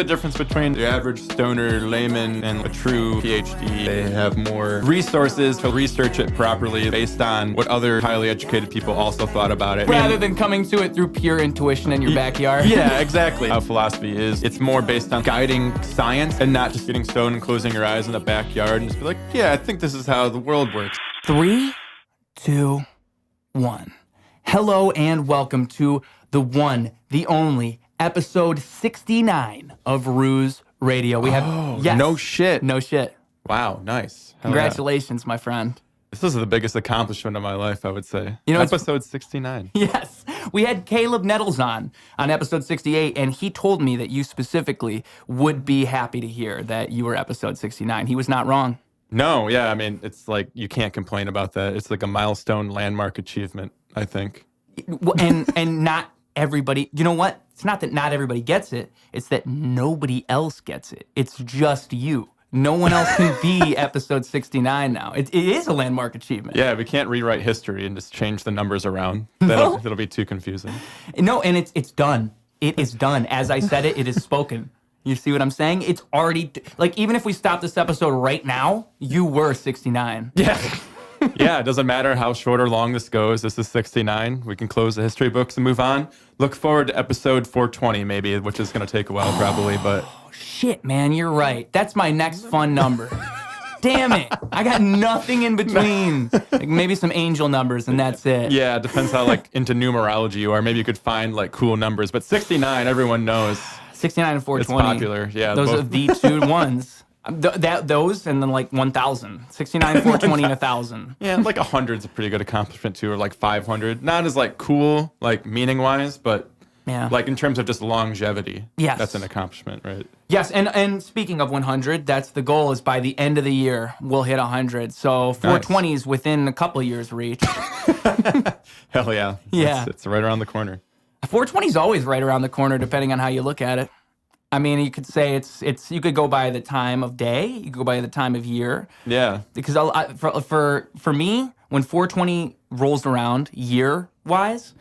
The difference between the average stoner layman and a true PhD, they have more resources to research it properly based on what other highly educated people also thought about it. Rather than coming to it through pure intuition in your backyard. Yeah, exactly. How philosophy is. It's more based on guiding science and not just getting stoned and closing your eyes in the backyard and just be like, yeah, I think this is how the world works. 3, 2, 1. Hello and welcome to the one, the only, episode 69 of Ruse Radio. We have yes. No shit. No shit. Wow, nice. Hell Congratulations, my friend. This is the biggest accomplishment of my life, I would say. You know, episode 69. Yes. We had Caleb Nettles on episode 68, and he told me that you specifically would be happy to hear that you were episode 69. He was not wrong. No, yeah, I mean, it's like, you can't complain about that. It's like a milestone landmark achievement, I think. And not everybody, you know what? It's not that not everybody gets it. It's that nobody else gets it. It's just you. No one else can be episode 69 now. It is a landmark achievement. Yeah, we can't rewrite history and just change the numbers around. That'll be too confusing. No, and it's done. It is done. As I said it is spoken. You see what I'm saying? It's already, like, even if we stop this episode right now, you were 69. Yeah. Yeah, it doesn't matter how short or long this goes. This is 69. We can close the history books and move on. Look forward to episode 420, maybe, which is going to take a while, probably, but... Oh, shit, man, you're right. That's my next fun number. Damn it. I got nothing in between. Like, maybe some angel numbers, and that's it. Yeah, it depends how, like, into numerology you are. Maybe you could find, like, cool numbers. But 69, everyone knows. 69 and 420. It's popular, yeah. Those are the two ones. Those and then like 1,000. 69, 420, and 1,000. Yeah, like 100 is a pretty good accomplishment too, or like 500. Not as like cool, like meaning-wise, but yeah, like in terms of just longevity. Yes. That's an accomplishment, right? Yes, and speaking of 100, that's the goal, is by the end of the year, we'll hit 100. So 420 is within a couple of years' reach. Hell yeah. Yeah. It's right around the corner. 420 is always right around the corner, depending on how you look at it. I mean, you could say it's. You could go by the time of day. You could go by the time of year. Yeah. Because for me, when 420 rolls around year-wise,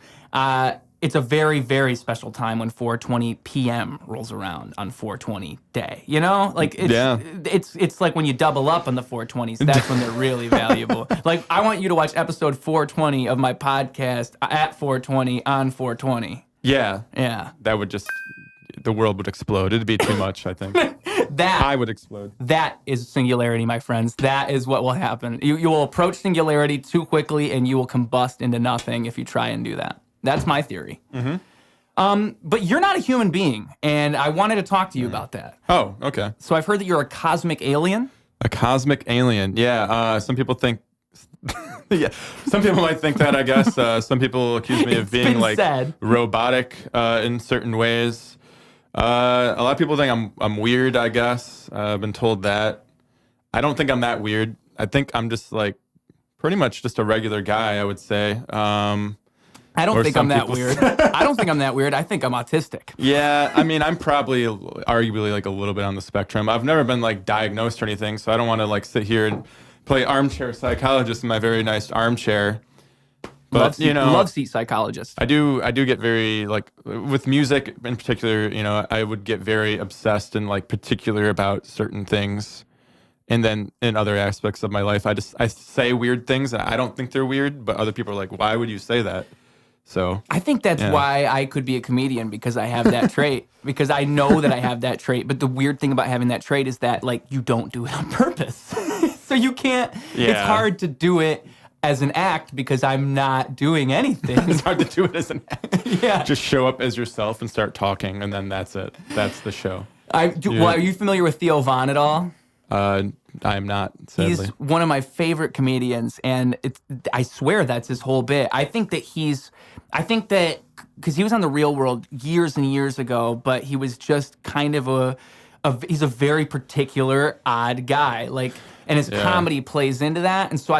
it's a very, very special time when 4:20 p.m. rolls around on 4:20 day. You know, like it's like when you double up on the 4:20s. That's when they're really valuable. Like, I want you to watch episode 420 of my podcast at 4:20 on 4:20. Yeah. Yeah. That would just. The world would explode. It'd be too much, I think. I would explode. That is singularity, my friends. That is what will happen. You will approach singularity too quickly, and you will combust into nothing if you try and do that. That's my theory. Mm-hmm. But you're not a human being, and I wanted to talk to you about that. Oh, okay. So I've heard that you're a cosmic alien. A cosmic alien. Yeah. Some people think... yeah, some people might think that, I guess. Some people accuse me of being, like, robotic in certain ways. A lot of people think I'm weird, I guess. I've been told that. I don't think I'm that weird. I think I'm just like pretty much just a regular guy, I would say. I don't think I'm that weird. I don't think I'm that weird. I think I'm autistic. Yeah, I mean, I'm probably arguably like a little bit on the spectrum. I've never been like diagnosed or anything, so I don't want to like sit here and play armchair psychologist in my very nice armchair. But, love seat psychologist. I do get very, like, with music in particular, I would get very obsessed and, like, particular about certain things. And then in other aspects of my life, I say weird things, and I don't think they're weird, but other people are like, why would you say that? So I think that's why I could be a comedian, because I have that trait. Because I know that I have that trait. But the weird thing about having that trait is that, like, you don't do it on purpose. So you can't, it's hard to do it as an act, because I'm not doing anything. It's hard to do it as an act. Yeah. Just show up as yourself and start talking, and then that's it. That's the show. Well, are you familiar with Theo Von at all? I'm not, sadly. He's one of my favorite comedians, and I swear that's his whole bit. I think that because he was on The Real World years and years ago, but he was just kind of he's a very particular, odd guy. Like, and his comedy plays into that. And so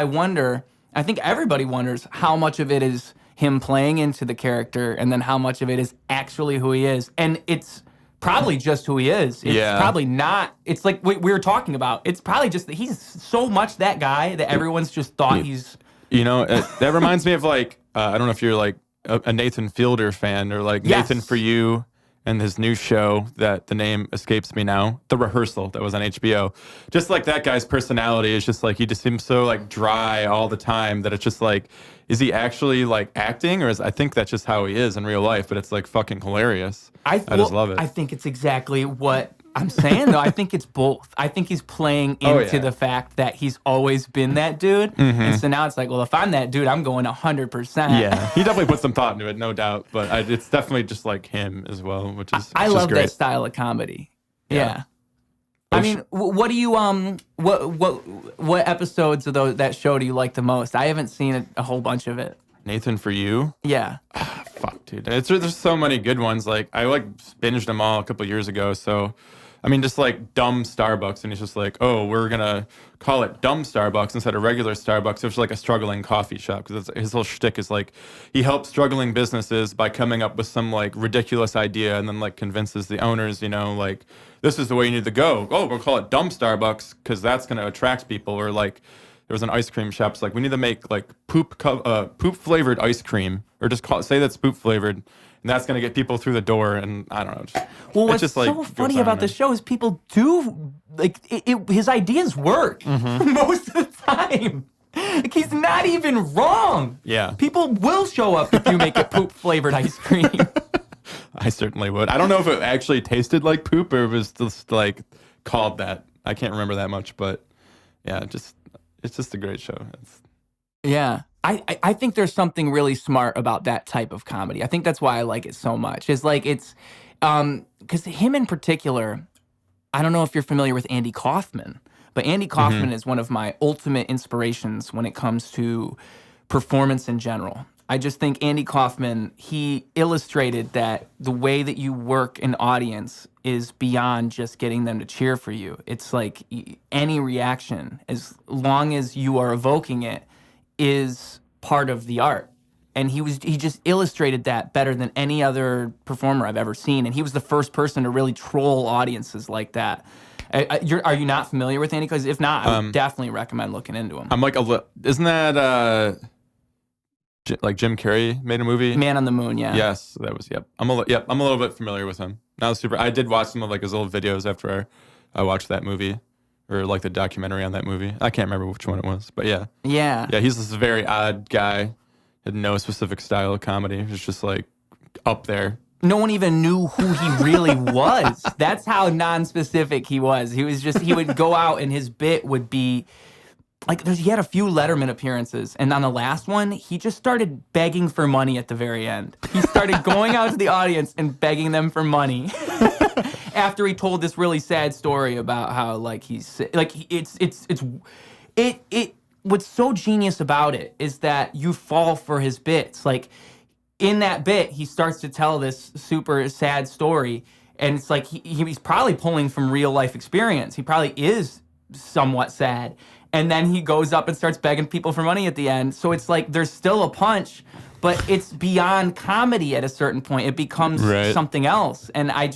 I think everybody wonders how much of it is him playing into the character, and then how much of it is actually who he is. And it's probably just who he is. It's probably not. It's like we were talking about. It's probably just that he's so much that guy that everyone's just thought he's... that reminds me of, like, I don't know if you're, like, a Nathan Fielder fan, or, like, Nathan For You. and his new show that the name escapes me now, The Rehearsal, that was on HBO. Just like that guy's personality is just like, he just seems so like dry all the time that it's just like, is he actually like acting, or I think that's just how he is in real life, but it's like fucking hilarious. I just love it. I think it's exactly what I'm saying, though. I think it's both. I think he's playing into the fact that he's always been that dude. Mm-hmm. And so now it's like, well, if I'm that dude, I'm going 100%. Yeah, he definitely put some thought into it, no doubt. But it's definitely just like him as well, which is I love great. That style of comedy. Yeah. I mean, what do you what episodes of that show do you like the most? I haven't seen a whole bunch of it. Nathan, for you? Yeah. Fuck, dude. There's so many good ones. Like, I binged them all a couple years ago. So, I mean, just like dumb Starbucks, and he's just like, oh, we're gonna call it dumb Starbucks instead of regular Starbucks. It's like a struggling coffee shop, because his whole shtick is like, he helps struggling businesses by coming up with some like ridiculous idea, and then like convinces the owners, like, this is the way you need to go. Oh, we'll call it dumb Starbucks because that's gonna attract people. Or like, there was an ice cream shop. It's like, we need to make like poop flavored ice cream, or just say that's poop flavored, and that's gonna get people through the door. And I don't know. What's just, like, so funny about the show is people do like his ideas work most of the time. Like, he's not even wrong. Yeah, people will show up if you make it poop flavored ice cream. I certainly would. I don't know if it actually tasted like poop or it was just like called that. I can't remember that much, but yeah, it's just a great show. Yeah. I think there's something really smart about that type of comedy. I think that's why I like it so much. It's like, because him in particular, I don't know if you're familiar with Andy Kaufman, but Andy Kaufman is one of my ultimate inspirations when it comes to performance in general. I just think Andy Kaufman, he illustrated that the way that you work an audience is beyond just getting them to cheer for you. It's like any reaction, as long as you are evoking it, is part of the art. And he just illustrated that better than any other performer I've ever seen. And he was the first person to really troll audiences like that. Are you not familiar with Andy? Because if not, I would definitely recommend looking into him. I'm like, isn't that like Jim Carrey made a movie? Man on the Moon, yeah. Yes, that was, yep. I'm a little bit familiar with him. I did watch some of like his old videos after I watched that movie, or like the documentary on that movie. I can't remember which one it was, but yeah. Yeah. Yeah, he's this very odd guy. Had no specific style of comedy. He was just like up there. No one even knew who he really was. That's how non-specific he was. He would go out and his bit would be like, he had a few Letterman appearances, and on the last one, he just started begging for money at the very end. He started going out to the audience and begging them for money. After he told this really sad story about how like what's so genius about it is that you fall for his bits. Like, in that bit, he starts to tell this super sad story, and it's like he's probably pulling from real life experience. He probably is somewhat sad. And then he goes up and starts begging people for money at the end. So it's like there's still a punch, but it's beyond comedy at a certain point. It becomes something else. And I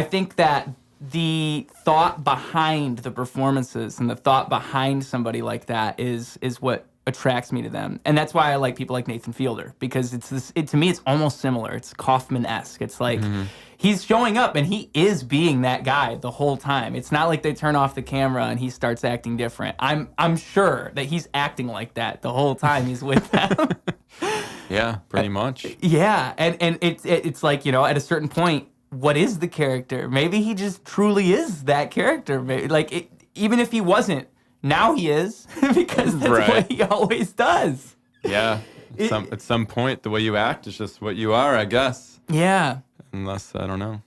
think that the thought behind the performances and the thought behind somebody like that is what attracts me to them. And that's why I like people like Nathan Fielder, because to me, it's almost similar. It's Kaufman-esque. It's like he's showing up and he is being that guy the whole time. It's not like they turn off the camera and he starts acting different. I'm sure that he's acting like that the whole time he's with them. Yeah, pretty much. Yeah, and it's like, at a certain point, what is the character? Maybe he just truly is that character. Maybe, like, even if he wasn't, now he is, because that's what he always does. Yeah. At some point, the way you act is just what you are, I guess. Yeah. Unless, I don't know.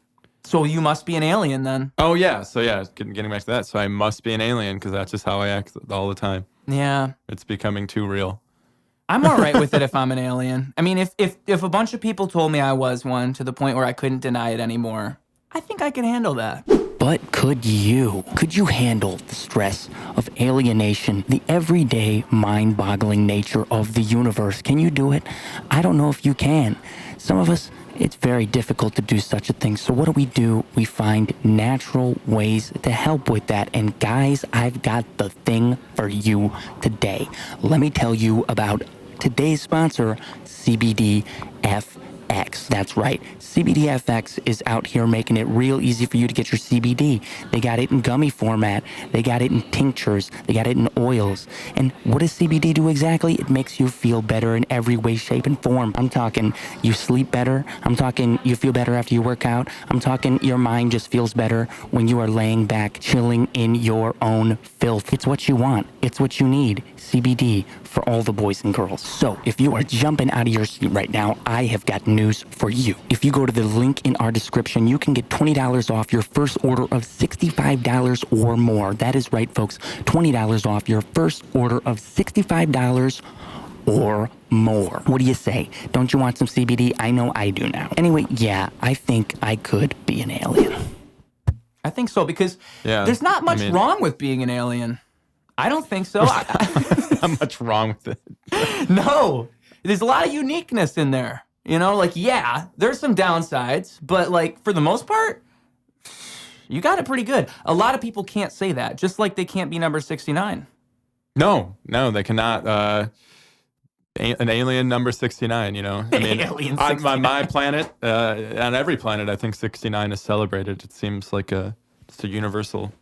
So you must be an alien then. Oh, yeah. So, yeah, getting back to that. So I must be an alien because that's just how I act all the time. Yeah. It's becoming too real. I'm all right with it if I'm an alien. I mean, if a bunch of people told me I was one to the point where I couldn't deny it anymore, I think I can handle that. But could you? Could you handle the stress of alienation, the everyday mind-boggling nature of the universe? Can you do it? I don't know if you can. Some of us, it's very difficult to do such a thing. So what do? We find natural ways to help with that. And guys, I've got the thing for you today. Let me tell you about today's sponsor, CBDfx. CBDfx. That's right. CBDfx is out here making it real easy for you to get your CBD. They got it in gummy format. They got it in tinctures. They got it in oils. And what does CBD do exactly? It makes you feel better in every way, shape, and form. I'm talking you sleep better. I'm talking you feel better after you work out. I'm talking your mind just feels better when you are laying back, chilling in your own filth. It's what you want. It's what you need. CBD for all the boys and girls. So if you are jumping out of your seat right now, I have got news for you. If you go to the link in our description, you can get $20 off your first order of $65 or more. That is right, folks. $20 off your first order of $65 or more. What do you say? Don't you want some CBD? I know I do now. Anyway, yeah, I think I could be an alien. I think so, because there's not much wrong with being an alien. I don't think so. Not much wrong with it. No. There's a lot of uniqueness in there. You know, like, yeah, there's some downsides, but like for the most part, you got it pretty good. A lot of people can't say that, just like they can't be number 69. No, they cannot. An alien number 69, you know. I mean, Alien on my planet, on every planet, I think 69 is celebrated. It seems like it's a universal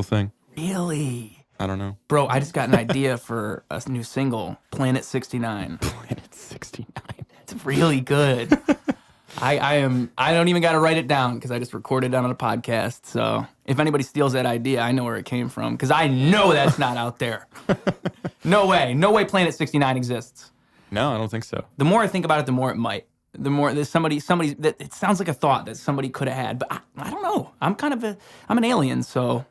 thing. Really? I don't know. Bro, I just got an idea for a new single, Planet 69. Planet 69. It's really good. I don't even got to write it down because I just recorded it on a podcast. So if anybody steals that idea, I know where it came from because I know that's not out there. No way Planet 69 exists. No, I don't think so. The more I think about it, the more it might. The more there's somebody that it sounds like a thought that somebody could have had, but I don't know. I'm an alien, so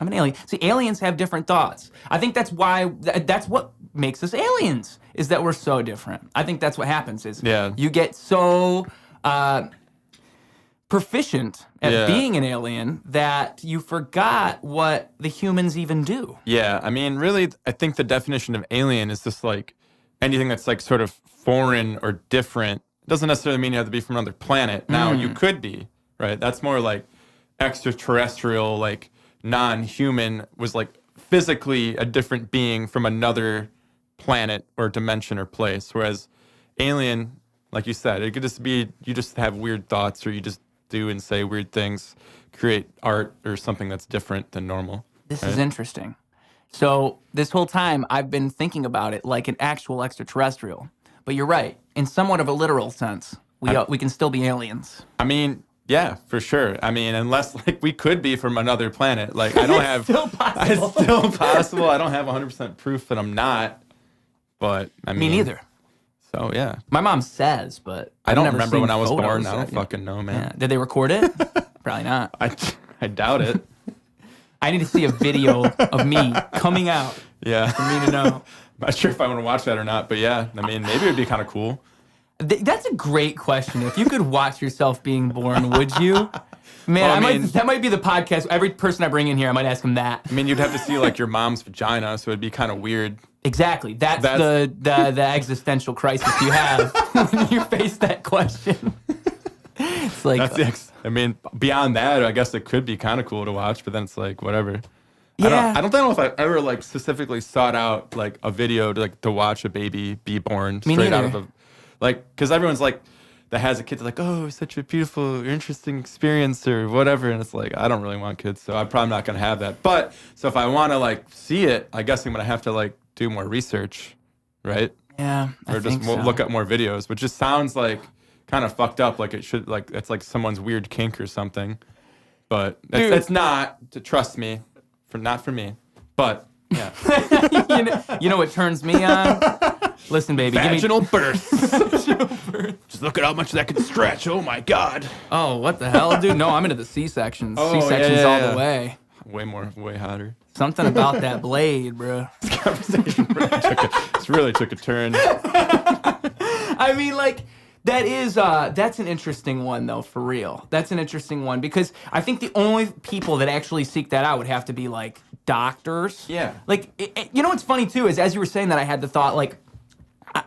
I'm an alien. See, aliens have different thoughts. I think that's why that's what makes us aliens is that we're so different. I think that's what happens is you get so proficient at being an alien that you forgot what the humans even do. Yeah, I mean, really, I think the definition of alien is just like anything that's like sort of foreign or different. It doesn't necessarily mean you have to be from another planet. Now, you could be, right? That's more like extraterrestrial, like non-human, was like physically a different being from another planet or dimension or place. Whereas alien, like you said, it could just be you just have weird thoughts or you just do and say weird things, create art or something that's different than normal. This is interesting. So this whole time I've been thinking about it like an actual extraterrestrial. But you're right. In somewhat of a literal sense, we can still be aliens. I mean, yeah, for sure. I mean, unless like we could be from another planet. Like I don't have It's still possible. It's still possible. I don't have 100% proof that I'm not. But I mean, Me neither. So yeah. My mom says, but I don't remember when I was photos. born. I don't fucking know, man. Yeah. Did they record it? Probably not. I doubt it. I need to see a video of me coming out Yeah. for me to know. Not sure if I want to watch that or not, but yeah, I mean, maybe it'd be kind of cool. That's a great question. If you could watch yourself being born, would you? Man, Well, that might be the podcast. Every person I bring in here, I might ask them that. I mean, you'd have to see like your mom's vagina, so it'd be kind of weird. Exactly. That's the existential crisis you have when you face that question. It's like, I mean, beyond that, I guess it could be kind of cool to watch, but then it's like whatever. yeah. I don't know if I ever like specifically sought out like a video to watch a baby be born Me straight out neither. of a like because everyone's like that has a kid. They're like, oh, such a beautiful, interesting experience or whatever, and it's like I don't really want kids, so I'm probably not gonna have that. But so if I want to like see it, I guess I'm gonna have to like do more research, right? Yeah, I Or just think so. look up more videos, which just sounds like kind of fucked up. Like it should like it's like someone's weird kink or something. But it's not. Trust me, not for me. But yeah, you know what turns me on? Listen, baby, vaginal birth. Vaginal birth. Just look at how much that can stretch. Oh my god. Oh, what the hell, dude? No, I'm into the C-sections. Oh, C-sections yeah, all yeah. the way. Way hotter. Something about that blade, bro. This conversation really took a turn. I mean, like, that's an interesting one, though, for real. That's an interesting one because I think the only people that actually seek that out would have to be, like, doctors. Yeah. Like, you know what's funny, too, is as you were saying that, I had the thought, like,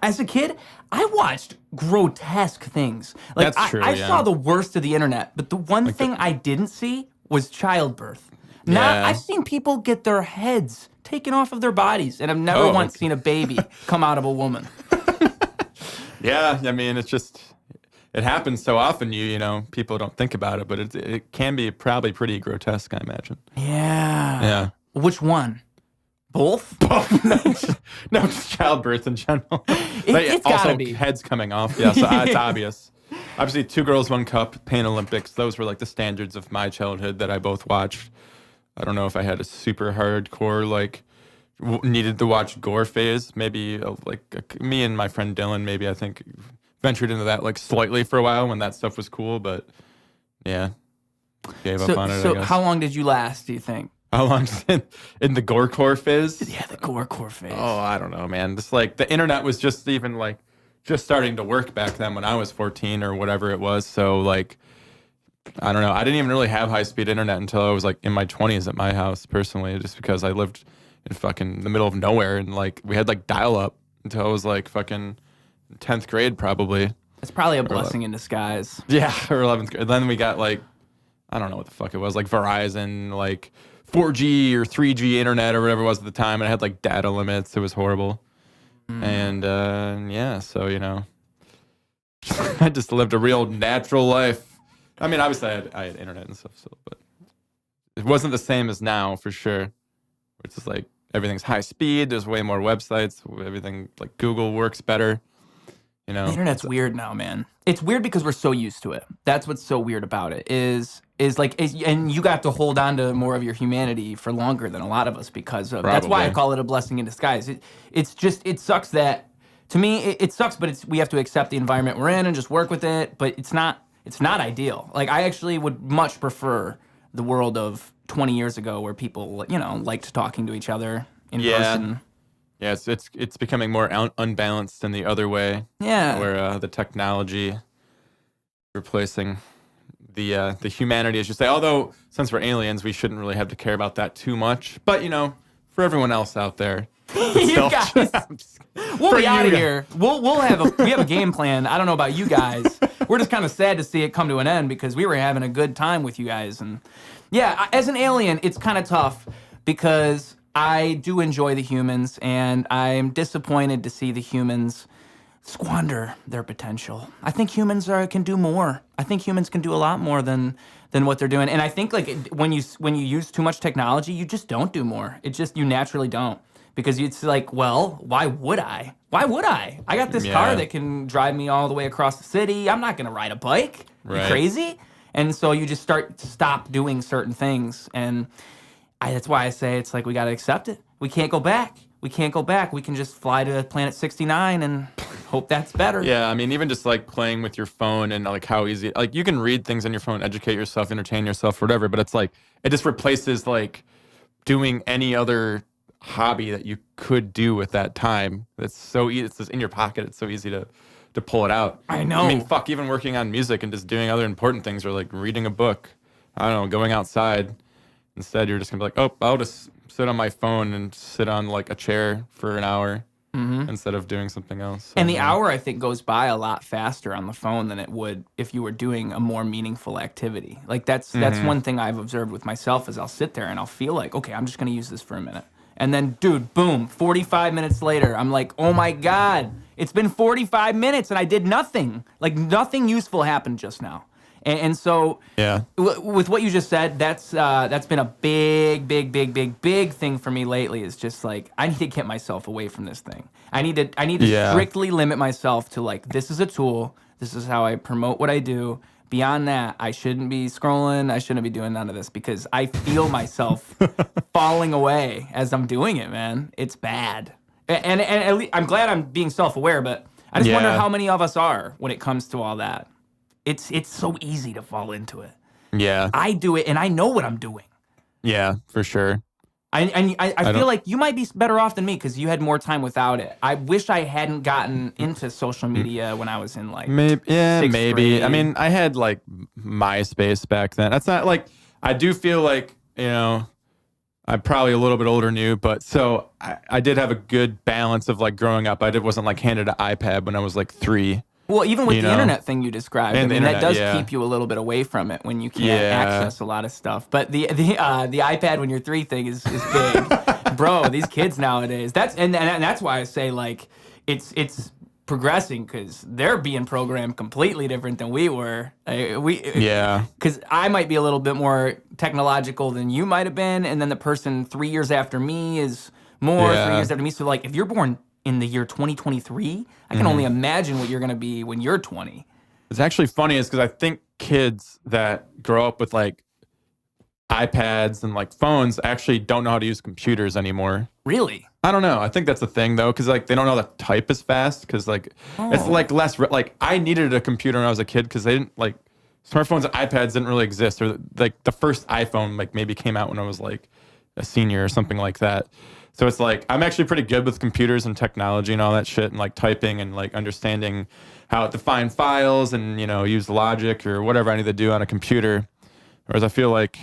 as a kid, I watched grotesque things. Like, That's true, I yeah. saw the worst of the internet, but the one thing I didn't see was childbirth. Yeah. I've seen people get their heads taken off of their bodies, and I've never once seen a baby come out of a woman. Yeah, I mean, it's just it happens so often. You know, people don't think about it, but it can be probably pretty grotesque, I imagine. Yeah. Yeah. Which one? Both? No, just childbirth in general. It's also, gotta be. heads coming off. Yeah, so it's obvious. Obviously, 2 Girls, 1 Cup, Pain Olympics. Those were like the standards of my childhood that I both watched. I don't know if I had a super hardcore, like, needed to watch gore phase. Maybe, me and my friend Dylan, maybe I think, ventured into that, like, slightly for a while when that stuff was cool. But, yeah, gave up on it, I So guess. how long did you last, do you think? How long in the gorecore phase? Yeah, the gorecore phase. Oh, I don't know, man. Just like the internet was just even like just starting to work back then when I was 14 or whatever it was. So like, I don't know. I didn't even really have high speed internet until I was like in my 20s at my house personally, just because I lived in fucking the middle of nowhere and like we had like dial up until I was like fucking 10th grade probably. It's probably a blessing in disguise. Yeah, or 11th grade. Then we got like, I don't know what the fuck it was, like Verizon, like 4G or 3G internet or whatever it was at the time, and it had like data limits. It was horrible. And yeah, so you know, I just lived a real natural life. I mean, obviously I had internet and stuff, so but it wasn't the same as now for sure. It's just like everything's high speed. There's way more websites. Everything like Google works better. You know, The internet's weird now, man. It's weird because we're so used to it. That's what's so weird about it and you got to hold on to more of your humanity for longer than a lot of us because of that's why I call it a blessing in disguise. It sucks that to me it sucks, but we have to accept the environment we're in and just work with it. But it's not ideal. Like I actually would much prefer the world of 20 years ago where people liked talking to each other in person. Yeah, it's becoming more unbalanced in the other way. Yeah, where the technology replacing the humanity, as you say. Although since we're aliens, we shouldn't really have to care about that too much. But you know, for everyone else out there, you guys, we'll be out of here. We have a game plan. I don't know about you guys. We're just kind of sad to see it come to an end because we were having a good time with you guys. And yeah, as an alien, it's kind of tough because I do enjoy the humans, and I'm disappointed to see the humans squander their potential. I think humans can do more. I think humans can do a lot more than what they're doing. And I think like when you use too much technology, you just don't do more. You naturally don't. Because it's like, well, why would I? Why would I? I got this car that can drive me all the way across the city. I'm not going to ride a bike. Right. You crazy? And so you just stop doing certain things. And that's why I say it's like we got to accept it. We can't go back. We can just fly to Planet 69 and hope that's better. Yeah, I mean, even just like playing with your phone and like how easy, like you can read things on your phone, educate yourself, entertain yourself, whatever. But it's like, it just replaces like doing any other hobby that you could do with that time. It's so easy. It's just in your pocket. It's so easy to pull it out. I know. I mean, fuck, even working on music and just doing other important things or like reading a book. I don't know, going outside. Instead, you're just gonna be like, oh, I'll just sit on my phone and sit on like a chair for an hour instead of doing something else. So, and the hour, I think, goes by a lot faster on the phone than it would if you were doing a more meaningful activity. Like that's one thing I've observed with myself is I'll sit there and I'll feel like, okay, I'm just gonna use this for a minute. And then, dude, boom, 45 minutes later, I'm like, oh my God, it's been 45 minutes and I did nothing. Like nothing useful happened just now. And so, yeah, with what you just said, that's been a big thing for me lately. Is just like I need to get myself away from this thing. I need to strictly limit myself to like this is a tool. This is how I promote what I do. Beyond that, I shouldn't be scrolling. I shouldn't be doing none of this because I feel myself falling away as I'm doing it. Man, it's bad. And at least, I'm glad I'm being self-aware, but I just wonder how many of us are when it comes to all that. It's so easy to fall into it. Yeah. I do it, and I know what I'm doing. Yeah, for sure. I feel like you might be better off than me because you had more time without it. I wish I hadn't gotten into social media when I was in like maybe. grade. I mean, I had like MySpace back then. That's not like I do feel like I'm probably a little bit older than you, but so I did have a good balance of like growing up. I wasn't like handed an iPad when I was like 3. Well, even with the internet thing you described, I mean, that does keep you a little bit away from it when you can't access a lot of stuff. But the iPad when you're 3 thing is big, bro. These kids nowadays. That's why I say like it's progressing because they're being programmed completely different than we were. Yeah. Because I might be a little bit more technological than you might have been, and then the person 3 years after me is more 3 years after me. So like, if you're born in the year 2023, I can only imagine what you're going to be when you're 20. It's actually funny is because I think kids that grow up with like iPads and like phones actually don't know how to use computers anymore. Really? I don't know. I think that's the thing though, because like they don't know how to type as fast because like it's like less like I needed a computer when I was a kid because they didn't like smartphones and iPads didn't really exist, or like the first iPhone like maybe came out when I was like a senior or something like that. So it's like I'm actually pretty good with computers and technology and all that shit and like typing and like understanding how to find files and, you know, use logic or whatever I need to do on a computer. Whereas I feel like,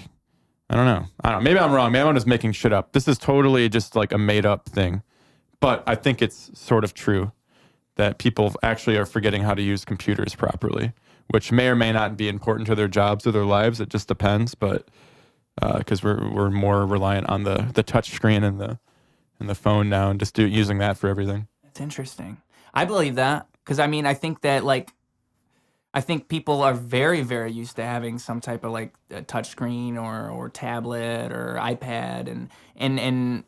I don't know. Maybe I'm wrong. Maybe I'm just making shit up. This is totally just like a made up thing. But I think it's sort of true that people actually are forgetting how to use computers properly, which may or may not be important to their jobs or their lives. It just depends. But because we're more reliant on the touch screen and the phone now and just using that for everything. That's interesting. I believe that because I think that I think people are very, very used to having some type of like a touch screen or tablet or iPad and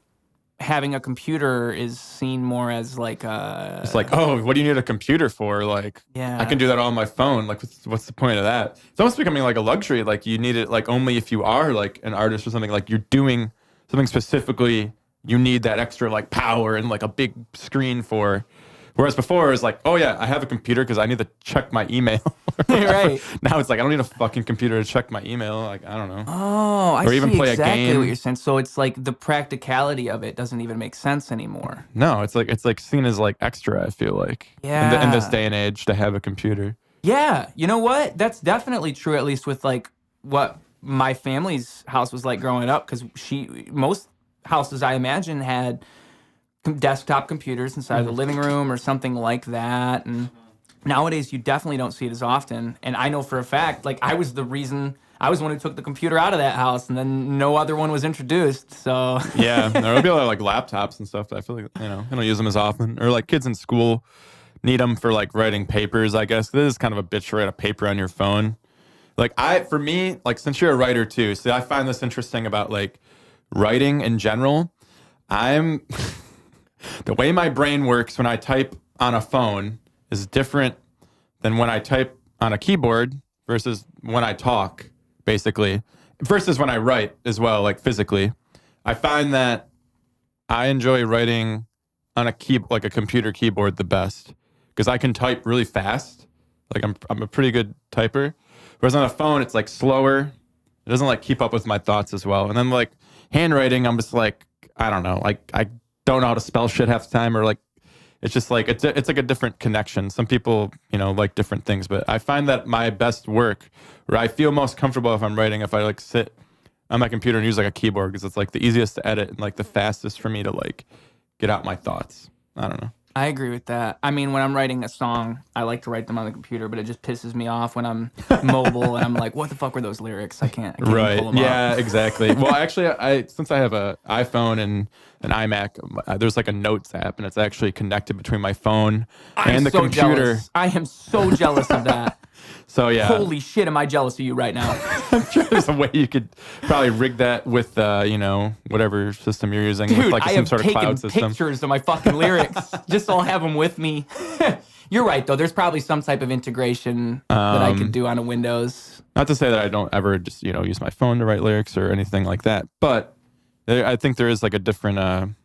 having a computer is seen more as like a... It's like, oh, what do you need a computer for? Like, yeah. I can do that all on my phone. Like, what's the point of that? It's almost becoming like a luxury. Like, you need it like only if you are like an artist or something. Like, you're doing something specifically, you need that extra like power and like a big screen for... Whereas before it was like, oh yeah, I have a computer because I need to check my email. Right. Now it's like, I don't need a fucking computer to check my email. Like, I don't know. Oh, I or even see play exactly a game. what you're saying. So it's like the practicality of it doesn't even make sense anymore. No, it's like seen as like extra, I feel like. Yeah. In this day and age to have a computer. Yeah. You know what? That's definitely true, at least with like what my family's house was like growing up, because most houses I imagine had desktop computers inside of the living room or something like that. And nowadays you definitely don't see it as often. And I know for a fact, like I was the one who took the computer out of that house, and then no other one was introduced. So yeah, there will be a lot of like laptops and stuff that I feel like, you know, I don't use them as often. Or like kids in school need them for like writing papers, I guess. This is kind of a bitch to write a paper on your phone. Like for me, like since you're a writer too, see, I find this interesting about like writing in general. The way my brain works when I type on a phone is different than when I type on a keyboard versus when I talk, basically, versus when I write as well, like physically. I find that I enjoy writing on a computer keyboard the best because I can type really fast. Like I'm a pretty good typer. Whereas on a phone, it's like slower. It doesn't like keep up with my thoughts as well. And then like handwriting, I'm just like, I don't know, like I don't know how to spell shit half the time, or like it's just like it's like a different connection. Some people, you know, like different things, but I find that my best work, where I feel most comfortable if I'm writing, if I like sit on my computer and use like a keyboard, because it's like the easiest to edit and like the fastest for me to like get out my thoughts. I don't know. I agree with that. I mean, when I'm writing a song, I like to write them on the computer, but it just pisses me off when I'm mobile and I'm like, what the fuck were those lyrics? I can't right. pull them Yeah, up. Exactly. Well, actually, since I have a iPhone and an iMac, there's like a notes app, and it's actually connected between my phone and the computer. Jealous. I am so jealous of that. So yeah. Holy shit, am I jealous of you right now? I'm sure there's a way you could probably rig that with, you know, whatever system you're using. Dude, with like I some have sort of taken cloud system. pictures of my fucking lyrics just so I'll have them with me. You're right, though. There's probably some type of integration that I could do on a Windows. Not to say that I don't ever just, you know, use my phone to write lyrics or anything like that, but I think there is like a different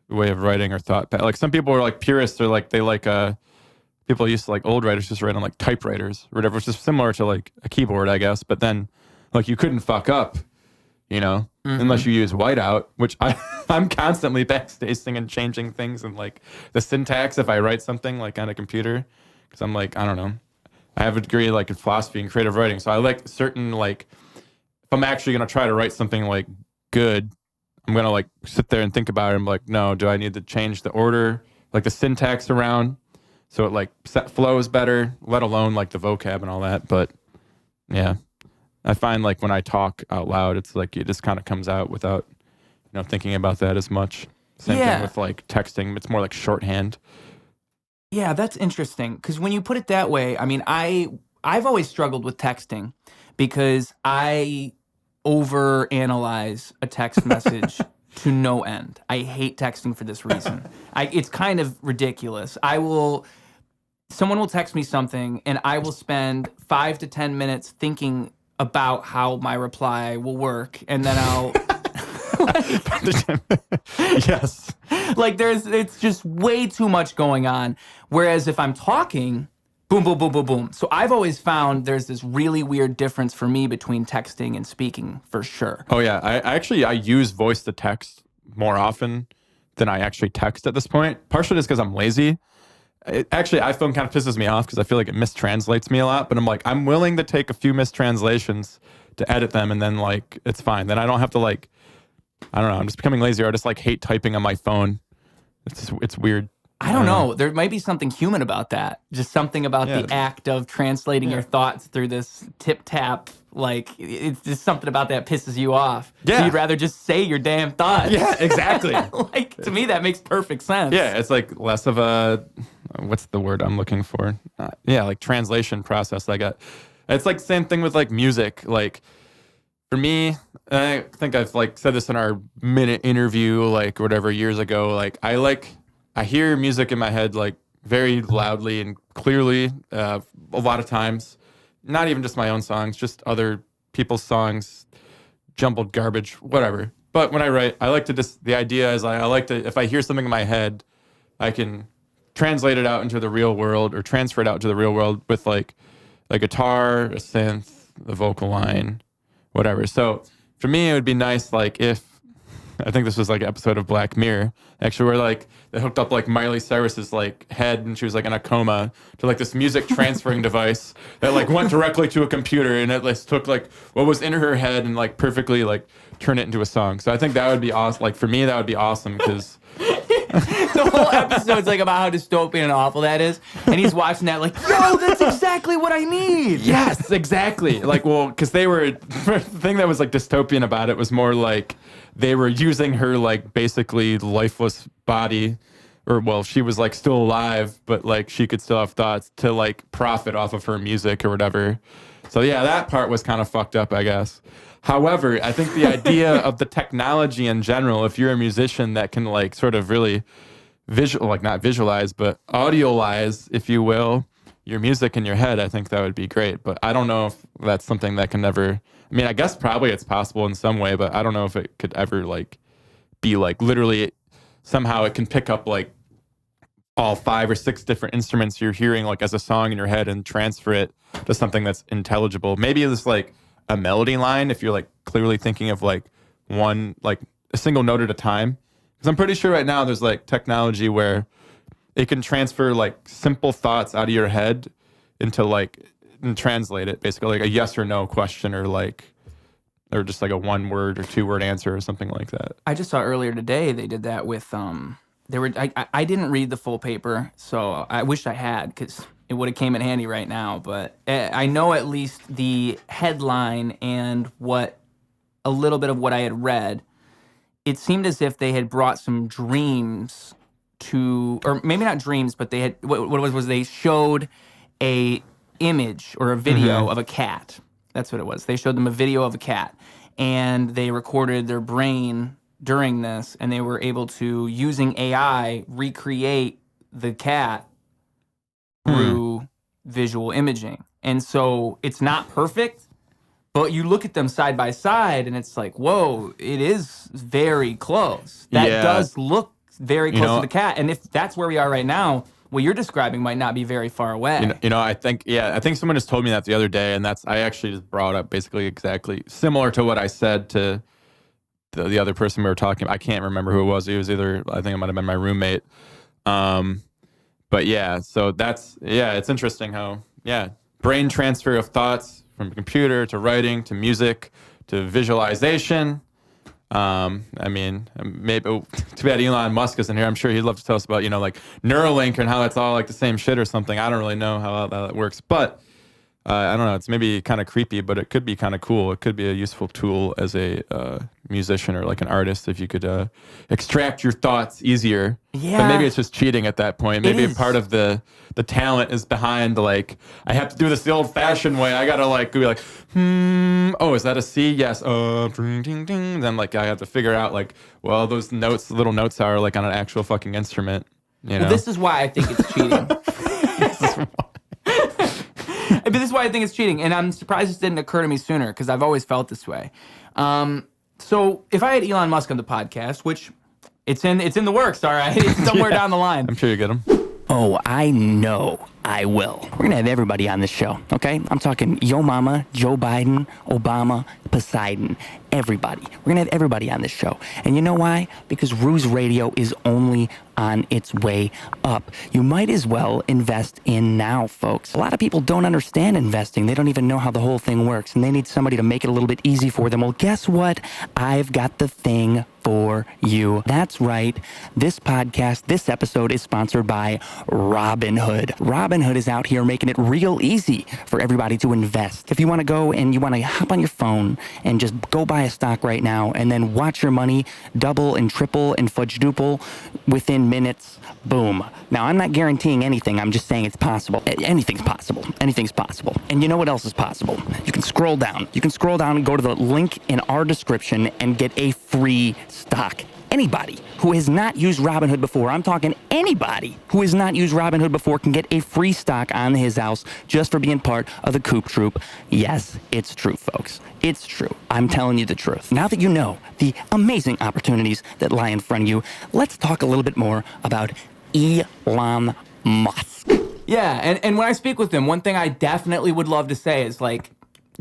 way of writing or thought. Like some people are like purists, or like they like people used to like old writers just write on like typewriters or whatever, which is similar to like a keyboard, I guess. But then like you couldn't fuck up, you know, unless you use whiteout, which I'm constantly backspacing and changing things and like the syntax if I write something like on a computer, because I'm like, I don't know. I have a degree like in philosophy and creative writing. So I like certain like, if I'm actually going to try to write something like good, I'm going to like sit there and think about it. I'm like, no, do I need to change the order, like the syntax around, so it like flows better, let alone like the vocab and all that. But yeah, I find like when I talk out loud, it's like it just kind of comes out without, you know, thinking about that as much. Same thing with like texting. It's more like shorthand. Yeah, that's interesting because when you put it that way, I mean, I've always struggled with texting because I overanalyze a text message to no end. I hate texting for this reason. It's kind of ridiculous. Someone will text me something and I will spend 5 to 10 minutes thinking about how my reply will work, and then I'll Yes. like it's just way too much going on. Whereas if I'm talking, boom, boom, boom, boom, boom. So I've always found there's this really weird difference for me between texting and speaking, for sure. Oh yeah, I use voice to text more often than I actually text at this point. Partially just because I'm lazy. Actually, iPhone kind of pisses me off because I feel like it mistranslates me a lot. But I'm willing to take a few mistranslations to edit them, and then like it's fine. Then I don't have to like, I don't know. I'm just becoming lazy. Or I just like hate typing on my phone. It's weird. I don't know. There might be something human about that. Just something about the act of translating your thoughts through this tip tap. Like, it's just something about that pisses you off. Yeah. So you'd rather just say your damn thoughts. Yeah, exactly. Like, to me, that makes perfect sense. Yeah, it's like less of a, what's the word I'm looking for? Like translation process. It's like the same thing with like music. Like for me, I think I've like said this in our minute interview, like whatever years ago. Like I hear music in my head like very loudly and clearly a lot of times. Not even just my own songs, just other people's songs, jumbled garbage, whatever. But when I write, I like to the idea is I like to, if I hear something in my head, I can translate it out into the real world or transfer it out to the real world with like a guitar, a synth, a vocal line, whatever. So for me, it would be nice, like if, I think this was like an episode of Black Mirror, actually, where like they hooked up like Miley Cyrus's like head and she was like in a coma to like this music transferring device that like went directly to a computer, and it like took like what was in her head and like perfectly like turn it into a song. So I think that would be awesome. Like for me, that would be awesome because the whole episode's like about how dystopian and awful that is, and he's watching that like, yo, that's exactly what I need. Yes, exactly. Like, well, because the thing that was like dystopian about it was more like they were using her like basically lifeless body, or well, she was like still alive, but like she could still have thoughts to like profit off of her music or whatever. So yeah, that part was kind of fucked up, I guess. However, I think the idea of the technology in general, if you're a musician that can like sort of really not visualize, but audiolize, if you will, your music in your head, I think that would be great. But I don't know if that's something that can never, I mean, I guess probably it's possible in some way, but I don't know if it could ever like be like literally somehow it can pick up like all 5 or 6 different instruments you're hearing like as a song in your head and transfer it to something that's intelligible. Maybe it's like a melody line if you're like clearly thinking of like one, like a single note at a time. Because I'm pretty sure right now there's like technology where it can transfer like simple thoughts out of your head into like, and translate it basically like a yes or no question or just like a 1-word or 2-word answer or something like that. I just saw earlier today they did that with I didn't read the full paper, so I wish I had because it would have came in handy right now. But I know at least the headline and a little bit of what I had read. It seemed as if they had brought some dreams to, or maybe not dreams, but they had what it was they showed a image or a video of a cat. That's what it was. They showed them a video of a cat, and they recorded their brain during this, and they were able to, using AI, recreate the cat through visual imaging. And so it's not perfect, but you look at them side by side, and it's like, whoa, it is very close. That does look very close to the cat. And if that's where we are right now, what you're describing might not be very far away. I think someone just told me that the other day, and I actually just brought up basically exactly similar to what I said to the other person we were talking about. I can't remember who it was. It was either, I think it might have been my roommate. But yeah, so it's interesting how, brain transfer of thoughts from computer to writing to music to visualization. I mean, maybe too bad Elon Musk isn't here. I'm sure he'd love to tell us about, like Neuralink and how it's all like the same shit or something. I don't really know how that works, but I don't know. It's maybe kind of creepy, but it could be kind of cool. It could be a useful tool as a musician or like an artist if you could extract your thoughts easier. Yeah. But maybe it's just cheating at that point. Maybe It a part of the talent is behind like I have to do this the old-fashioned way. I gotta like be like, oh, is that a C? Yes. Ding, ding, ding. Then like I have to figure out like, well, those notes, little notes are like on an actual fucking instrument. You know? Well, this is why I think it's cheating. But this is why I think it's cheating, and I'm surprised this didn't occur to me sooner because I've always felt this way. So if I had Elon Musk on the podcast, which it's in the works, all right, it's somewhere down the line. I'm sure you get them. Oh, I know I will. We're going to have everybody on this show, okay? I'm talking Yo Mama, Joe Biden, Obama, Poseidon, everybody. We're going to have everybody on this show. And you know why? Because Ruse Radio is only on its way up. You might as well invest in now, folks. A lot of people don't understand investing. They don't even know how the whole thing works, and they need somebody to make it a little bit easy for them. Well, guess what? I've got the thing for you. That's right. This podcast, this episode is sponsored by Robinhood. Robinhood is out here making it real easy for everybody to invest. If you want to go and you want to hop on your phone and just go buy a stock right now and then watch your money double and triple and fudge-duple within minutes, boom. Now, I'm not guaranteeing anything. I'm just saying it's possible. Anything's possible. Anything's possible. And you know what else is possible? You can scroll down. You can scroll down and go to the link in our description and get a free stock. Anybody who has not used Robinhood before, I'm talking anybody who has not used Robinhood before can get a free stock on his house just for being part of the Coop Troop. Yes, it's true, folks. It's true. I'm telling you the truth. Now that you know the amazing opportunities that lie in front of you, let's talk a little bit more about Elon Musk. Yeah, and when I speak with him, one thing I definitely would love to say is like,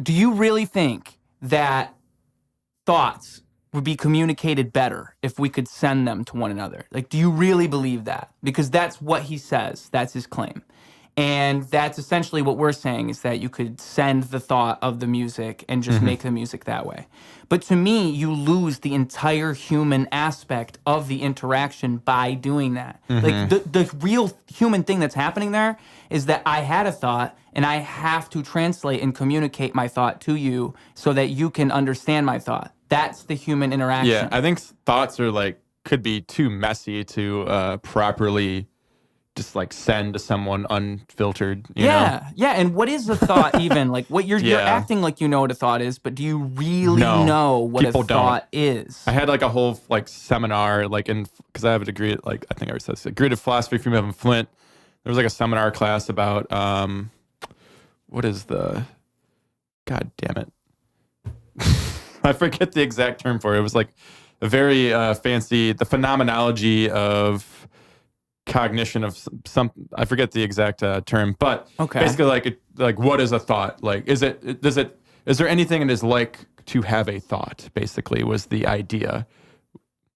do you really think that thoughts would be communicated better if we could send them to one another? Like, do you really believe that? Because that's what he says. That's his claim. And that's essentially what we're saying, is that you could send the thought of the music and just make the music that way. But to me, you lose the entire human aspect of the interaction by doing that. Like, the real human thing that's happening there is that I had a thought and I have to translate and communicate my thought to you so that you can understand my thought. That's the human interaction. Yeah, I think thoughts are like, could be too messy to properly just like send to someone unfiltered, you know? Yeah. And what is a thought even? Like, what you're acting like you know what a thought is, but do you really know what people a thought is? I had like a whole like seminar, like because I have a degree, like I think I already said this, a degree of philosophy from in Flint. There was like a seminar class about what is the, God damn it. I forget the exact term for it. It was like a very fancy, the phenomenology of cognition of some, I forget the exact term, but basically like what is a thought? Like, is there anything it is like to have a thought, basically was the idea.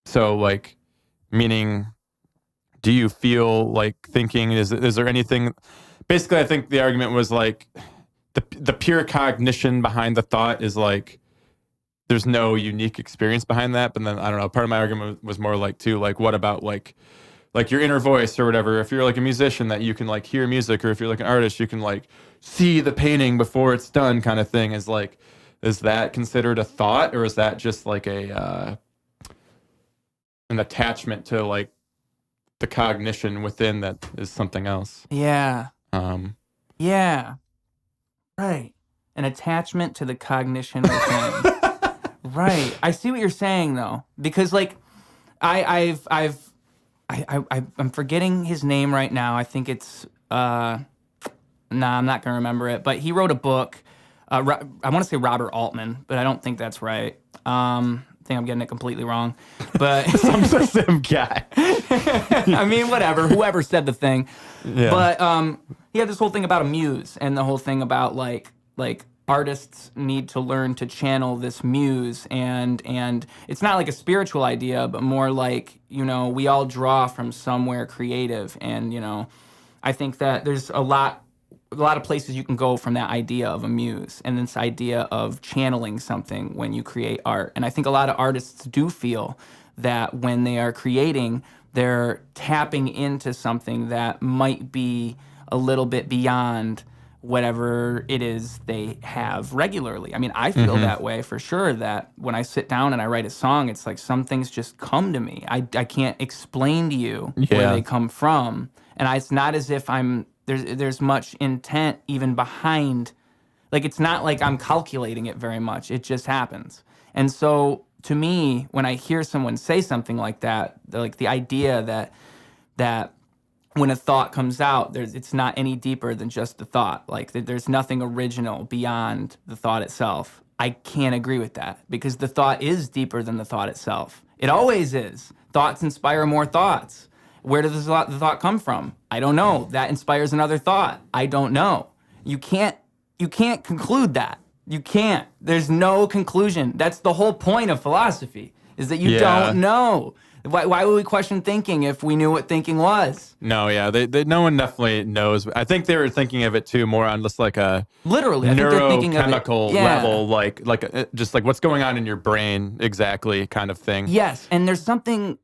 So like, meaning, do you feel like thinking, is there anything, basically I think the argument was like the pure cognition behind the thought is like, there's no unique experience behind that. But then I don't know, part of my argument was more like too, like what about like your inner voice or whatever, if you're like a musician that you can like hear music, or if you're like an artist, you can like see the painting before it's done kind of thing, is like, is that considered a thought, or is that just like an attachment to like the cognition within that is something else? Yeah. Yeah. Right. An attachment to the cognition within. Right. I see what you're saying though, because like I'm forgetting his name right now. I think it's I'm not gonna remember it. But he wrote a book. I want to say Robert Altman, but I don't think that's right. I think I'm getting it completely wrong. But some system guy. I mean, whatever. Whoever said the thing. Yeah. But he had this whole thing about a muse, and the whole thing about like artists need to learn to channel this muse, and it's not like a spiritual idea, but more like, you know, we all draw from somewhere creative, and you know, I think that there's a lot of places you can go from that idea of a muse and this idea of channeling something when you create art. And I think a lot of artists do feel that when they are creating, they're tapping into something that might be a little bit beyond whatever it is they have regularly. I mean, I feel that way for sure, that when I sit down and I write a song, it's like some things just come to me. I can't explain to you where they come from. And it's not as if there's much intent even behind, like, it's not like I'm calculating it very much. It just happens. And so to me, when I hear someone say something like that, like the idea that when a thought comes out, it's not any deeper than just the thought. Like, there's nothing original beyond the thought itself. I can't agree with that, because the thought is deeper than the thought itself. It always is. Thoughts inspire more thoughts. Where does the thought come from? I don't know. That inspires another thought. I don't know. You can't conclude that. You can't. There's no conclusion. That's the whole point of philosophy, is that you don't know. Why would we question thinking if we knew what thinking was? No, yeah, no one definitely knows. I think they were thinking of it too more on just like a literally neurochemical level, like just like what's going on in your brain exactly, kind of thing. Yes, and there's something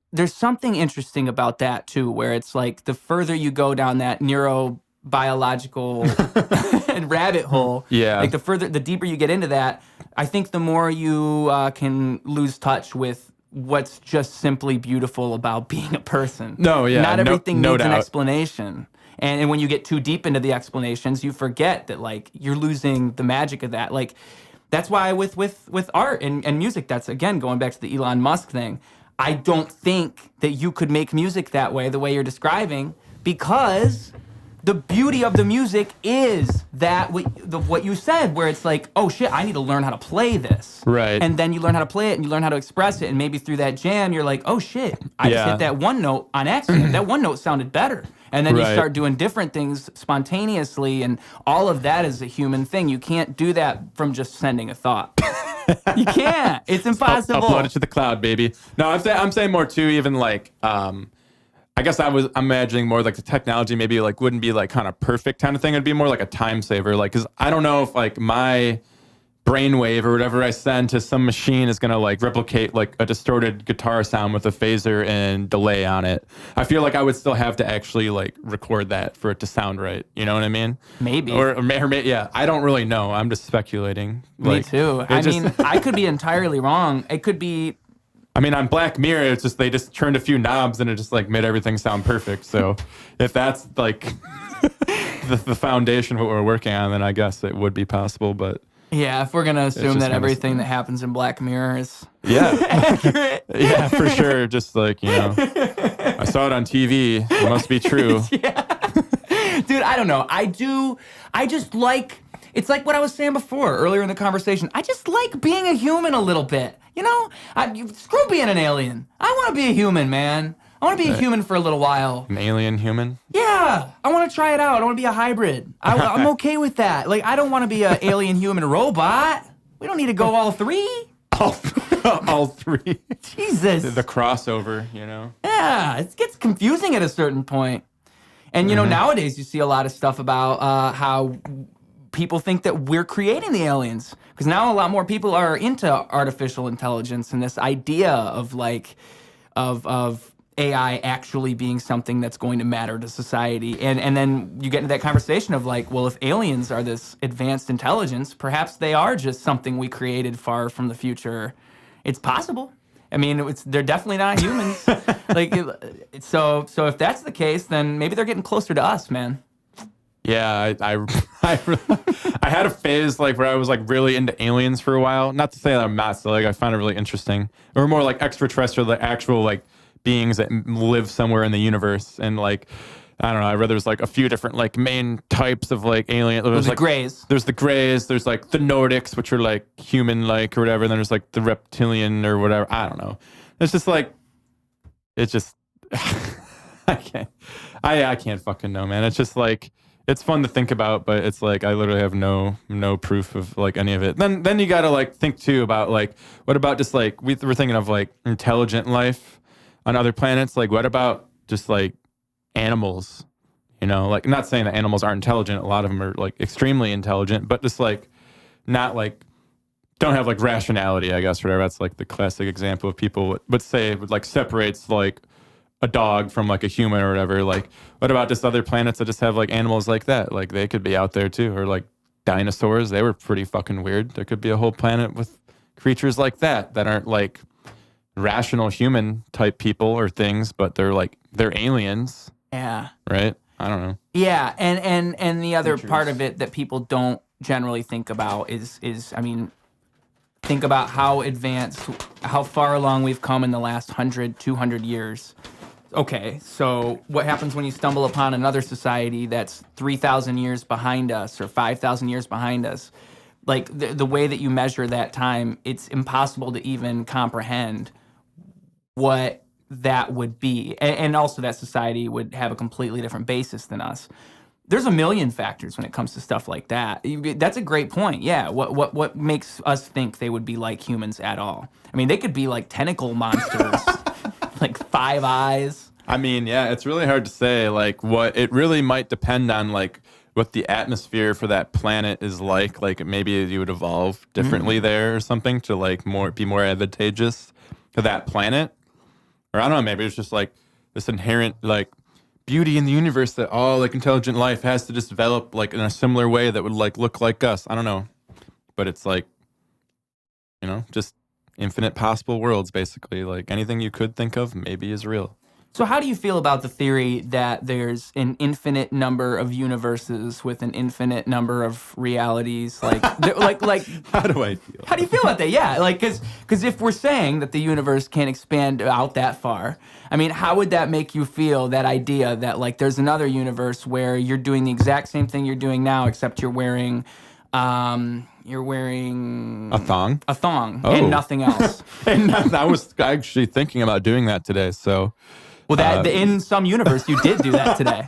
interesting about that too, where it's like the further you go down that neurobiological rabbit hole, like the deeper you get into that, I think the more you can lose touch with what's just simply beautiful about being a person. Not everything needs an explanation. And when you get too deep into the explanations, you forget that, like, you're losing the magic of that. Like, that's why with art and music, that's, again, going back to the Elon Musk thing, I don't think that you could make music that way, the way you're describing, because the beauty of the music is that what you said, where it's like, oh shit, I need to learn how to play this. Right. And then you learn how to play it and you learn how to express it. And maybe through that jam, you're like, oh shit, I just hit that one note on accident. That one note sounded better. And then you start doing different things spontaneously. And all of that is a human thing. You can't do that from just sending a thought. You can't. It's impossible. Upload it to the cloud, baby. No, I'm saying more too, even like, I guess I'm imagining more like the technology maybe like wouldn't be like kind of perfect kind of thing. It'd be more like a time saver. Like, cause I don't know if like my brainwave or whatever I send to some machine is going to like replicate like a distorted guitar sound with a phaser and delay on it. I feel like I would still have to actually like record that for it to sound right. You know what I mean? Maybe. Or yeah. I don't really know. I'm just speculating. Me too. I mean, I could be entirely wrong. It could be. I mean, on Black Mirror, it's just they just turned a few knobs and it just like made everything sound perfect. So if that's like the foundation of what we're working on, then I guess it would be possible. But yeah, if we're gonna assume that everything that happens in Black Mirror is accurate, yeah, for sure. Just like, you know, I saw it on TV. It must be true. Dude, I don't know. I just like. It's like what I was saying before, earlier in the conversation. I just like being a human a little bit. You know, screw being an alien. I want to be a human, man. I want to be a human for a little while. An alien human? Yeah. I want to try it out. I want to be a hybrid. I'm okay with that. Like, I don't want to be an alien human robot. We don't need to go all three. All three. Jesus. The crossover, you know? Yeah. It gets confusing at a certain point. And, you know, nowadays you see a lot of stuff about how people think that we're creating the aliens, because now a lot more people are into artificial intelligence and this idea of like of AI actually being something that's going to matter to society. And then you get into that conversation of like, well, if aliens are this advanced intelligence, perhaps they are just something we created far from the future. It's possible. I mean, they're definitely not humans. So if that's the case, then maybe they're getting closer to us, man. Yeah, I had a phase like where I was like really into aliens for a while. Not to say that I'm not, so like I found it really interesting. Or more like extraterrestrial, like actual like beings that live somewhere in the universe. And like, I don't know, I read there's like a few different like main types of like alien. There's like Greys. There's the Greys. There's like the Nordics, which are like human like or whatever. And then there's like the reptilian or whatever. I don't know. It's just like, it's just I can't fucking know, man. It's just like. It's fun to think about, but it's like I literally have no proof of like any of it. Then you gotta like think too about like what about just like we're thinking of like intelligent life on other planets. Like what about just like animals? You know, like not saying that animals aren't intelligent. A lot of them are like extremely intelligent, but just like not like don't have like rationality. I guess whatever. That's like the classic example of people would say like separates like a dog from like a human or whatever. Like, what about just other planets that just have like animals like that? Like, they could be out there too. Or like dinosaurs, they were pretty fucking weird. There could be a whole planet with creatures like that aren't like rational human type people or things, but they're aliens. Yeah. Right? I don't know. Yeah, and the other part of it that people don't generally think about is I mean, think about how advanced, how far along we've come in the last 100, 200 years. Okay, so what happens when you stumble upon another society that's 3,000 years behind us or 5,000 years behind us? Like, the way that you measure that time, it's impossible to even comprehend what that would be. And also that society would have a completely different basis than us. There's a million factors when it comes to stuff like that. That's a great point. Yeah, what makes us think they would be like humans at all? I mean, they could be like tentacle monsters, like 5 eyes. I mean, yeah, it's really hard to say. Like, what it really might depend on, like, what the atmosphere for that planet is like. Like, maybe you would evolve differently there or something to like be more advantageous to that planet. Or I don't know, maybe it's just like this inherent like beauty in the universe that all like intelligent life has to just develop like in a similar way that would like look like us. I don't know. But it's like, you know, just infinite possible worlds, basically. Like anything you could think of maybe is real. So how do you feel about the theory that there's an infinite number of universes with an infinite number of realities? Like How do I feel? How do you feel about that? Yeah, like because if we're saying that the universe can't expand out that far, I mean, how would that make you feel? That idea that like there's another universe where you're doing the exact same thing you're doing now, except you're wearing a thong, and nothing else. And I was actually thinking about doing that today. So. Well, in some universe, you did do that today.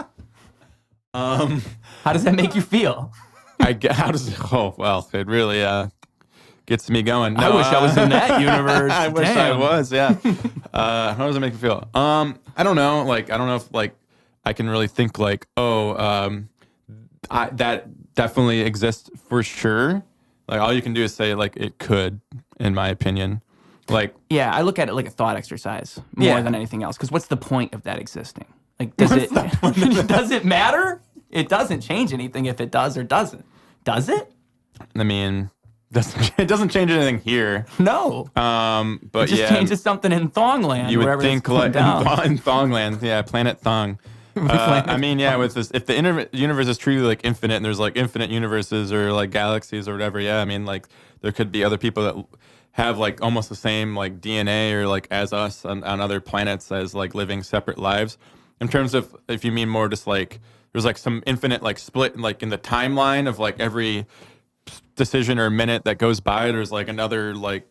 How does that make you feel? It really gets me going. No, I wish I was in that universe. I wish I was, yeah. How does it make you feel? I don't know. Like, I don't know if like I can really think like, that definitely exists for sure. Like, all you can do is say like it could, in my opinion. Like, yeah, I look at it like a thought exercise more than anything else. Because what's the point of that existing? Like, does it matter? It doesn't change anything if it does or doesn't. Does it? I mean, it doesn't change anything here. No. But it just changes something in Thongland. You would think like in Thongland, yeah, Planet Thong. I mean, yeah, with this, if the universe is truly like infinite, and there's like infinite universes or like galaxies or whatever, yeah, I mean, like there could be other people that have like almost the same like DNA or like as us on other planets as like living separate lives. In terms of, if you mean more just like there's like some infinite like split like in the timeline of like every decision or minute that goes by, there's like another like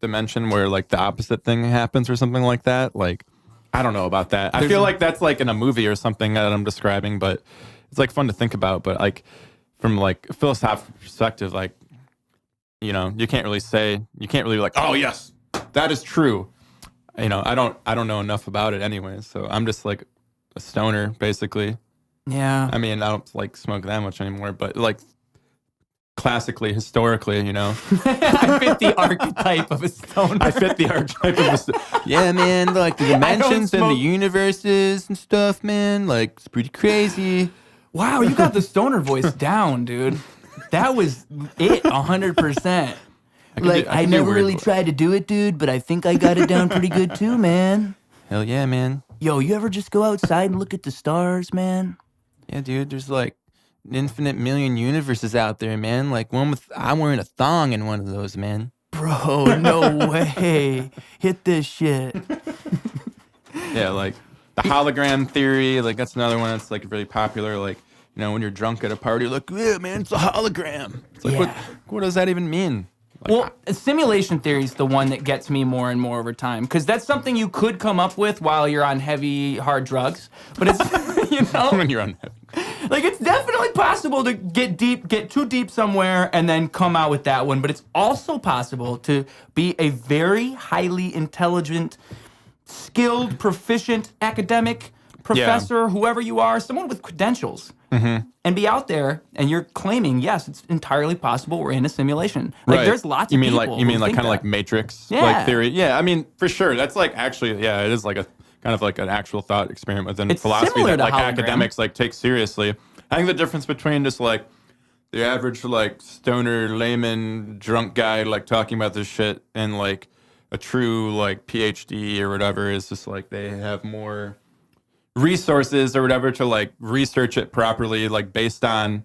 dimension where like the opposite thing happens or something like that. Like, I don't know about that. I feel like that's like in a movie or something that I'm describing, but it's like fun to think about. But like from like a philosophical perspective, like, you know, you can't really be like, oh yes, that is true. You know, I don't know enough about it anyway. So I'm just like a stoner, basically. Yeah. I mean, I don't like smoke that much anymore, but like classically, historically, you know. I fit the archetype of a stoner. Yeah, man, like the dimensions and the universes and stuff, man. Like, it's pretty crazy. Wow, you got the stoner voice down, dude. That was it, 100%. Like, I never really tried to do it, dude, but I think I got it down pretty good too, man. Hell yeah, man. Yo, you ever just go outside and look at the stars, man? Yeah, dude, there's like an infinite million universes out there, man. Like one with, I'm wearing a thong in one of those, man. Bro, no way. Hit this shit. Yeah, like the hologram theory, like that's another one that's like really popular. Like, you know, when you're drunk at a party, you're like, yeah, man, it's a hologram. It's like, what does that even mean? Like, well, simulation theory is the one that gets me more and more over time, because that's something you could come up with while you're on heavy, hard drugs. But it's, you know, when you're on heavy. Like, it's definitely possible to get too deep somewhere and then come out with that one. But it's also possible to be a very highly intelligent, skilled, proficient academic, professor, whoever you are, someone with credentials. Mm-hmm. And be out there, and you're claiming, yes, it's entirely possible we're in a simulation. Like, there's lots of people. You mean like kind of like Matrix like theory? Yeah, I mean, for sure. That's like actually, yeah, it is like a kind of like an actual thought experiment within It's philosophy similar that to like hologram. academics like take seriously. I think the difference between just like the average like stoner layman drunk guy like talking about this shit and like a true like PhD or whatever is just like they have more resources or whatever to like research it properly, like based on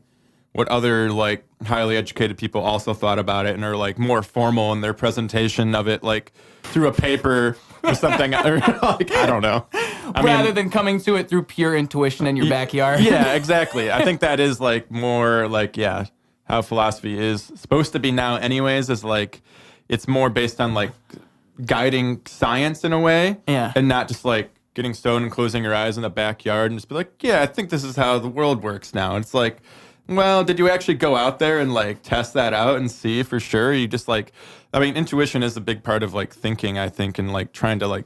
what other like highly educated people also thought about it and are like more formal in their presentation of it, like through a paper or something. Or, like, I don't know. Rather than coming to it through pure intuition in your backyard. Yeah, exactly. I think that is like more like, yeah, how philosophy is supposed to be now anyways, is like it's more based on like guiding science in a way. Yeah. And not just like getting stoned and closing your eyes in the backyard and just be like, yeah, I think this is how the world works now. And it's like, well, did you actually go out there and like test that out and see for sure? You just like, I mean, intuition is a big part of like thinking, I think, and like trying to like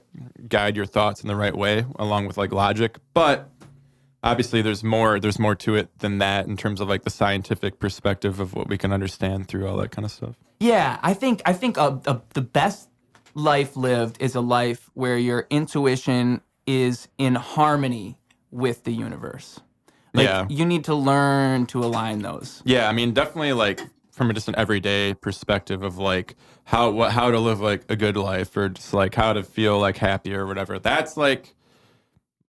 guide your thoughts in the right way along with like logic. But obviously there's more to it than that in terms of like the scientific perspective of what we can understand through all that kind of stuff. Yeah, I think the best life lived is a life where your intuition is in harmony with the universe. Like, yeah. You need to learn to align those. Yeah, I mean, definitely like from just an everyday perspective of like how to live like a good life or just like how to feel like happy or whatever. That's like,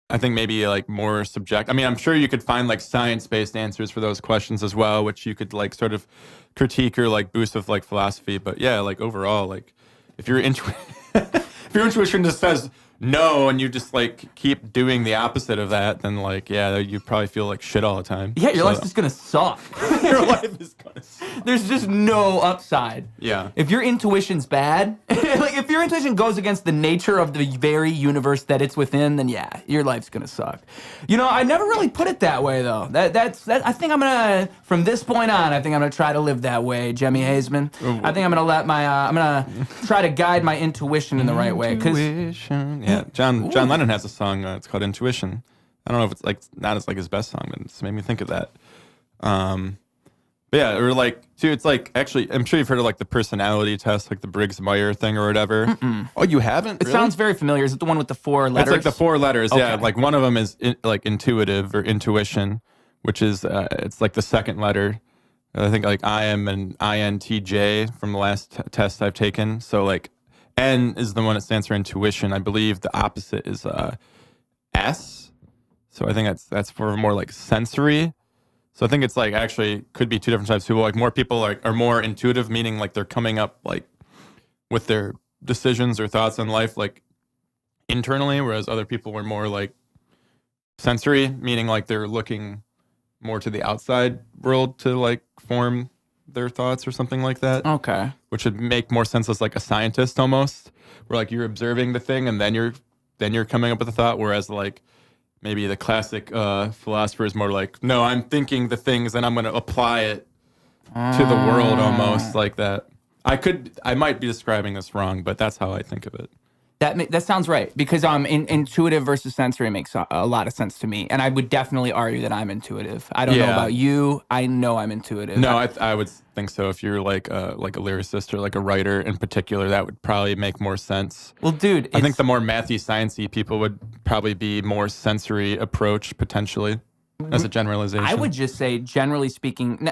I think maybe like more subjective. I mean, I'm sure you could find like science-based answers for those questions as well, which you could like sort of critique or like boost with like philosophy. But yeah, like overall, like if your intuition just says no and you just like keep doing the opposite of that, then like, yeah, you probably feel like shit all the time. Yeah, your life's just gonna suck. Your life is gonna suck. There's just no upside. Yeah. If your intuition's bad, like if your intuition goes against the nature of the very universe that it's within, then yeah, your life's gonna suck. You know, I never really put it that way though. That's I think I'm gonna, from this point on, I think I'm gonna try to live that way, Jemmi Hazeman. I think I'm gonna let my I'm gonna try to guide my intuition in the right way. Yeah, John Lennon has a song. It's called Intuition. I don't know if it's like not as like his best song, but it's made me think of that. But yeah, or like too. It's like actually, I'm sure you've heard of like the personality test, like the Briggs-Meyer thing or whatever. Mm-mm. Oh, you haven't? It sounds very familiar. Is it the one with the 4 letters? It's like the 4 letters. Okay. Yeah, like one of them is like intuitive or intuition, which is it's like the second letter. I think like I am an INTJ from the last test I've taken. So like N is the one that stands for intuition. I believe the opposite is S. So I think that's for more like sensory. So I think it's like actually could be 2 different types of people. Like more people are more intuitive, meaning like they're coming up like with their decisions or thoughts in life like internally, whereas other people were more like sensory, meaning like they're looking more to the outside world to like form their thoughts or something like that. Okay. Which would make more sense as like a scientist almost, where like you're observing the thing and then you're coming up with a thought, whereas like maybe the classic philosopher is more like, no, I'm thinking the things and I'm going to apply it to the world almost like that. I might be describing this wrong, but that's how I think of it. That sounds right, because intuitive versus sensory makes a lot of sense to me, and I would definitely argue that I'm intuitive. I don't know about you. I know I'm intuitive. No, I would think so. If you're like a lyricist or like a writer in particular, that would probably make more sense. Well, dude, I think the more mathy, sciencey people would probably be more sensory approach potentially as a generalization. I would just say, generally speaking,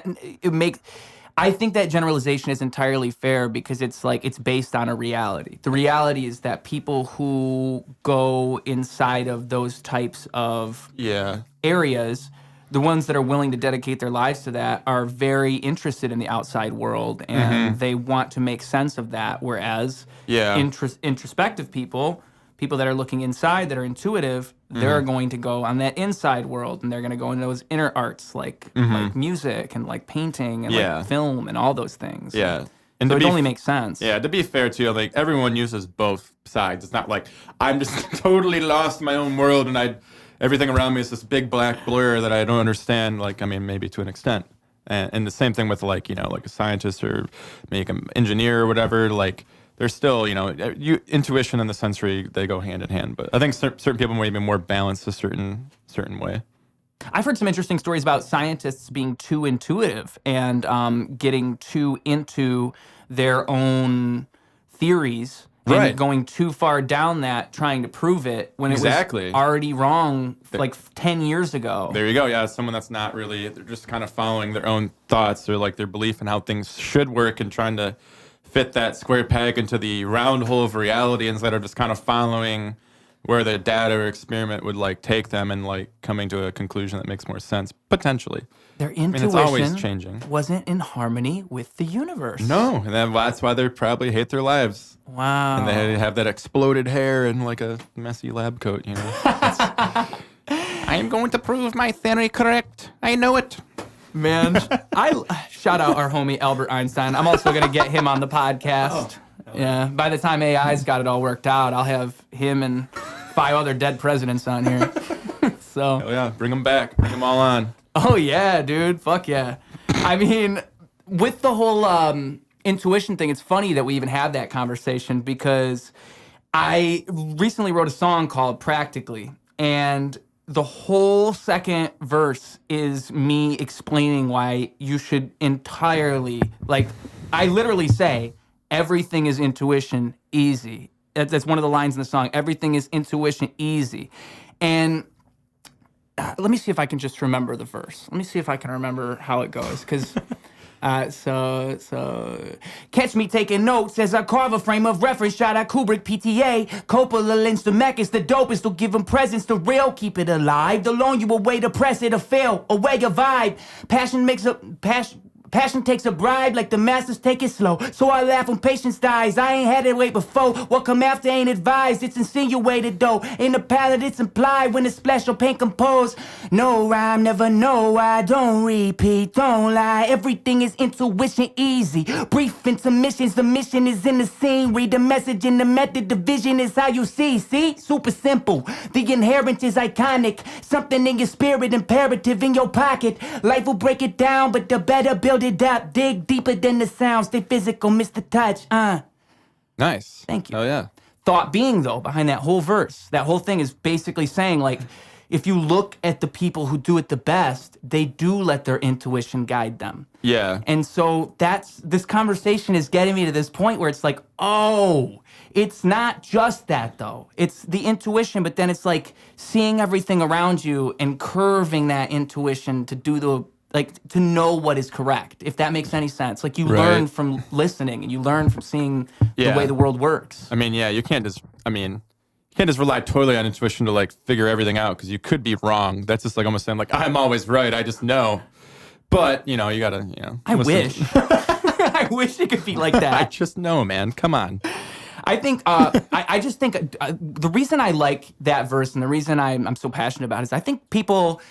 I think that generalization is entirely fair because it's like it's based on a reality. The reality is that people who go inside of those types of areas, the ones that are willing to dedicate their lives to that, are very interested in the outside world and they want to make sense of that. Whereas introspective people that are looking inside, that are intuitive, they're going to go on that inside world and they're going to go into those inner arts like music and like painting and like film and all those things. Yeah. And so it only makes sense. Yeah, to be fair too, like everyone uses both sides. It's not like I'm just totally lost in my own world and everything around me is this big black blur that I don't understand. Like, I mean, maybe to an extent. And the same thing with like, like a scientist or maybe an engineer or whatever, like there's still, intuition and the sensory, they go hand in hand. But I think certain people may be more balanced a certain way. I've heard some interesting stories about scientists being too intuitive and getting too into their own theories and Right. going too far down that, trying to prove it when Exactly. it was already wrong like 10 years ago. There you go. Yeah, someone that's not really, they're just kind of following their own thoughts or like their belief in how things should work and trying to fit that square peg into the round hole of reality instead of just kind of following where the data or experiment would like take them and like coming to a conclusion that makes more sense, potentially. Their intuition it's always changing. wasn't in harmony with the universe. No, and that's why they probably hate their lives. Wow. And they have that exploded hair and like a messy lab coat, you know. I am going to prove my theory correct. I know it. Man, I shout out our homie Albert Einstein. I'm also going to get him on the podcast. Yeah, by the time AI's got it all worked out, I'll have him and 5 other dead presidents on here. So. Oh yeah, bring them back. Bring them all on. Oh yeah, dude. Fuck yeah. I mean, with the whole intuition thing, it's funny that we even had that conversation because I recently wrote a song called Practically, and the whole second verse is me explaining why you should entirely, like, I literally say, everything is intuition, easy. That's one of the lines in the song. Everything is intuition, easy. And let me see if I can just remember the verse. Let me see if I can remember how it goes, because so catch me taking notes as I carve a frame of reference. Shot at Kubrick, PTA, Coppola, Lynch, the Mac is the dopest. To give them presents, the real, keep it alive. The longer you away to press it or fail, away your vibe. Passion takes a bribe like the masters take it slow. So I laugh when patience dies. I ain't had it wait before. What come after ain't advised. It's insinuated though. In the palette it's implied when the splash or paint compose. No rhyme, never know. I don't repeat, don't lie. Everything is intuition easy. Brief intermissions, the mission is in the scene. Read the message in the method, the vision is how you see. See? Super simple. The inherent is iconic. Something in your spirit, imperative in your pocket. Life will break it down, but the better build it up. Dig deeper than the sound. Stay physical, miss the touch. Nice. Thank you. Oh yeah. Thought being, though, behind that whole verse, that whole thing is basically saying, like, if you look at the people who do it the best, they do let their intuition guide them. Yeah. And so this conversation is getting me to this point where it's like, oh, it's not just that, though. It's the intuition, but then it's like seeing everything around you and curving that intuition to do to know what is correct, if that makes any sense. Like, you learn from listening and you learn from seeing the way the world works. I mean, yeah, you can't just rely totally on intuition to like figure everything out, because you could be wrong. That's just like almost saying like, I'm always right, I just know. But, you know, you gotta, you know. I wish. I wish it could be like that. I just know, man. Come on. I think, I just think the reason I like that verse and the reason I'm so passionate about it is I think people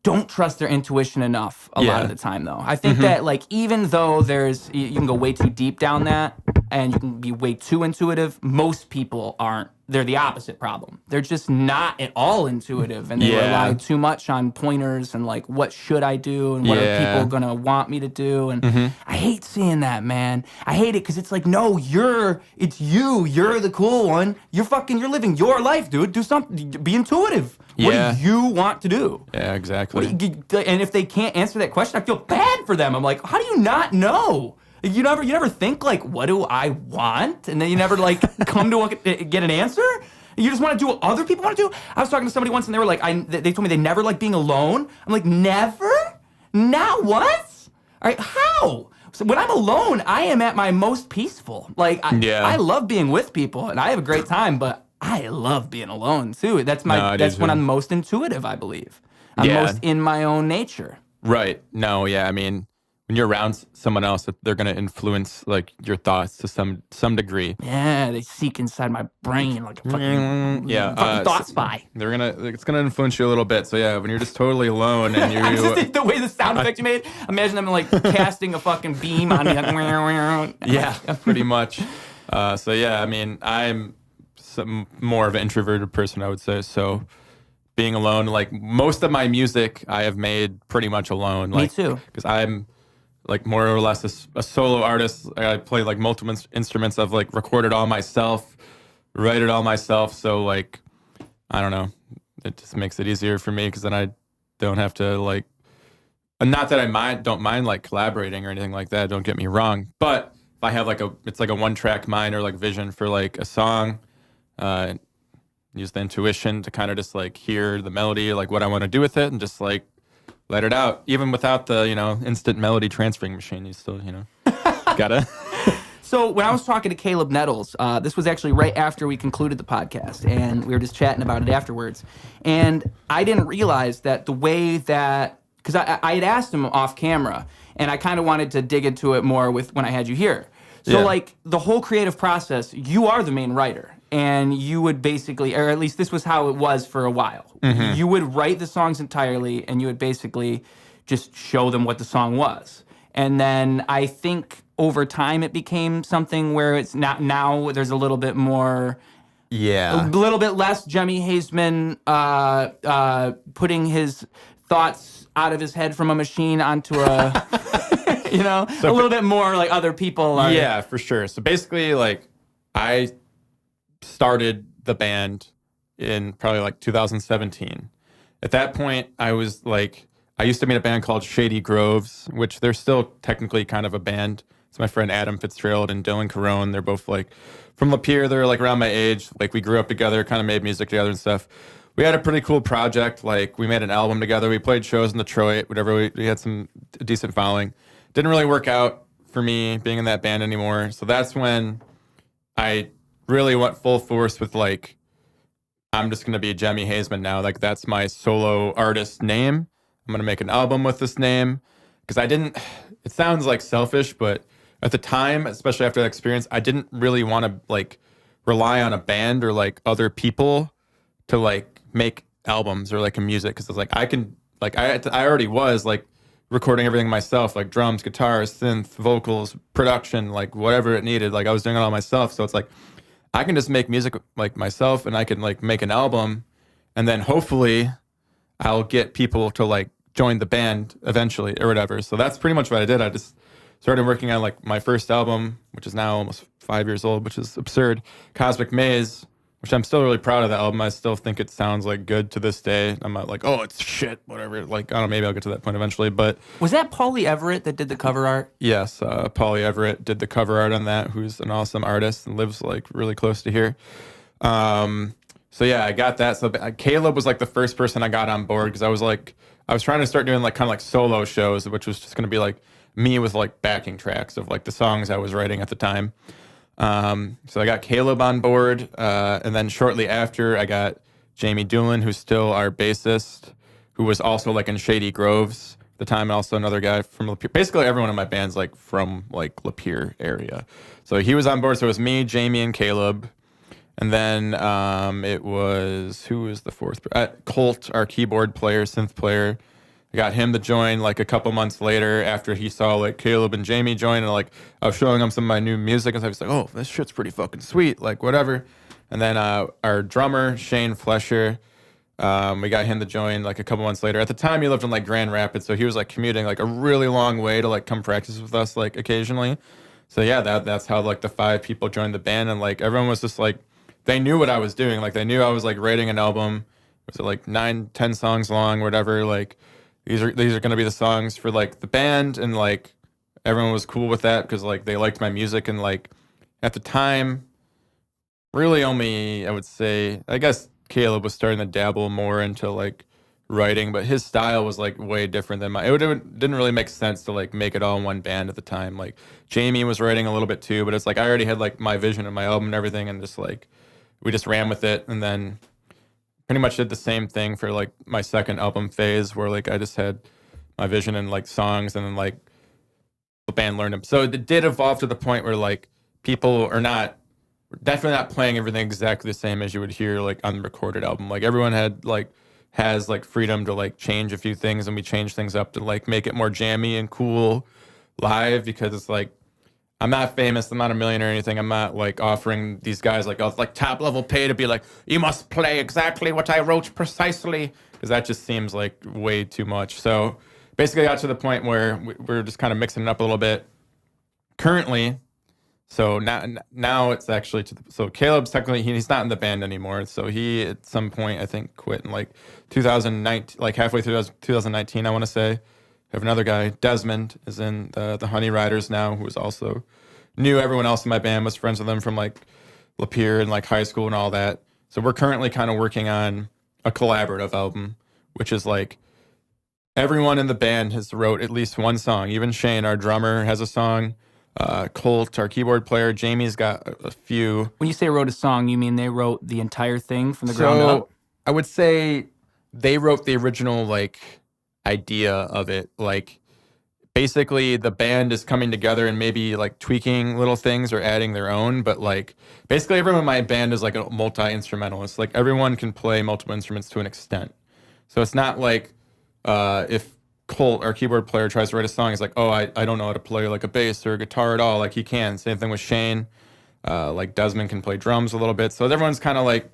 don't trust their intuition enough a lot of the time, though. I think that, like, even though you can go way too deep down that and you can be way too intuitive, most people aren't. They're the opposite problem. They're just not at all intuitive, and they rely too much on pointers and, like, what should I do and what are people going to want me to do. And I hate seeing that, man. I hate it because it's like, no, it's you. You're the cool one. You're living your life, dude. Do something. Be intuitive. What do you want to do? Yeah, exactly. And if they can't answer that question, I feel bad for them. I'm like, how do you not know? You never think, like, what do I want? And then you never, like, come to get an answer? You just want to do what other people want to do? I was talking to somebody once and they were like, they told me they never like being alone. I'm like, never? Not once? All right, how? So when I'm alone, I am at my most peaceful. Like, I love being with people and I have a great time, but I love being alone too. That's when I'm most intuitive, I believe. I'm most in my own nature. Right. No, yeah, I mean, when you're around someone else, they're going to influence like your thoughts to some degree. Yeah, they seek inside my brain like a fucking, fucking thought spy. It's gonna influence you a little bit. So yeah, when you're just totally alone and you just the way the sound effect you made, imagine them like casting a fucking beam on me. Like, yeah, pretty much. So yeah, I mean, I'm more of an introverted person, I would say. So being alone, like most of my music, I have made pretty much alone. Me too. Because I'm like more or less a solo artist. I play like multiple instruments. I've like recorded all myself, write it all myself. So like, I don't know. It just makes it easier for me because then I don't have to not that I don't mind like collaborating or anything like that. Don't get me wrong. But if I have like it's like a one-track mind or like vision for like a song. Use the intuition to kind of just like hear the melody, like what I want to do with it, and just like let it out. Even without the instant melody transferring machine, you still gotta. So when I was talking to Caleb Nettles, this was actually right after we concluded the podcast, and we were just chatting about it afterwards. And I didn't realize that the way that, because I had asked him off camera, and I kind of wanted to dig into it more with when I had you here. So like the whole creative process, you are the main writer, and you would basically, or at least this was how it was for a while. Mm-hmm. You would write the songs entirely, and you would basically just show them what the song was. And then I think over time it became something where it's not, now there's a little bit more, a little bit less Jemmi Hazeman putting his thoughts out of his head from a machine onto a, so a little bit more like other people are. Yeah, for sure. So basically, like, I started the band in probably like 2017. At that point, I was like, I used to be in a band called Shady Groves, which they're still technically kind of a band. It's my friend Adam Fitzgerald and Dylan Carone. They're both like from Lapeer. They're like around my age. Like we grew up together, kind of made music together and stuff. We had a pretty cool project. Like we made an album together. We played shows in Detroit, whatever. We had some decent following. Didn't really work out for me being in that band anymore. So that's when I really went full force with like, I'm just going to be Jemmi Hazeman now. Like that's my solo artist name. I'm going to make an album with this name. Because it sounds like selfish, but at the time, especially after that experience, I didn't really want to like rely on a band or like other people to like make albums or like a music. Because it's like, I can, like, I already was like recording everything myself, like drums, guitars, synth, vocals, production, like whatever it needed. Like I was doing it all myself. So it's like, I can just make music like myself and I can like make an album and then hopefully I'll get people to like join the band eventually or whatever. So that's pretty much what I did. I just started working on like my first album, which is now almost 5 years old, which is absurd. Cosmic Maze, which I'm still really proud of the album. I still think it sounds like good to this day. I'm not like, oh, it's shit, whatever. Like, I don't know, maybe I'll get to that point eventually. But was that Paulie Everett that did the cover art? Yes, Paulie Everett did the cover art on that, who's an awesome artist and lives like really close to here. So yeah, I got that. So Caleb was like the first person I got on board because I was trying to start doing like kind of like solo shows, which was just going to be like me with like backing tracks of like the songs I was writing at the time. So I got Caleb on board, and then shortly after I got Jamie Doolin, who's still our bassist, who was also like in Shady Groves at the time, and also another guy from Lapeer. Basically everyone in my band's like from like Lapeer area. So he was on board. So it was me, Jamie, and Caleb. And then it was, who was the fourth? Colt, our keyboard player, synth player. I got him to join like a couple months later after he saw like Caleb and Jamie join. And like I was showing him some of my new music. And so I was like, oh, this shit's pretty fucking sweet. Like whatever. And then our drummer, Shane Flesher, we got him to join like a couple months later. At the time, he lived in like Grand Rapids. So he was like commuting like a really long way to like come practice with us like occasionally. So yeah, that's how like the 5 people joined the band. And like everyone was just like, they knew what I was doing. Like they knew I was like writing an album. Was it like 9-10 songs long, whatever. Like these are going to be the songs for like the band, and like everyone was cool with that because like they liked my music. And like at the time, really only I would say, I guess Caleb was starting to dabble more into like writing, but his style was like way different than mine. It didn't really make sense to like make it all in one band at the time. Like Jamie was writing a little bit too, but it's like I already had like my vision of my album and everything, and just like we just ran with it. And then pretty much did the same thing for like my second album, Phaze, where like I just had my vision and like songs, and then like the band learned them. So it did evolve to the point where like people are definitely not playing everything exactly the same as you would hear like on the recorded album. Like everyone has like freedom to like change a few things, and we change things up to like make it more jammy and cool live, because it's like I'm not famous, I'm not a millionaire or anything. I'm not like offering these guys like top level pay to be like, you must play exactly what I wrote precisely, because that just seems like way too much. So basically I got to the point where we're just kind of mixing it up a little bit currently. So now it's actually so Caleb's technically, he's not in the band anymore. So he at some point I think quit in like 2019, like halfway through 2019, I want to say. We have another guy, Desmond, is in the Honey Riders now, who is also knew everyone else in my band, was friends with them from like Lapeer and like high school and all that. So we're currently kind of working on a collaborative album, which is like everyone in the band has wrote at least one song. Even Shane, our drummer, has a song. Colt, our keyboard player, Jamie's got a few. When you say wrote a song, you mean they wrote the entire thing from the ground up? I would say they wrote the original like idea of it. Like basically the band is coming together and maybe like tweaking little things or adding their own, but like basically everyone in my band is like a multi-instrumentalist. Like everyone can play multiple instruments to an extent. So it's not like if Colt, our keyboard player, tries to write a song, he's like, oh, I don't know how to play like a bass or a guitar at all. Like he can. Same thing with Shane. Like Desmond can play drums a little bit. So everyone's kind of like,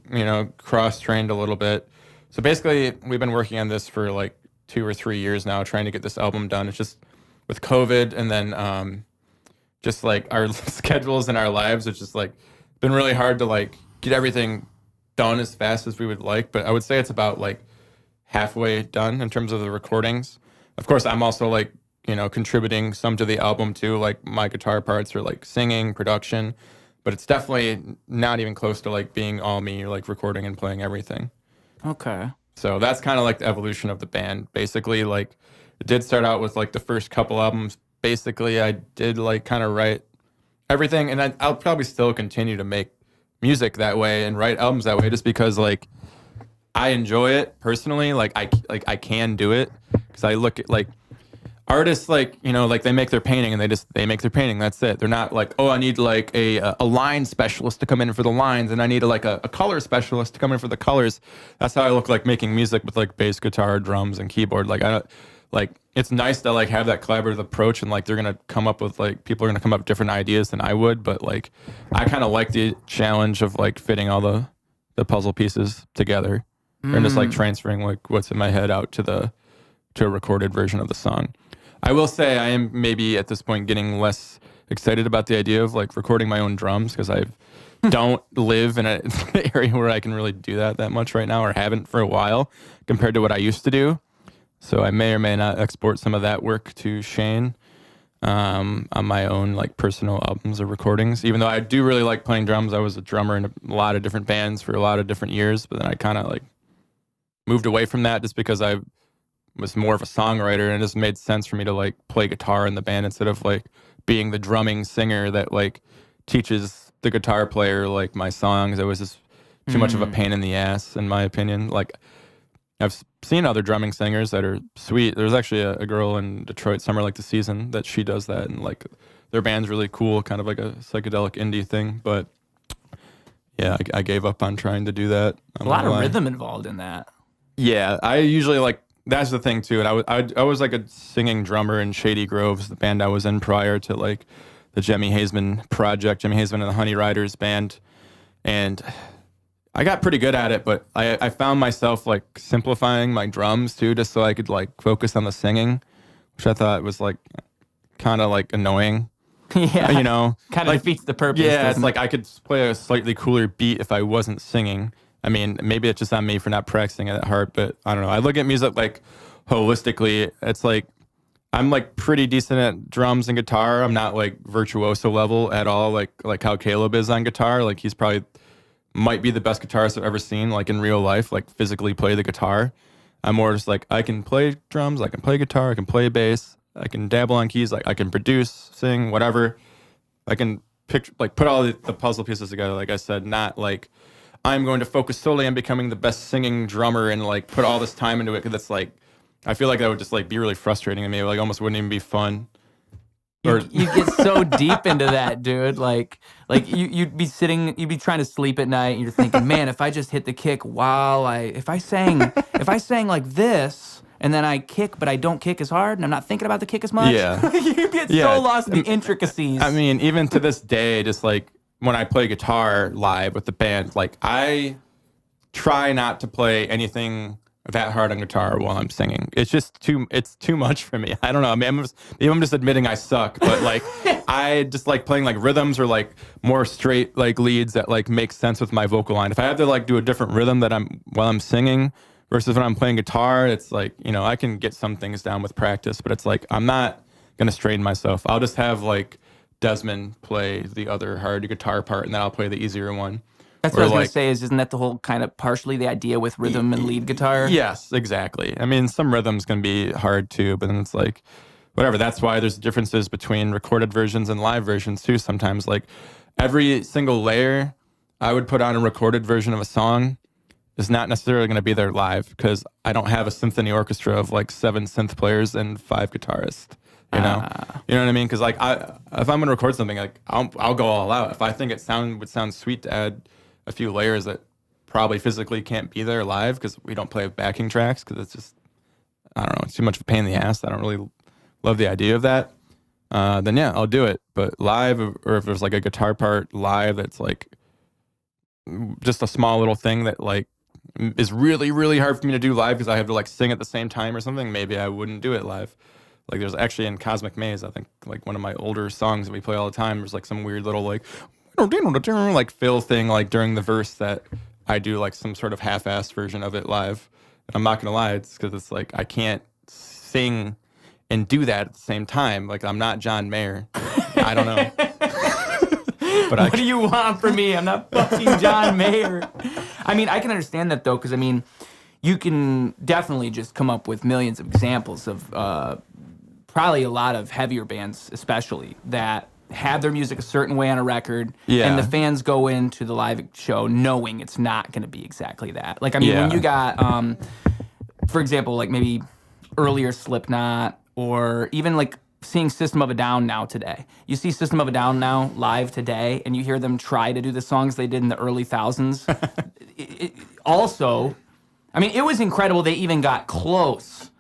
cross-trained a little bit. So basically we've been working on this for like 2 or 3 years now, trying to get this album done. It's just with COVID and then just like our schedules and our lives, it's just like been really hard to like get everything done as fast as we would like. But I would say it's about like halfway done in terms of the recordings. Of course, I'm also like, contributing some to the album too. Like my guitar parts are like singing, production, but it's definitely not even close to like being all me, like recording and playing everything. Okay. So that's kind of like the evolution of the band. Basically, like it did start out with like the first couple albums. Basically, I did like kind of write everything, and I'll probably still continue to make music that way and write albums that way, just because like I enjoy it personally. Like I can do it because I look at like artists, like like they make their painting and they make their painting. That's it. They're not like, oh, I need like a line specialist to come in for the lines, and I need like a color specialist to come in for the colors. That's how I look like making music with like bass guitar, drums, and keyboard. Like I don't like. It's nice to like have that collaborative approach, and like they're gonna come up with like people are gonna come up with different ideas than I would. But like I kind of like the challenge of like fitting all the puzzle pieces together and just like transferring like what's in my head out to a recorded version of the song. I will say I am maybe at this point getting less excited about the idea of like recording my own drums, because I don't live in an area where I can really do that much right now, or haven't for a while compared to what I used to do. So I may or may not export some of that work to Shane on my own like personal albums or recordings. Even though I do really like playing drums. I was a drummer in a lot of different bands for a lot of different years, but then I kind of like moved away from that just because I was more of a songwriter, and it just made sense for me to like play guitar in the band instead of like being the drumming singer that like teaches the guitar player like my songs. It was just too much of a pain in the ass, in my opinion. Like I've seen other drumming singers that are sweet. There's actually a girl in Detroit, Summer Like the Season, that she does that, and like their band's really cool, kind of like a psychedelic indie thing. But yeah, I gave up on trying to do that. A lot of rhythm involved in that. Yeah, I usually like, that's the thing too. And I was like a singing drummer in Shady Groves, the band I was in prior to like the Jemmi Hazeman project, Jemmi Hazeman and the Honey Riders band. And I got pretty good at it, but I found myself like simplifying my drums too, just so I could like focus on the singing, which I thought was like kind of like annoying. Yeah. Kind of like, defeats the purpose. Yeah, it's like I could play a slightly cooler beat if I wasn't singing. I mean, maybe it's just on me for not practicing it at heart, but I don't know. I look at music like holistically. It's like I'm like pretty decent at drums and guitar. I'm not like virtuoso level at all, like how Caleb is on guitar. Like he's probably might be the best guitarist I've ever seen, like in real life, like physically play the guitar. I'm more just like, I can play drums, I can play guitar, I can play bass, I can dabble on keys, like I can produce, sing, whatever. I can picture, like put all the puzzle pieces together, like I said, not like I'm going to focus solely on becoming the best singing drummer and like put all this time into it, because that's like, I feel like that would just like be really frustrating to me. Like almost wouldn't even be fun. You get so deep into that, dude. Like you'd be trying to sleep at night, and you're thinking, man, if I just hit the kick if I sang like this, and then I kick, but I don't kick as hard, and I'm not thinking about the kick as much. Yeah. You get so lost in the intricacies. I mean, even to this day, just like when I play guitar live with the band, like I try not to play anything that hard on guitar while I'm singing. It's just too much for me. I don't know. I mean, maybe I'm just admitting I suck, but like I just like playing like rhythms or like more straight like leads that like make sense with my vocal line. If I have to like do a different rhythm while I'm singing versus when I'm playing guitar, it's like, I can get some things down with practice, but it's like I'm not gonna strain myself. I'll just have like Desmond play the other hard guitar part, and then I'll play the easier one. That's what I was going to say. Isn't that the whole kind of partially the idea with rhythm and lead guitar? Yes, exactly. I mean, some rhythms can be hard too, but then it's like, whatever. That's why there's differences between recorded versions and live versions too. Sometimes, like every single layer I would put on a recorded version of a song is not necessarily going to be there live, because I don't have a symphony orchestra of like 7 synth players and 5 guitarists. You know what I mean? Because like if I'm gonna record something, like I'll go all out. If I think it would sound sweet to add a few layers that probably physically can't be there live because we don't play backing tracks, because it's just, I don't know, it's too much of a pain in the ass. I don't really love the idea of that. Then yeah, I'll do it. But live, or if there's like a guitar part live that's like just a small little thing that like is really, really hard for me to do live because I have to like sing at the same time or something, maybe I wouldn't do it live. Like there's actually in Cosmic Maze, I think like one of my older songs that we play all the time, there's like some weird little like fill thing like during the verse that I do like some sort of half-assed version of it live. And I'm not gonna lie, it's because it's like I can't sing and do that at the same time. Like I'm not John Mayer. I don't know. But what do you want from me? I'm not fucking John Mayer. I mean, I can understand that though, because I mean, you can definitely just come up with millions of examples of probably a lot of heavier bands, especially, that have their music a certain way on a record, and the fans go into the live show knowing it's not going to be exactly that. Like, I mean, when you got, for example, like maybe earlier Slipknot, or even like seeing System of a Down now today. You see System of a Down now live today, and you hear them try to do the songs they did in the early thousands. Also, I mean, it was incredible they even got close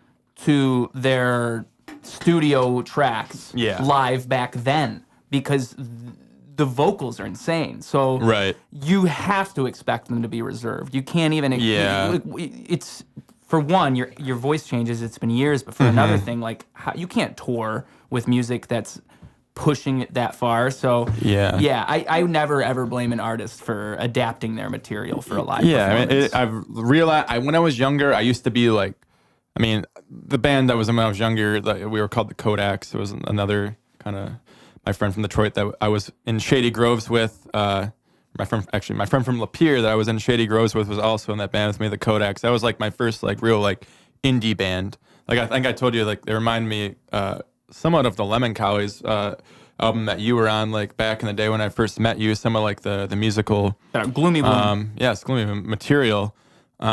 to their studio tracks live back then, because the vocals are insane. So you have to expect them to be reserved. You can't even it's for one, your voice changes, it's been years, but for another thing, like you can't tour with music that's pushing it that far. So I never ever blame an artist for adapting their material for a live performance. I mean, I've realized when I was younger, I used to be like, I mean, the band that was in when I was younger, we were called the Kodaks. It was another kind of my friend from Detroit that I was in Shady Groves with. My friend from Lapeer that I was in Shady Groves with was also in that band with me, the Kodaks. That was like my first like real like indie band. Like I think I told you, like they remind me somewhat of the Lemoncollies album that you were on, like back in the day when I first met you. Some of like the musical Gloomy Bloom. Yes, gloomy material. What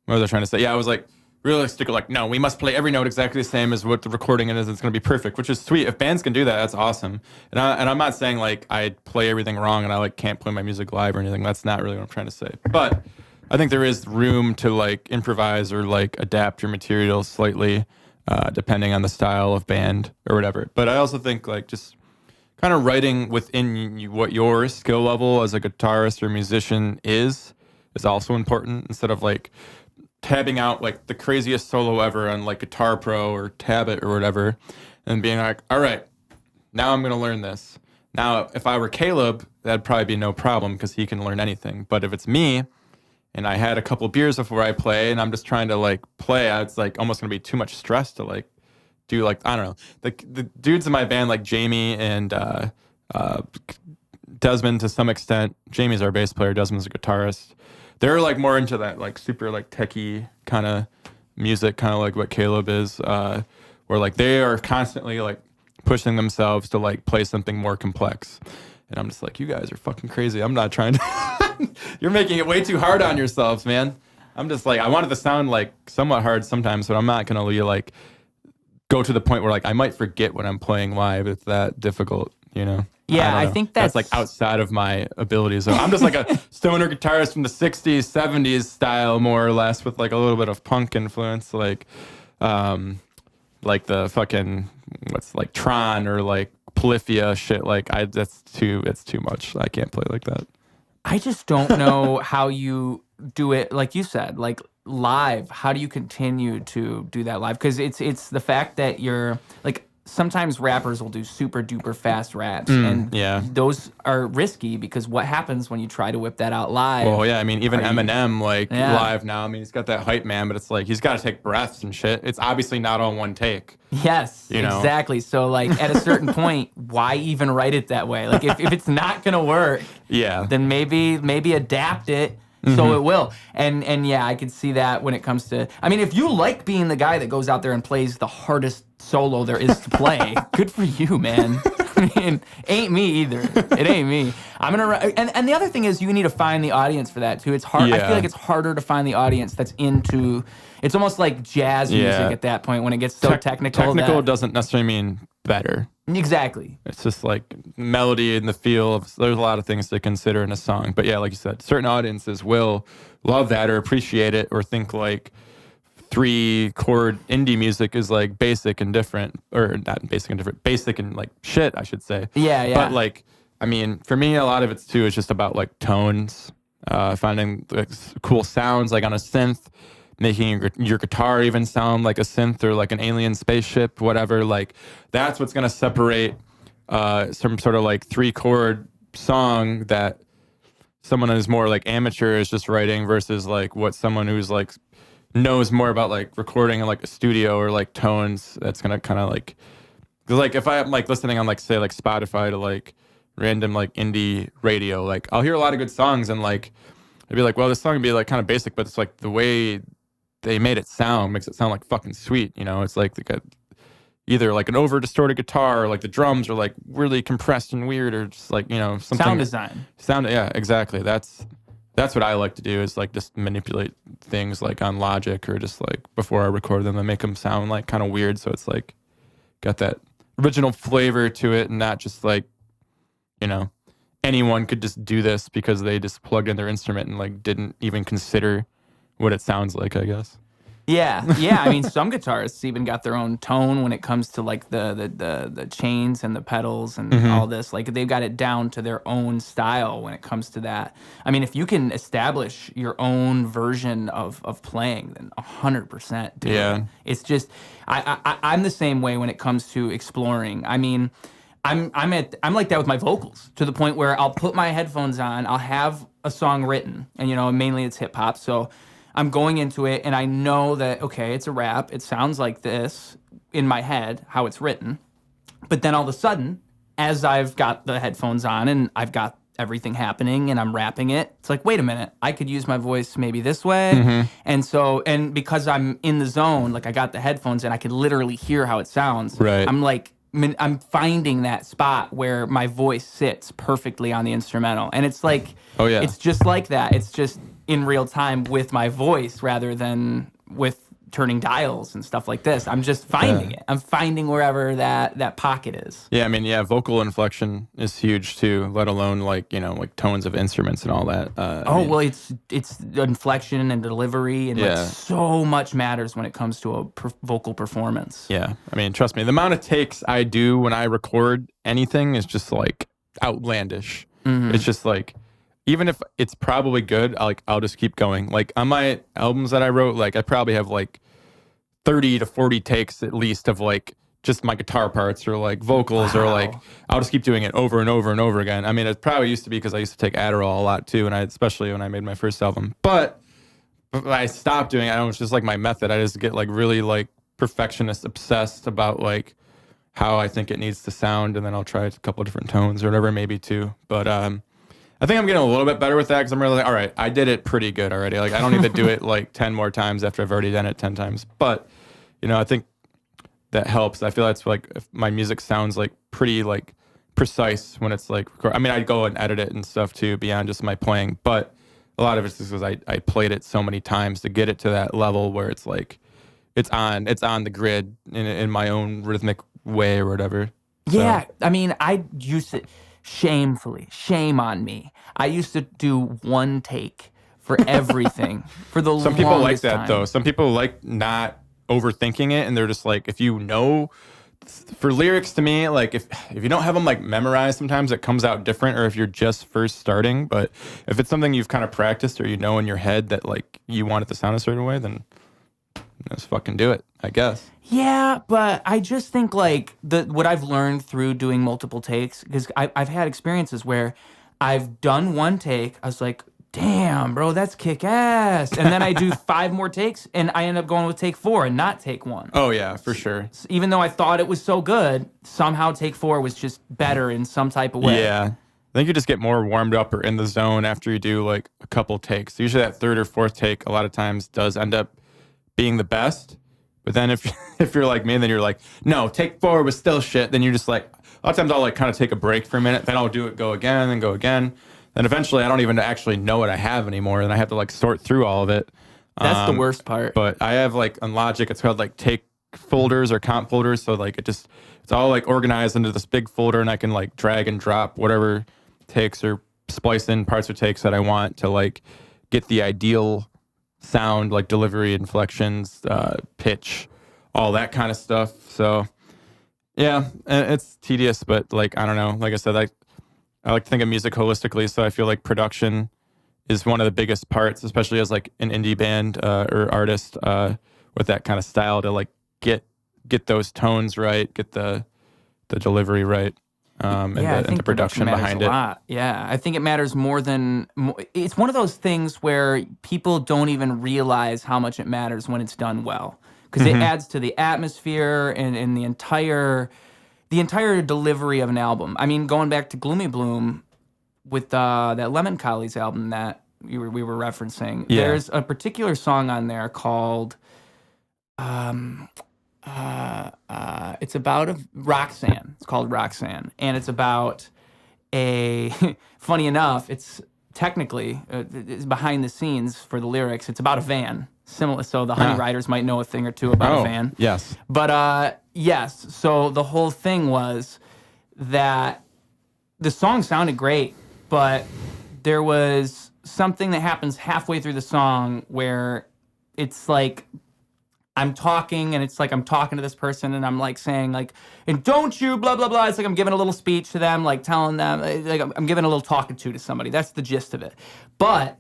was I trying to say? Yeah, I was like realistic, like, no, we must play every note exactly the same as what the recording is. It's going to be perfect, which is sweet. If bands can do that, that's awesome. And I'm not saying like I play everything wrong and I like can't play my music live or anything. That's not really what I'm trying to say. But I think there is room to like improvise or like adapt your material slightly, depending on the style of band or whatever. But I also think like just kind of writing within what your skill level as a guitarist or musician is also important, instead of like tabbing out like the craziest solo ever on like Guitar Pro or Tabit or whatever, and being like, all right, now I'm going to learn this. Now, if I were Caleb, that'd probably be no problem because he can learn anything. But if it's me and I had a couple beers before I play and I'm just trying to like play, it's like almost going to be too much stress to like do like, I don't know. The dudes in my band, like Jamie and Desmond to some extent. Jamie's our bass player, Desmond's a guitarist. They're like more into that like super like techie kind of music, kind of like what Caleb is, where like they are constantly like pushing themselves to like play something more complex. And I'm just like, you guys are fucking crazy. I'm not trying to, you're making it way too hard on yourselves, man. I'm just like, I want it to sound like somewhat hard sometimes, but I'm not going to like go to the point where like I might forget when I'm playing live. It's that difficult, you know? Yeah, I think that's like outside of my abilities. So I'm just like a stoner guitarist from the 60s, 70s style, more or less, with like a little bit of punk influence, like the fucking what's like Tron or like Polyphia shit. Like it's too much. I can't play like that. I just don't know how you do it, like you said, like live. How do you continue to do that live? Because it's the fact that you're like sometimes rappers will do super duper fast raps, and those are risky because what happens when you try to whip that out live? Well, yeah, I mean, even Eminem, live now, I mean, he's got that hype man, but it's like he's got to take breaths and shit. It's obviously not on one take. Yes, exactly. So, like, at a certain point, why even write it that way? Like, if it's not gonna work, then maybe adapt it. So it will. And yeah, I could see that when it comes to, I mean, if you like being the guy that goes out there and plays the hardest solo there is to play, good for you, man. I mean, ain't me either. It ain't me. I'm gonna, and the other thing is you need to find the audience for that too. It's hard. I feel like it's harder to find the audience that's into, it's almost like jazz music at that point when it gets so technical. Technical doesn't necessarily mean better. Exactly. It's just like melody and the feel of, there's a lot of things to consider in a song. But yeah, like you said, certain audiences will love that or appreciate it or think like 3-chord indie music is like basic and different, or not basic and different, basic and like shit, I should say. Yeah. But like, I mean, for me, a lot of it too is just about like tones, finding like cool sounds like on a synth, making your guitar even sound like a synth or like an alien spaceship, whatever. Like that's what's gonna separate some sort of like 3-chord song that someone who's more like amateur is just writing versus like what someone who's like knows more about like recording in like a studio or like tones. That's gonna kind of like, cause like if I'm like listening on like say like Spotify to like random like indie radio, like I'll hear a lot of good songs and like I'd be like, well, this song would be like kind of basic, but it's like the way they made it sound makes it sound like fucking sweet, you know? It's like either like an over distorted guitar or like the drums are like really compressed and weird or just like, you know, something. Sound design. Yeah, exactly. That's what I like to do is like just manipulate things like on Logic or just like before I record them and make them sound like kind of weird. So it's like got that original flavor to it and not just like, you know, anyone could just do this because they just plugged in their instrument and like didn't even consider what it sounds like, I guess. Yeah. I mean, some guitarists even got their own tone when it comes to like the chains and the pedals and all this. Like they've got it down to their own style when it comes to that. I mean, if you can establish your own version of playing, then 100% do it. It's just I'm the same way when it comes to exploring. I mean, I'm like that with my vocals to the point where I'll put my headphones on, I'll have a song written, and you know, mainly it's hip hop, so I'm going into it and I know that, okay, it's a rap. It sounds like this in my head, how it's written. But then all of a sudden, as I've got the headphones on and I've got everything happening and I'm rapping it, it's like, wait a minute, I could use my voice maybe this way. And because I'm in the zone, like I got the headphones and I could literally hear how it sounds. Right. I'm finding that spot where my voice sits perfectly on the instrumental. And it's like, it's just like that. It's just in real time with my voice rather than with turning dials and stuff like this. I'm just finding it. I'm finding wherever that pocket is. Yeah, I mean, vocal inflection is huge too, let alone like, you know, like tones of instruments and all that. Well, it's inflection and delivery and like so much matters when it comes to a vocal performance. Yeah, I mean, trust me, the amount of takes I do when I record anything is just like outlandish. It's just like, even if it's probably good, I'll just keep going. Like on my albums that I wrote, like I probably have like 30 to 40 takes at least of like just my guitar parts or like vocals or like I'll just keep doing it over and over and over again. I mean, it probably used to be because I used to take Adderall a lot too, and especially when I made my first album. But I stopped doing it. I don't know, it's just like my method. I just get like really like perfectionist obsessed about like how I think it needs to sound, and then I'll try a couple of different tones or whatever maybe too. But I think I'm getting a little bit better with that because I'm really like, all right, I did it pretty good already. Like, I don't need to do it like 10 more times after I've already done it 10 times. But, you know, I think that helps. I feel that's like if my music sounds like pretty like precise when it's like, I mean, I go and edit it and stuff too beyond just my playing. But a lot of it's just because I played it so many times to get it to that level where it's like, it's on the grid in my own rhythmic way or whatever. Yeah. So. I mean, I used to... Shamefully, shame on me. I used to do one take for everything for the Some people like that time. Though. Some people like not overthinking it, and they're just like, if you know, for lyrics to me, like if you don't have them like memorized, sometimes it comes out different. Or if you're just first starting, but if it's something you've kind of practiced or you know in your head that like you want it to sound a certain way, then Let's fucking do it, I guess. Yeah, but I just think like what I've learned through doing multiple takes, because I've had experiences where I've done one take, I was like, damn, bro, that's kick ass. And then I do 5 more takes and I end up going with take 4 and not take 1. Oh yeah, for sure. Even though I thought it was so good, somehow take 4 was just better in some type of way. Yeah. I think you just get more warmed up or in the zone after you do like a couple takes. Usually that 3rd or 4th take a lot of times does end up being the best. But then if you're like me, then you're like, no, take 4 was still shit. Then you're just like, a lot of times I'll like kind of take a break for a minute. Then I'll do it, go again, and go again. Then eventually I don't even actually know what I have anymore. And I have to like sort through all of it. That's the worst part. But I have like on Logic, it's called like take folders or comp folders. So like it's all like organized into this big folder and I can like drag and drop whatever takes or splice in parts or takes that I want to like get the ideal sound, like delivery, inflections, pitch, all that kind of stuff. So yeah, it's tedious, but like, I don't know. Like I said, I like to think of music holistically. So I feel like production is one of the biggest parts, especially as like an indie band or artist with that kind of style to like get those tones right, get the delivery right. And the production behind it. Lot. Yeah, I think it matters more than... It's one of those things where people don't even realize how much it matters when it's done well. Because it adds to the atmosphere and the entire delivery of an album. I mean, going back to Gloomy Bloom with that Lemoncollies album that we were referencing, there's a particular song on there called... it's about Roxanne. It's called Roxanne, and it's about funny enough, it's technically it's behind the scenes for the lyrics. It's about a van, similar. So the Honey Riders might know a thing or two about a van. Yes, but yes. So the whole thing was that the song sounded great, but there was something that happens halfway through the song where it's like, I'm talking and it's like I'm talking to this person and I'm like saying like, and don't you blah, blah, blah. It's like I'm giving a little speech to them, like telling them, like I'm giving a little talking to somebody. That's the gist of it. But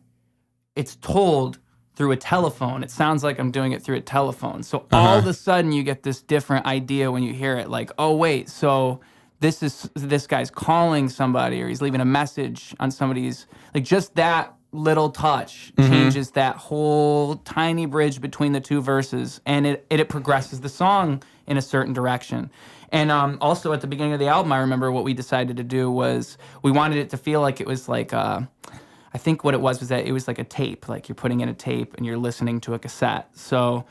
it's told through a telephone. It sounds like I'm doing it through a telephone. So all of a sudden you get this different idea when you hear it, like, oh, wait, so this guy's calling somebody or he's leaving a message on somebody's, like just that little touch changes that whole tiny bridge between the 2 verses, and it progresses the song in a certain direction. And also at the beginning of the album, I remember what we decided to do was we wanted it to feel like it was like I think what it was that it was like a tape, like you're putting in a tape and you're listening to a cassette. So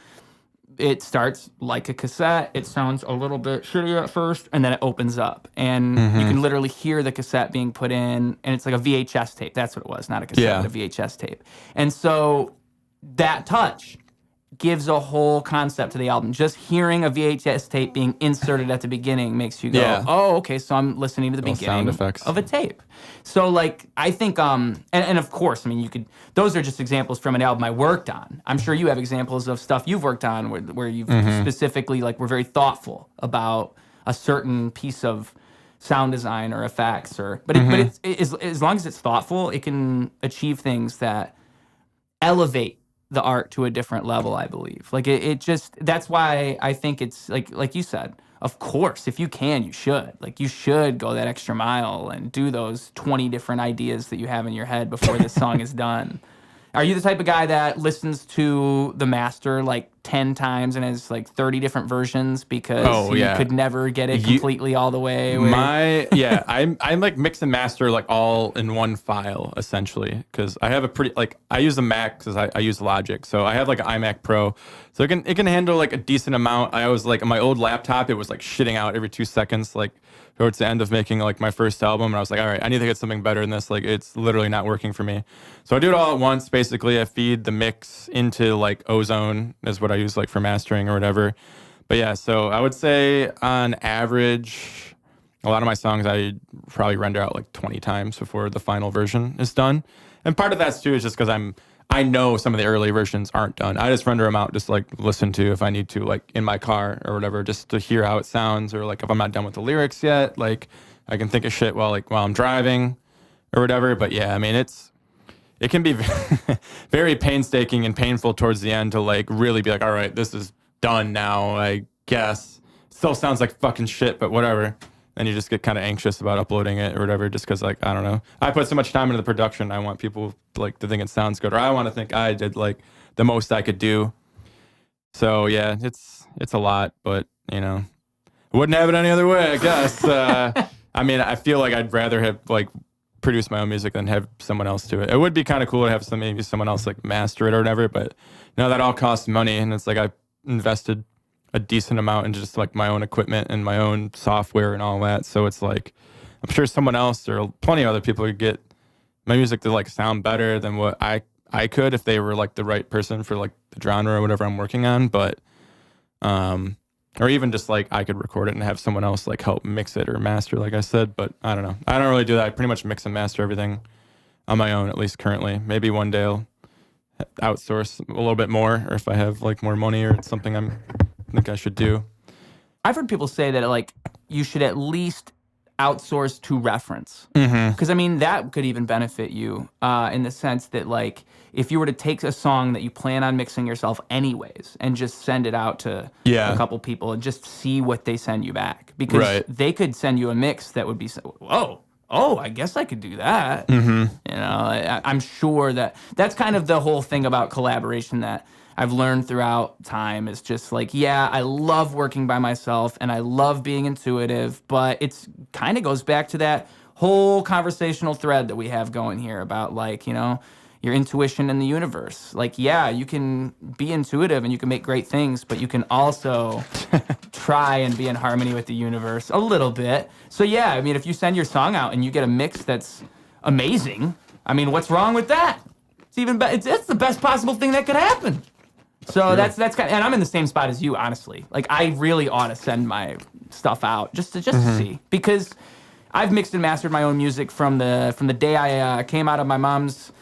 it starts like a cassette. It sounds a little bit shitty at first, and then it opens up. And you can literally hear the cassette being put in, and it's like a VHS tape. That's what it was, not a cassette, but a VHS tape. And so that touch gives a whole concept to the album. Just hearing a VHS tape being inserted at the beginning makes you go, oh, okay, so I'm listening to the beginning of a tape. So, like, I think, and of course, I mean, those are just examples from an album I worked on. I'm sure you have examples of stuff you've worked on where you've specifically, like, were very thoughtful about a certain piece of sound design or effects. But as long as it's thoughtful, it can achieve things that elevate the art to a different level, I believe. Like it just, that's why I think it's like you said, of course, if you can, you should. Like you should go that extra mile and do those 20 different ideas that you have in your head before this song is done. Are you the type of guy that listens to the master like 10 times and has like 30 different versions because you could never get it completely all the way? I'm like mix and master like all in one file essentially, because I have a pretty I use a Mac because I use Logic, so I have like an iMac Pro, so it can handle like a decent amount. I was like on my old laptop, it was like shitting out every 2 seconds, like towards the end of making like my first album, and I was like, all right, I need to get something better than this. Like it's literally not working for me. So I do it all at once. Basically, I feed the mix into like Ozone is what I use like for mastering or whatever. But yeah, so I would say on average, a lot of my songs I probably render out like 20 times before the final version is done. And part of that too is just because I know some of the early versions aren't done. I just render them out, just like listen to if I need to, like in my car or whatever, just to hear how it sounds, or like if I'm not done with the lyrics yet, like I can think of shit while I'm driving or whatever. But yeah, I mean it's it can be very painstaking and painful towards the end to like really be like, all right, this is done now, I guess. Still sounds like fucking shit, but whatever. And you just get kind of anxious about uploading it or whatever, just because, like, I don't know. I put so much time into the production. I want people like to think it sounds good, or I want to think I did like the most I could do. So yeah, it's a lot, but you know, wouldn't have it any other way, I guess. I mean, I feel like I'd rather have like produce my own music than have someone else do it. It would be kind of cool to have maybe someone else like master it or whatever, but that all costs money, and it's like I invested a decent amount in just like my own equipment and my own software and all that. So it's like, I'm sure someone else or plenty of other people could get my music to like sound better than what I could if they were like the right person for like the genre or whatever I'm working on. But, or even just like I could record it and have someone else like help mix it or master, like I said. But I don't know. I don't really do that. I pretty much mix and master everything on my own, at least currently. Maybe one day I'll outsource a little bit more, or if I have like more money or it's something I think I should do. I've heard people say that like you should at least outsource to reference, because I mean that could even benefit you in the sense that like if you were to take a song that you plan on mixing yourself anyways and just send it out to a couple people and just see what they send you back, because they could send you a mix that would be I guess I could do that. You know, I'm sure that's kind of the whole thing about collaboration that I've learned throughout time is just like, yeah, I love working by myself and I love being intuitive, but it's kind of goes back to that whole conversational thread that we have going here about like, you know, your intuition in the universe. Like, yeah, you can be intuitive and you can make great things, but you can also try and be in harmony with the universe a little bit. So yeah, I mean, if you send your song out and you get a mix that's amazing, I mean, what's wrong with that? It's even better. It's the best possible thing that could happen. So that's kind of, and I'm in the same spot as you, honestly. Like, I really ought to send my stuff out just to see, because I've mixed and mastered my own music from the day I came out of my mom's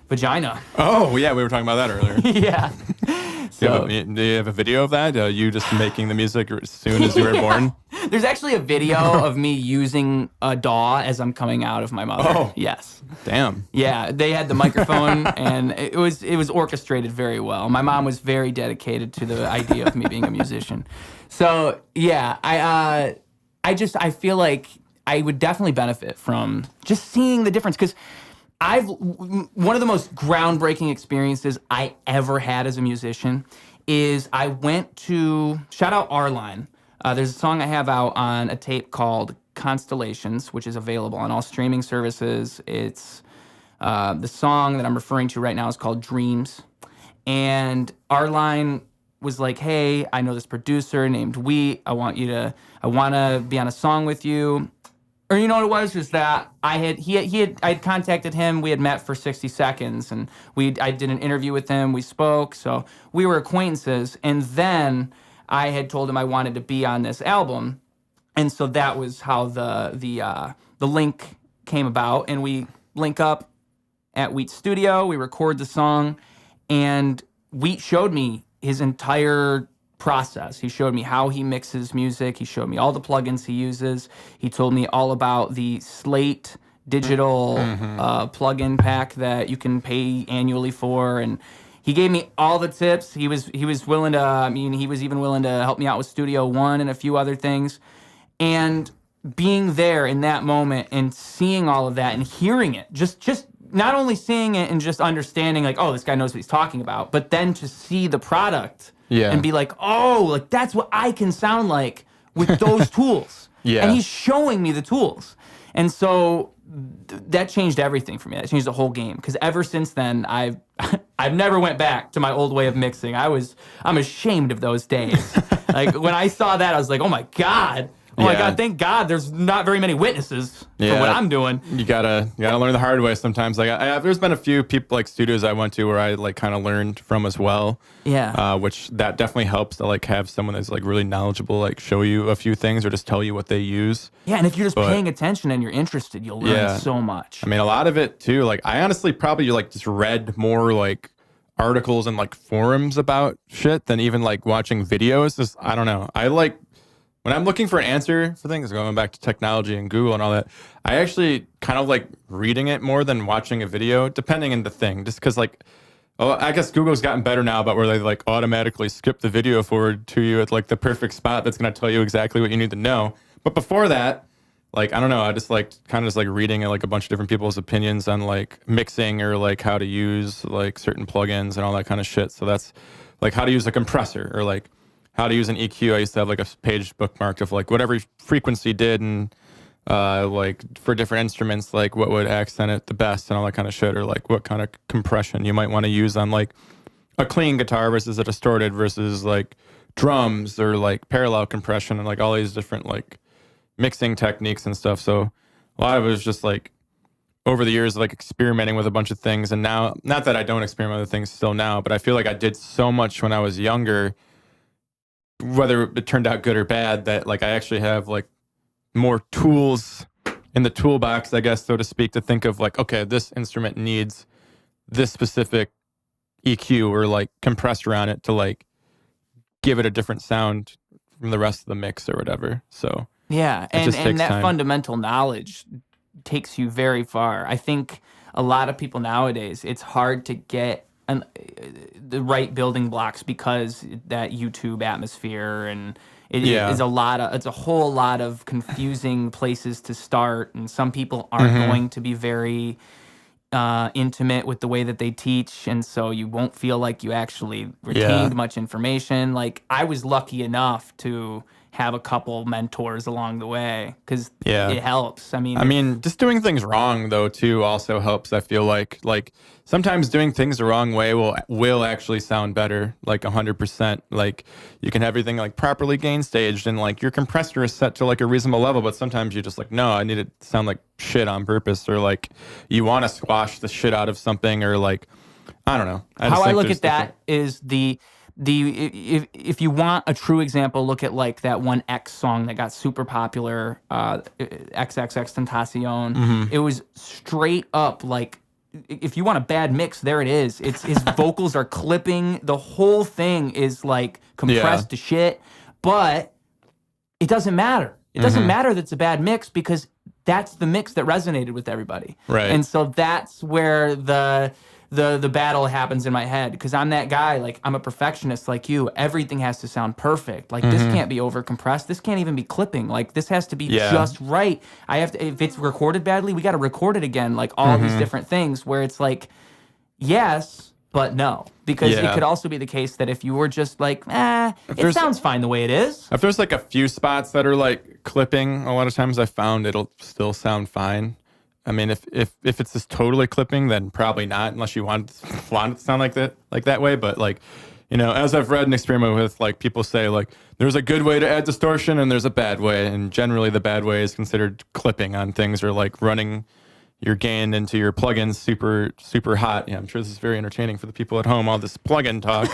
vagina. Oh yeah, we were talking about that earlier. Yeah. So, do you have a video of that? You just making the music as soon as you were born? There's actually a video of me using a DAW as I'm coming out of my mother. Oh. Yes. Damn. Yeah, they had the microphone, and it was orchestrated very well. My mom was very dedicated to the idea of me being a musician. So yeah, I feel like I would definitely benefit from just seeing the difference, because one of the most groundbreaking experiences I ever had as a musician is I went to, shout out R-Line. There's a song I have out on a tape called Constellations, which is available on all streaming services. It's the song that I'm referring to right now is called Dreams. And R-Line was like, hey, I know this producer named Wheat. I want to be on a song with you. Or you know what it was? Was that I had contacted him. We had met for 60 seconds, and I did an interview with him. We spoke, so we were acquaintances. And then I had told him I wanted to be on this album, and so that was how the link came about. And we link up at Wheat's studio. We record the song, and Wheat showed me his entire process. He showed me how he mixes music. He showed me all the plugins he uses. He told me all about the Slate digital plugin pack that you can pay annually for, and he gave me all the tips. He was willing to. I mean, he was even willing to help me out with Studio One and a few other things. And being there in that moment and seeing all of that and hearing it, just not only seeing it and just understanding like, oh, this guy knows what he's talking about, but then to see the product. Yeah. And be like, oh, like that's what I can sound like with those tools. Yeah. And he's showing me the tools. And so that changed everything for me. That changed the whole game. Because ever since then, I've never went back to my old way of mixing. I'm ashamed of those days. Like when I saw that, I was like, oh my God. Oh my God, thank God there's not very many witnesses for what I'm doing. You gotta learn the hard way sometimes. Like there's been a few people like studios I went to where I like kind of learned from as well. Yeah. Which that definitely helps to like have someone that's like really knowledgeable, like show you a few things or just tell you what they use. Yeah, and if you're just paying attention and you're interested, you'll learn so much. I mean, a lot of it too, like I honestly probably like just read more like articles and like forums about shit than even like watching videos. Just I don't know. I like when I'm looking for an answer for things, going back to technology and Google and all that, I actually kind of like reading it more than watching a video, depending on the thing. Just because like, oh, I guess Google's gotten better now about where they like automatically skip the video forward to you at like the perfect spot that's going to tell you exactly what you need to know. But before that, like, I don't know, I just like kind of just like reading like a bunch of different people's opinions on like mixing or like how to use like certain plugins and all that kind of shit. So that's like how to use a compressor or like how to use an EQ. I used to have like a page bookmarked of like what every frequency did and like for different instruments, like what would accent it the best and all that kind of shit, or like what kind of compression you might want to use on like a clean guitar versus a distorted versus like drums or like parallel compression and like all these different like mixing techniques and stuff. So a lot of it was just like over the years like experimenting with a bunch of things. And now, not that I don't experiment with things still now, but I feel like I did so much when I was younger, whether it turned out good or bad, that like I actually have like more tools in the toolbox, I guess, so to speak, to think of like, okay, this instrument needs this specific EQ or like compressor on it to like give it a different sound from the rest of the mix or whatever. So yeah, and that time. Fundamental knowledge takes you very far. I think a lot of people nowadays, it's hard to get the right building blocks because that YouTube atmosphere and it's a whole lot of confusing places to start, and some people aren't going to be very intimate with the way that they teach, and so you won't feel like you actually retained much information. Like I was lucky enough to have a couple mentors along the way because it helps. I mean, just doing things wrong though too also helps. I feel like sometimes doing things the wrong way will actually sound better, like 100%. Like you can have everything like properly gain staged and like your compressor is set to like a reasonable level, but sometimes you just like, no, I need it to sound like shit on purpose, or like you want to squash the shit out of something, or like, I don't know. How I look at that is if you want a true example, look at like that one X song that got super popular, XXX Tentacion. It was straight up like, if you want a bad mix, there it is. It's his vocals are clipping. The whole thing is like compressed to shit, but it doesn't matter. It doesn't matter that it's a bad mix because that's the mix that resonated with everybody. Right. And so that's where the battle happens in my head, because I'm that guy, like I'm a perfectionist like you. Everything has to sound perfect. Like this can't be over compressed. This can't even be clipping. Like this has to be just right. I have to, if it's recorded badly, we got to record it again. Like all these different things where it's like, yes, but no. Because it could also be the case that if you were just like, it sounds fine the way it is. If there's like a few spots that are like clipping, a lot of times I found it'll still sound fine. I mean, if it's just totally clipping, then probably not, unless you want it to sound like that way. But like, you know, as I've read and experimented with, like people say like there's a good way to add distortion and there's a bad way, and generally the bad way is considered clipping on things, or like running your gain into your plugins super hot. Yeah, I'm sure this is very entertaining for the people at home, all this plugin talk.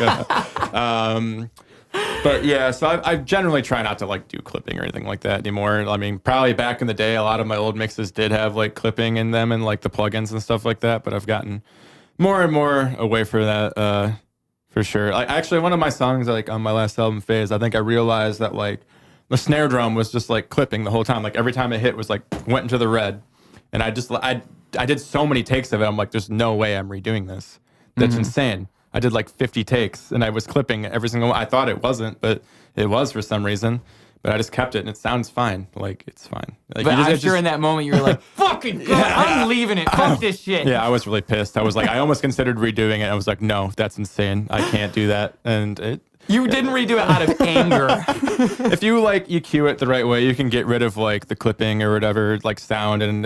But yeah, so I generally try not to like do clipping or anything like that anymore. I mean, probably back in the day, a lot of my old mixes did have like clipping in them and like the plugins and stuff like that. But I've gotten more and more away from that for sure. Like actually, one of my songs like on my last album, Phaze, I think I realized that like the snare drum was just like clipping the whole time. Like every time it hit was like went into the red, and I did so many takes of it. I'm like, there's no way I'm redoing this. That's insane. I did like 50 takes and I was clipping every single one. I thought it wasn't, but it was for some reason. But I just kept it and it sounds fine. Like, it's fine. Like, but I'm sure in that moment you were like, fucking God, I'm leaving it. Fuck this shit. Yeah, I was really pissed. I was like, I almost considered redoing it. I was like, no, that's insane. I can't do that. And you didn't redo it out of anger. If you like EQ it the right way, you can get rid of like the clipping or whatever, like sound, and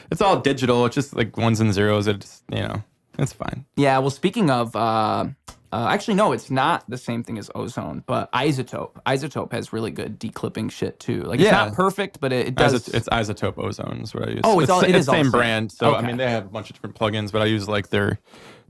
it's all digital. It's just like ones and zeros. It's, you know. It's fine. Yeah, well, speaking of, actually, no, it's not the same thing as Ozone, but Isotope. Isotope has really good declipping shit, too. Like, it's not perfect, but it does. It's Isotope Ozone is what I use. Oh, it's the same brand. So, okay. I mean, they have a bunch of different plugins, but I use, like, their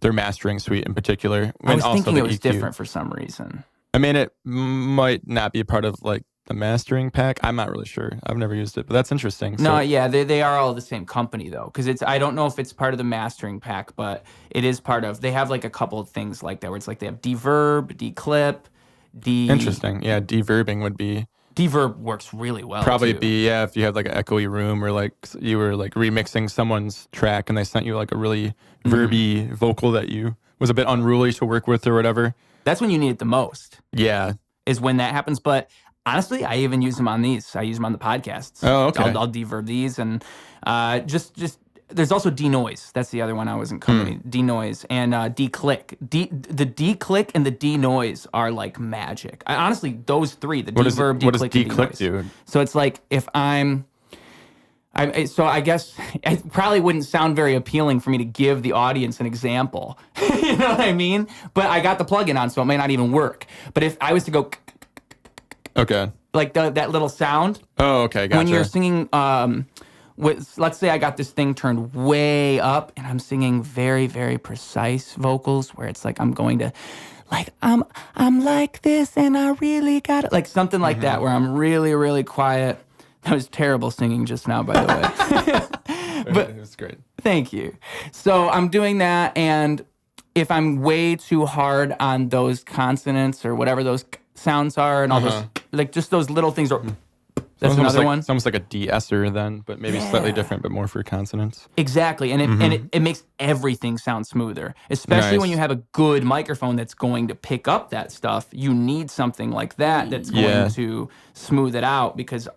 mastering suite in particular. I was thinking it was different for some reason. I mean, it might not be part of, like, the mastering pack. I'm not really sure. I've never used it, but that's interesting. No, yeah, they are all the same company though, because I don't know if it's part of the mastering pack, but it is part of. They have like a couple of things like that where it's like they have deverb, declip, Interesting. Yeah, deverbing would be Deverb works really well. Probably too. be, if you had like an echoey room or like you were like remixing someone's track and they sent you like a really verby vocal that you was a bit unruly to work with or whatever. That's when you need it the most. Yeah. Is when that happens. But honestly, I even use them on these. I use them on the podcasts. Oh, okay. I'll deverb these and just there's also denoise. That's the other one I wasn't covering. Denoise and declick. The declick and the denoise are like magic. Honestly, those three, the deverb, declick, what does and declick denoise. do? So it's like if so I guess it probably wouldn't sound very appealing for me to give the audience an example. You know what I mean? But I got the plugin on, so it may not even work. But if I was to go, Okay. like that little sound. Oh, okay. Gotcha. When you're singing, let's say I got this thing turned way up, and I'm singing very, very precise vocals, where it's like I'm going to, like I'm like this, and I really got it, like something like that, where I'm really, really quiet. That was terrible singing just now, by the way. But it was great. Thank you. So I'm doing that, and if I'm way too hard on those consonants or whatever those sounds are, and all those, like just those little things are. That's another one. It's almost like a de-esser then, but maybe slightly different, but more for consonants. Exactly, and it makes everything sound smoother, especially when you have a good microphone that's going to pick up that stuff. You need something like that that's going to smooth it out, because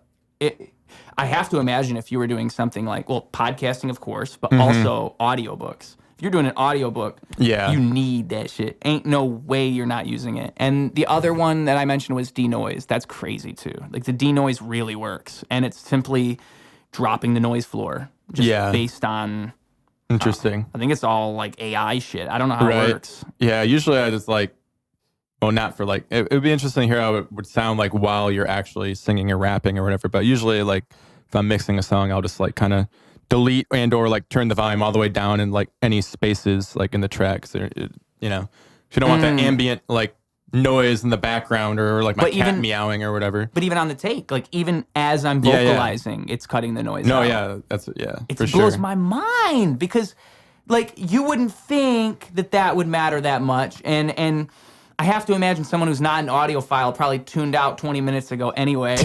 I have to imagine if you were doing something like, well, podcasting, of course, but also audiobooks. If you're doing an audiobook, you need that shit. Ain't no way you're not using it. And the other one that I mentioned was denoise. That's crazy, too. Like, the denoise really works. And it's simply dropping the noise floor just based on... Interesting. I think it's all, like, AI shit. I don't know how it works. Yeah, usually I just, like... Well, not for, like... It would be interesting to hear how it would sound, like, while you're actually singing or rapping or whatever. But usually, like, if I'm mixing a song, I'll just, like, kind of... delete and or like turn the volume all the way down in like any spaces like in the tracks, you know, you don't want that ambient like noise in the background or like my cat meowing or whatever. But even on the take, like even as I'm vocalizing, it's cutting the noise out. It blows my mind, because like you wouldn't think that would matter that much, and I have to imagine someone who's not an audiophile probably tuned out 20 minutes ago anyway.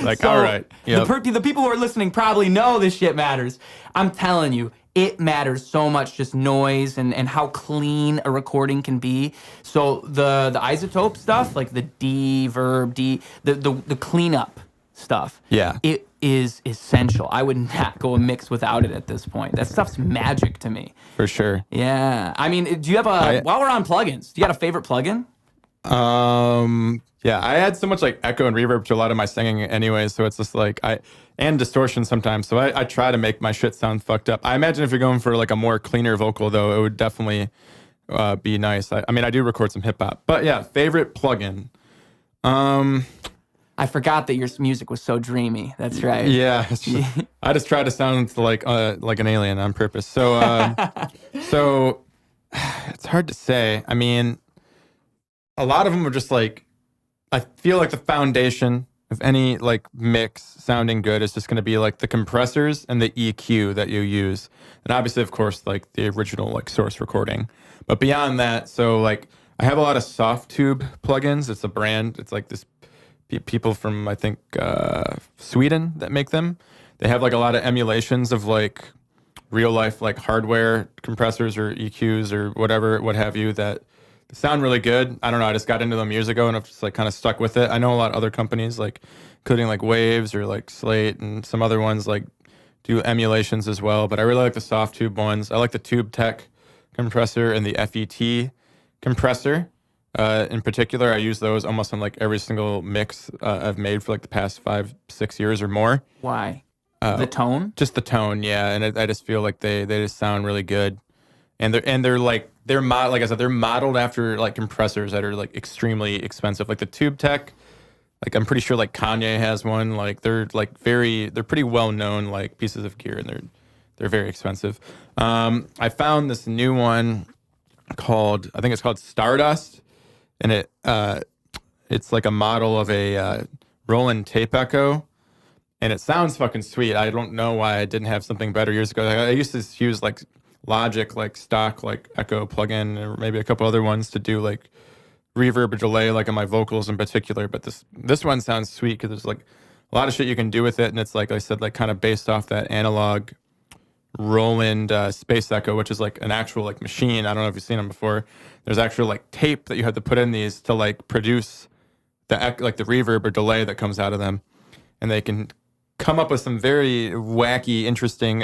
Like, all right. Yep. The people who are listening probably know this shit matters. I'm telling you, it matters so much, just noise and how clean a recording can be. So the isotope stuff, like the deverb, the cleanup stuff. Yeah. It is essential. I would not go a mix without it at this point. That stuff's magic to me. For sure. Yeah. I mean, do you have while we're on plugins, do you got a favorite plugin? Yeah, I add so much like echo and reverb to a lot of my singing anyway, so it's just like and distortion sometimes. So I try to make my shit sound fucked up. I imagine if you're going for like a more cleaner vocal though, it would definitely be nice. I mean, I do record some hip hop, but yeah, favorite plugin. I forgot that your music was so dreamy. That's right. Yeah, I just try to sound like an alien on purpose. So so it's hard to say. I mean, a lot of them are just like, I feel like the foundation of any like mix sounding good is just going to be like the compressors and the EQ that you use. And obviously, of course, like the original like source recording. But beyond that, so like I have a lot of soft tube plugins. It's a brand. It's like this people from, I think, Sweden that make them. They have like a lot of emulations of like real life like hardware compressors or EQs or whatever, what have you, that sound really good. I don't know. I just got into them years ago and I've just like kind of stuck with it. I know a lot of other companies, like including like Waves or like Slate and some other ones, like do emulations as well. But I really like the soft tube ones. I like the Tube Tech compressor and the FET compressor. In particular, I use those almost on like every single mix I've made for like the past 5-6 years or more. Why? The tone? Just the tone, yeah. And I just feel like they just sound really good. And they're like like I said, they're modeled after like compressors that are like extremely expensive. Like the Tube Tech, like I'm pretty sure like Kanye has one. Like they're pretty well known like pieces of gear, and they're very expensive. I found this new one I think it's called Stardust, and it's like a model of a Roland tape echo, and it sounds fucking sweet. I don't know why I didn't have something better years ago. I used to use like Logic, like stock, like Echo plugin, or maybe a couple other ones to do like reverb or delay like on my vocals in particular, but this one sounds sweet because there's like a lot of shit you can do with it, and it's like I said, like kind of based off that analog Roland Space Echo, which is like an actual like machine. I don't know if you've seen them before. There's actual like tape that you have to put in these to like produce like the reverb or delay that comes out of them, and they can come up with some very wacky, interesting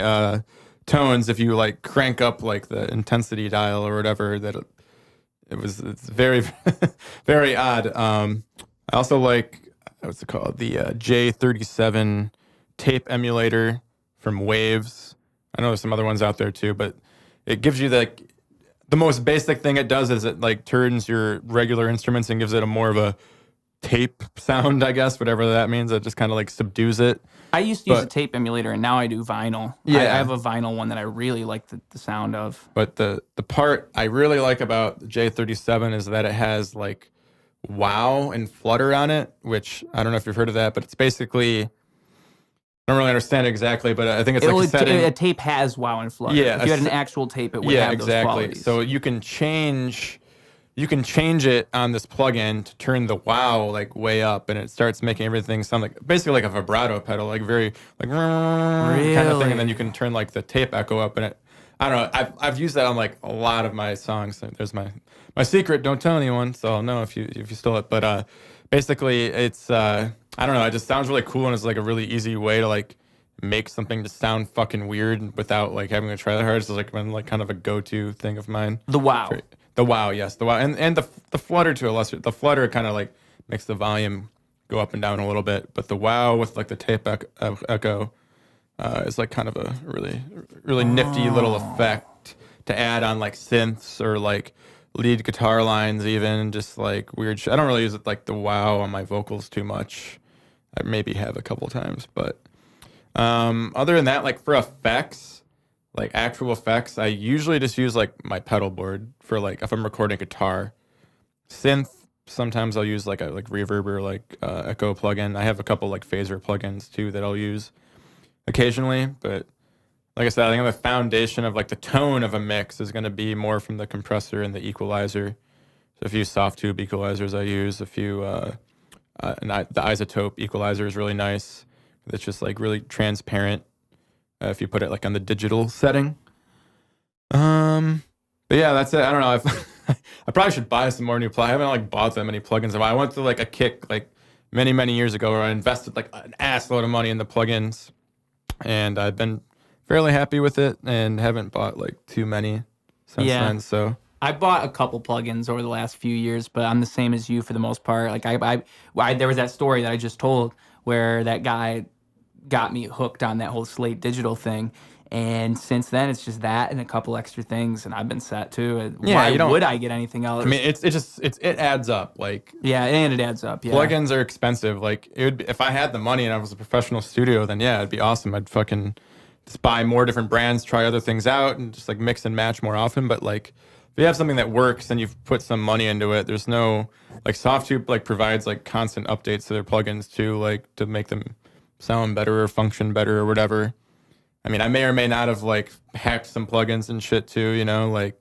tones if you like crank up like the intensity dial or whatever. It's very very odd. I also like what's it called, the J37 tape emulator from Waves. I know there's some other ones out there too, but it gives you the most basic thing it does is it like turns your regular instruments and gives it a more of a tape sound, I guess, whatever that means. It just kind of like subdues it. I used to use a tape emulator, and now I do vinyl. Yeah. I have a vinyl one that I really like the sound of. But the part I really like about the J37 is that it has like wow and flutter on it, which I don't know if you've heard of that, but it's basically, I don't really understand it exactly, but I think it's a tape has wow and flutter. Yeah, if you had an actual tape, it would have those qualities. So you can change it on this plugin to turn the wow like way up, and it starts making everything sound like basically like a vibrato pedal, like very like kind of thing. And then you can turn like the tape echo up, and I don't know. I've used that on like a lot of my songs. There's my secret. Don't tell anyone. So I'll know if you stole it. But basically, it's I don't know. It just sounds really cool, and it's like a really easy way to like make something just sound fucking weird without like having to try that hard. It's like been like kind of a go-to thing of mine. The wow. The wow, yes, the wow, and the flutter to a lesser. The flutter kind of like makes the volume go up and down a little bit, but the wow with like the tape echo is like kind of a really nifty little effect to add on like synths or like lead guitar lines, even just like weird shit. I don't really use it like the wow on my vocals too much. I maybe have a couple times, but other than that, like for effects. Like actual effects, I usually just use like my pedal board for like if I'm recording guitar. Synth, sometimes I'll use like a reverb or like echo plugin. I have a couple like phaser plugins too that I'll use occasionally. But like I said, I think the foundation of like the tone of a mix is going to be more from the compressor and the equalizer. So a few soft tube equalizers I use, a few the isotope equalizer is really nice. It's just like really transparent. If you put it like on the digital setting. But yeah, that's it. I don't know. I probably should buy some more new plugins. I haven't like bought that many plugins. I went through like a kick like many years ago where I invested like an ass load of money in the plugins, and I've been fairly happy with it and haven't bought like too many since then. So I bought a couple plugins over the last few years, but I'm the same as you for the most part. Like I there was that story that I just told where that guy got me hooked on that whole Slate Digital thing, and since then it's just that and a couple extra things, and I've been set too. Yeah, why would I get anything else? I mean, it adds up. Like and it adds up. Yeah, plugins are expensive. Like it would be, if I had the money and I was a professional studio, then yeah, it'd be awesome. I'd fucking just buy more different brands, try other things out, and just like mix and match more often. But like if you have something that works and you've put some money into it, there's no like Softtube like provides like constant updates to their plugins too, like to make them sound better or function better or whatever. I mean, I may or may not have like hacked some plugins and shit too, you know, like,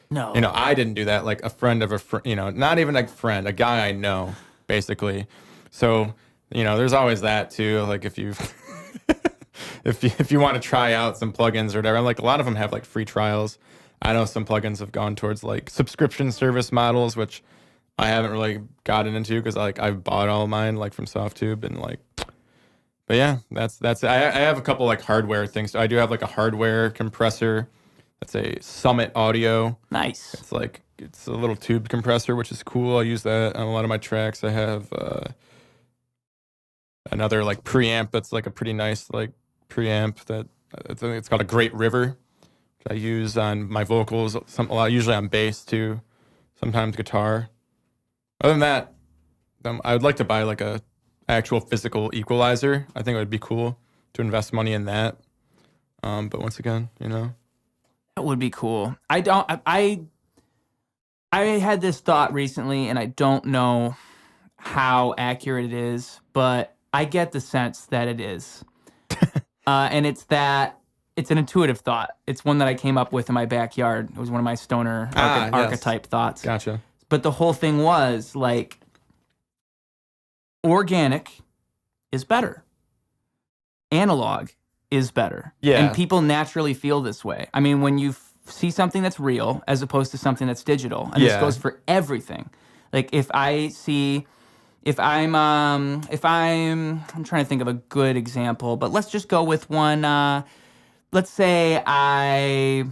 no, you know, I didn't do that. Like a friend of a friend, you know, not even a friend, a guy I know, basically. So, you know, there's always that too. Like if you, if you want to try out some plugins or whatever, like a lot of them have like free trials. I know some plugins have gone towards like subscription service models, which I haven't really gotten into because like I've bought all mine like from Softtube and like. But yeah, that's it. I have a couple like hardware things. I do have like a hardware compressor. That's a Summit Audio. Nice. It's a little tube compressor, which is cool. I use that on a lot of my tracks. I have another like preamp that's like a pretty nice like preamp that I think it's called a Great River, which I use on my vocals a lot, usually on bass too, sometimes guitar. Other than that, I would like to buy like a actual physical equalizer. I think it would be cool to invest money in that. But once again, you know, that would be cool. I had this thought recently, and I don't know how accurate it is, but I get the sense that it is. And it's an intuitive thought. It's one that I came up with in my backyard. It was one of my stoner archetype thoughts. Gotcha. But the whole thing was like, organic is better. Analog is better. Yeah. And people naturally feel this way. I mean, when you see something that's real as opposed to something that's digital, and this goes for everything. Like if I'm trying to think of a good example, but let's just go with one. Let's say I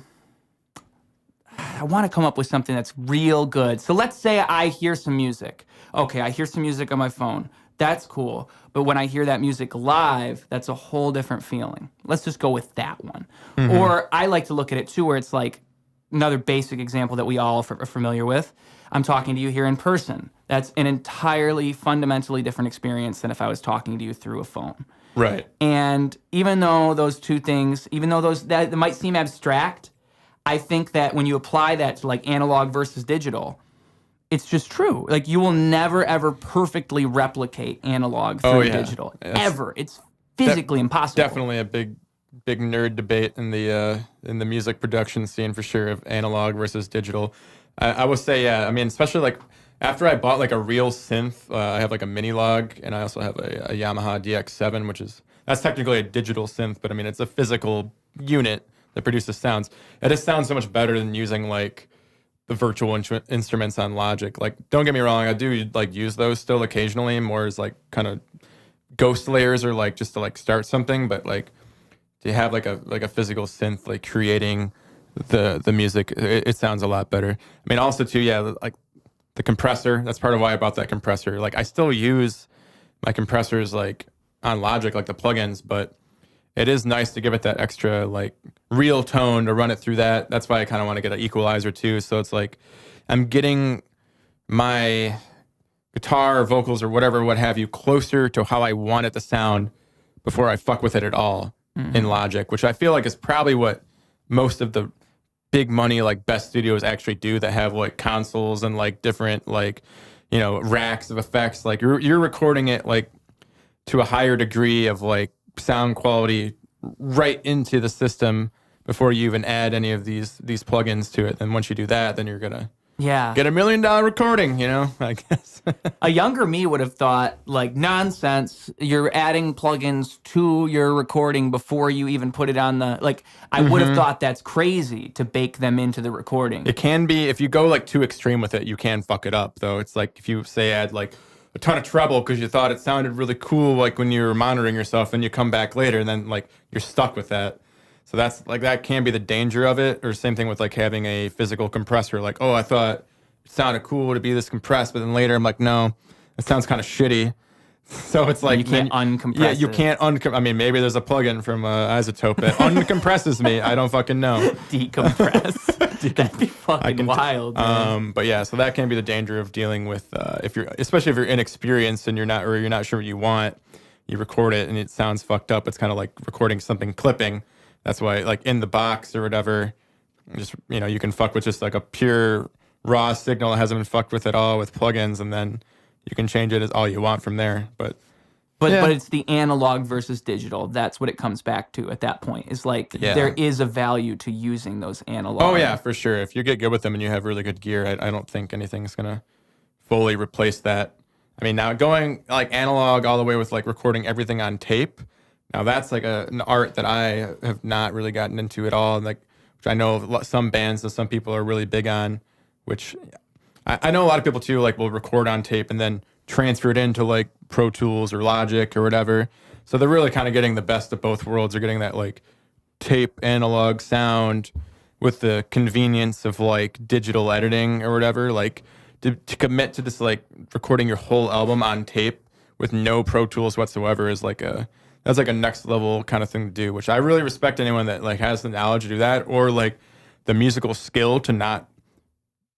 want to come up with something that's real good. So let's say I hear some music. Okay, I hear some music on my phone. That's cool. But when I hear that music live, that's a whole different feeling. Let's just go with that one. Mm-hmm. Or I like to look at it too, where it's like another basic example that we all are familiar with. I'm talking to you here in person. That's an entirely fundamentally different experience than if I was talking to you through a phone. Right. And even though those two things, that might seem abstract, I think that when you apply that to like analog versus digital, it's just true. Like you will never ever perfectly replicate analog through digital. Ever. It's physically impossible. Definitely a big nerd debate in the music production scene for sure of analog versus digital. I would say, I mean, especially like after I bought like a real synth, I have like a Minilog, and I also have a Yamaha DX7, that's technically a digital synth, but I mean, it's a physical unit that produces sounds. It just sounds so much better than using like the virtual instruments on Logic. Like, don't get me wrong, I do like use those still occasionally, more as like kind of ghost layers or like just to like start something. But like to have like a physical synth like creating the music, it sounds a lot better. I mean, also too, like the compressor. That's part of why I bought that compressor. Like I still use my compressors like on Logic, like the plugins, but it is nice to give it that extra like real tone to run it through that. That's why I kind of want to get an equalizer too. So it's like I'm getting my guitar or vocals or whatever, what have you, closer to how I want it to sound before I fuck with it at all in Logic, which I feel like is probably what most of the big money like best studios actually do that have like consoles and like different like, you know, racks of effects. Like you're recording it like to a higher degree of like sound quality right into the system before you even add any of these plugins to it. And once you do that, then you're gonna get $1 million recording, you know, I guess. A younger me would have thought like nonsense. You're adding plugins to your recording before you even put it on the like. I would have thought that's crazy to bake them into the recording. It can be if you go like too extreme with it, you can fuck it up though. It's like if you say add like a ton of treble because you thought it sounded really cool like when you were monitoring yourself, and you come back later and then like you're stuck with that. So that's like that can be the danger of it. Or same thing with like having a physical compressor. Like, oh, I thought it sounded cool to be this compressed, but then later I'm like, no, it sounds kind of shitty. So it's like you can't uncompress. Yeah, you can't I mean, maybe there's a plugin from Isotope that uncompresses me. I don't fucking know. Decompress. That'd be fucking wild. But yeah, so that can be the danger of dealing with especially if you're inexperienced and you're not sure what you want. You record it and it sounds fucked up. It's kind of like recording something clipping. That's why, like in the box or whatever, just you can fuck with just like a pure raw signal that hasn't been fucked with at all with plugins, and then you can change it as all you want from there. But it's the analog versus digital. That's what it comes back to at that point. Is like there is a value to using those analog. Oh yeah, for sure. If you get good with them and you have really good gear, I don't think anything's gonna fully replace that. I mean, now going like analog all the way with like recording everything on tape. Now that's like an art that I have not really gotten into at all. Like, which I know some bands and some people are really big on. Which I know a lot of people too. Like, will record on tape and then transfer it into like Pro Tools or Logic or whatever. So they're really kind of getting the best of both worlds. They're getting that like tape analog sound with the convenience of like digital editing or whatever. Like to commit to this like recording your whole album on tape with no Pro Tools whatsoever is like that's like a next level kind of thing to do, which I really respect anyone that like has the knowledge to do that, or like the musical skill to not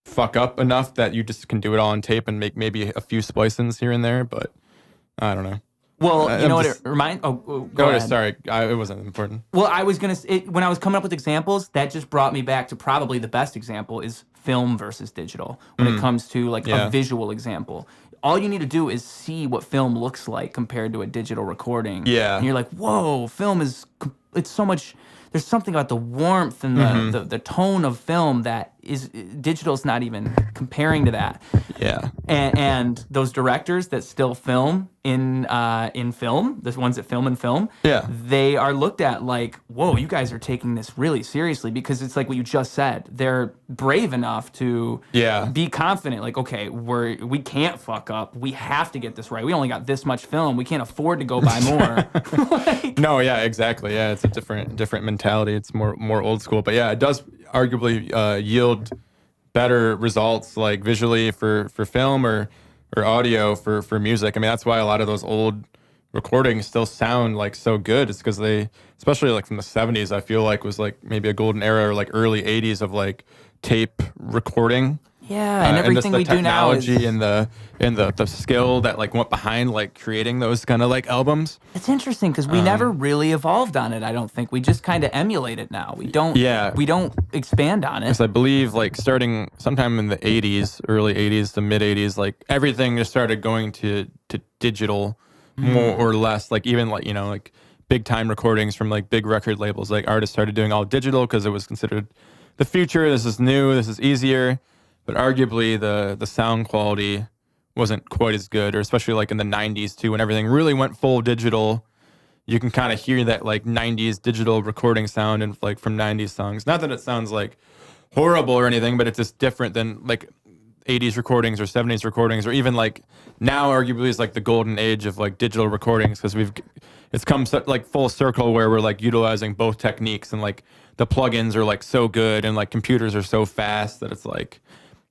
fuck up enough that you just can do it all on tape and make maybe a few splicings here and there. But I don't know. Well, you know what it reminds? Go ahead. Sorry, it wasn't important. Well, I was when I was coming up with examples, that just brought me back to probably the best example is film versus digital when it comes to like a visual example. All you need to do is see what film looks like compared to a digital recording. Yeah. And you're like, whoa, film is it's so much. There's something about the warmth and the tone of film that is digital's not even comparing to that. Yeah. And those directors that still film in film, the ones that film in film, they are looked at like, whoa, you guys are taking this really seriously, because it's like what you just said. They're brave enough to be confident, like, okay, we can't fuck up. We have to get this right. We only got this much film. We can't afford to go buy more. No, yeah, exactly. Yeah, it's a different mentality. It's more old school. But yeah, it does arguably yield better results, like visually for film or audio for music. I mean, that's why a lot of those old recordings still sound like so good. It's because they, especially like from the 70s, I feel like was like maybe a golden era, or like early 80s of like tape recording. Yeah, and everything we do now is and the skill that like went behind like creating those kind of like albums. It's interesting because we never really evolved on it. I don't think we just kind of emulate it now. We don't. We don't expand on it. Because I believe like starting sometime in the 80s, early 80s to mid 80s, like everything just started going to digital more or less. Like even like, you know, like big time recordings from like big record labels, like artists started doing all digital because it was considered the future. This is new. This is easier. But arguably the sound quality wasn't quite as good, or especially like in the 90s too, when everything really went full digital. You can kind of hear that like 90s digital recording sound and like from 90s songs. Not that it sounds like horrible or anything, but it's just different than like 80s recordings or 70s recordings, or even like now arguably is like the golden age of like digital recordings, because it's come like full circle where we're like utilizing both techniques, and like the plugins are like so good and like computers are so fast that it's like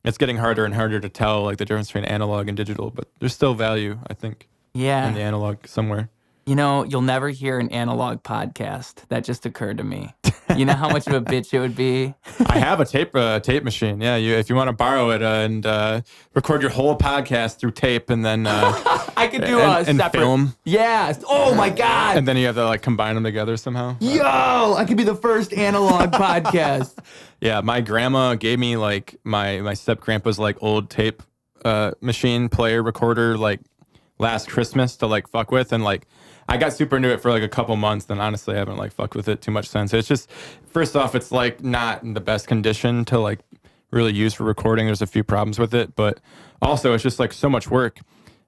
it's getting harder and harder to tell like the difference between analog and digital, but there's still value, I think, in the analog somewhere. You know, you'll never hear an analog podcast. That just occurred to me. You know how much of a bitch it would be? I have a tape machine. Yeah, if you want to borrow it and record your whole podcast through tape, and then I could do a separate film. Yeah. Oh my god. And then you have to like combine them together somehow. Yo, I could be the first analog podcast. Yeah, my grandma gave me like my step grandpa's like old tape machine player recorder like last Christmas to like fuck with, and like I got super into it for like a couple months, then honestly I haven't like fucked with it too much since. It's just, first off, it's like not in the best condition to like really use for recording. There's a few problems with it, but also it's just like so much work.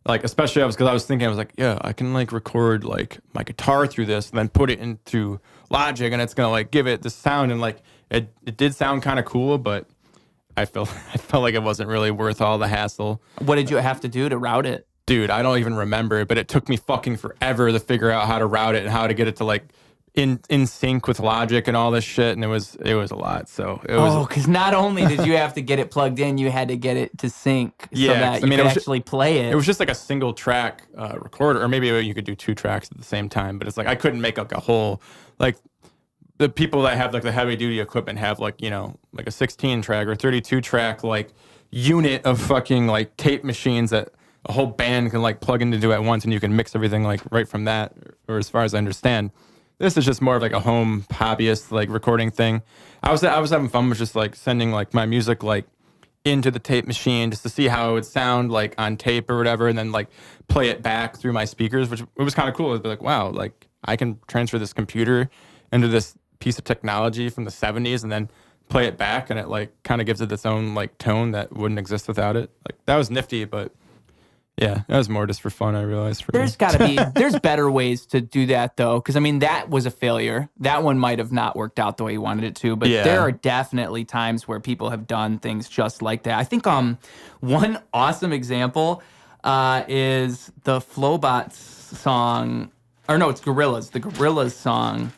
Like especially because I was thinking, I was like, yeah, I can like record like my guitar through this and then put it into Logic, and it's gonna like give it the sound, and like it did sound kind of cool, but I felt like it wasn't really worth all the hassle. What did you have to do to route it? Dude, I don't even remember it, but it took me fucking forever to figure out how to route it and how to get it to like in sync with Logic and all this shit, and it was a lot. So it was. Because not only did you have to get it plugged in, you had to get it to sync so that you could actually play it. It was just like a single track recorder, or maybe you could do two tracks at the same time. But it's like I couldn't make like a whole, like the people that have like the heavy duty equipment have like, you know, like a 16 track or 32 track like unit of fucking like tape machines that a whole band can like plug into at once, and you can mix everything like right from that, or as far as I understand. This is just more of like a home hobbyist like recording thing. I was having fun with just like sending like my music like into the tape machine just to see how it would sound like on tape or whatever, and then like play it back through my speakers, which it was kind of cool. It'd be like, wow, like I can transfer this computer into this piece of technology from the 70s and then play it back, and it like kind of gives it its own like tone that wouldn't exist without it. Like that was nifty, but yeah, that was more just for fun, I realized. There's better ways to do that, though, because, I mean, that was a failure. That one might have not worked out the way you wanted it to, but there are definitely times where people have done things just like that. I think one awesome example is the Flowbots song, or no, it's Gorillaz, the Gorillaz song.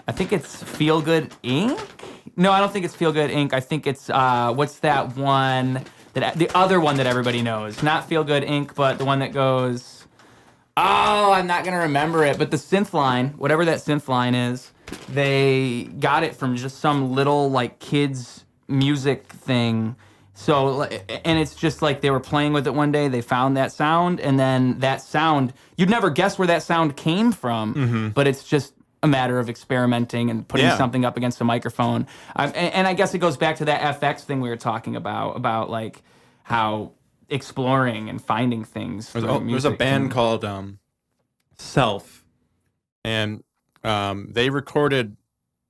I think it's Feel Good Inc.? No, I don't think it's Feel Good Inc. I think it's, what's that one... the other one that everybody knows, not Feel Good Inc., but the one that goes, oh, I'm not going to remember it, but the synth line, whatever that synth line is, they got it from just some little, like, kids' music thing. So, and it's just like they were playing with it one day, they found that sound, and then that sound, you'd never guess where that sound came from, but it's just a matter of experimenting and putting something up against a microphone. And I guess it goes back to that FX thing we were talking about like how exploring and finding things. There's a band called Self, and They recorded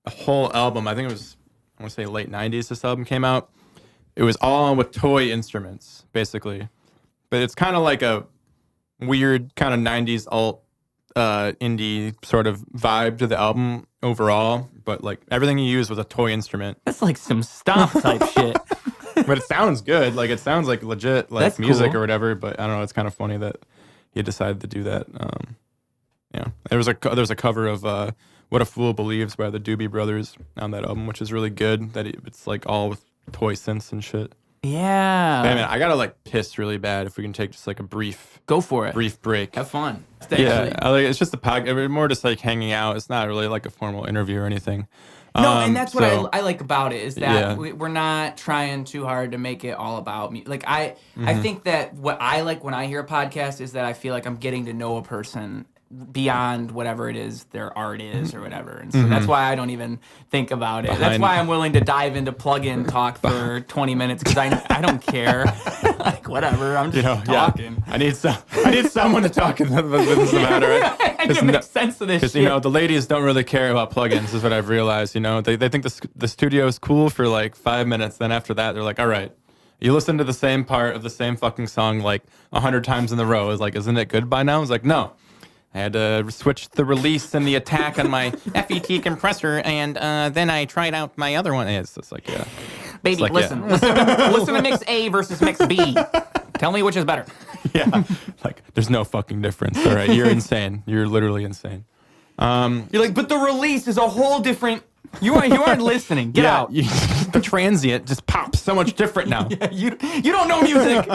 a whole album. I think it was, I want to say late 90s this album came out. It was all with toy instruments, basically. But it's kind of like a weird kind of 90s alt indie sort of vibe to the album overall. But like everything you use was a toy instrument. That's like some stomp type shit. But it sounds good. Like it sounds like legit like That's music cool. or whatever. But I don't know. It's kind of funny that he decided to do that. Yeah. There was a cover of What a Fool Believes by the Doobie Brothers on that album, which is really good. It's like all with toy synths and shit. Yeah. Hey man, I gotta like piss really bad. If we can take just like a brief break. Have fun. Yeah, it's just a podcast. More just like hanging out. It's not really like a formal interview or anything. No, and that's what I like about it is that Yeah. we're not trying too hard to make it all about me. Like I think that what I like when I hear a podcast is that I feel like I'm getting to know a person beyond whatever it is their art is or whatever. And so that's why I don't even think about it. That's why I'm willing to dive into plug-in talk for 20 minutes because I don't care. Like whatever, I'm just talking. Yeah. I need someone to talk with this matter. I can make sense of this shit. Because the ladies don't really care about plugins is what I've realized. They think the studio is cool for like 5 minutes. Then after that, they're like, all right. You listen to the same part of the same fucking song like 100 times in a row. It's like, isn't it good by now? It's like, no. I had to switch the release and the attack on my FET compressor, and then I tried out my other one. It's just like, yeah. Baby, like, listen to mix A versus mix B. Tell me which is better. Yeah. Like, there's no fucking difference. All right. You're insane. You're literally insane. You're like, but the release is a whole different... You aren't listening. Get out. The transient just pops so much different now. Yeah, you don't know music.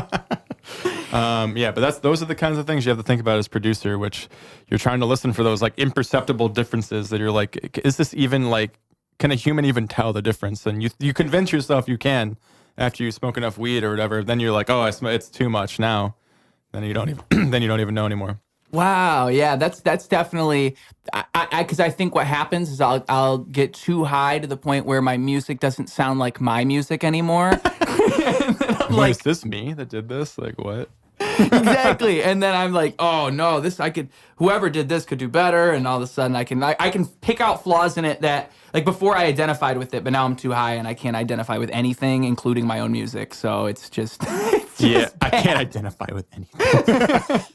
But those are the kinds of things you have to think about as producer, which you're trying to listen for those like imperceptible differences that you're like, is this even like, can a human even tell the difference? And you convince yourself you can after you smoke enough weed or whatever. Then you're like, oh, it's too much now. Then you don't even know anymore. Wow, yeah, that's definitely because I think what happens is I'll get too high to the point where my music doesn't sound like my music anymore. And then I'm like, is this me that did this? Like what? Exactly. And then I'm like, oh no, whoever did this could do better. And all of a sudden I can pick out flaws in it that like before I identified with it, but now I'm too high and I can't identify with anything, including my own music. So it's just, bad. I can't identify with anything.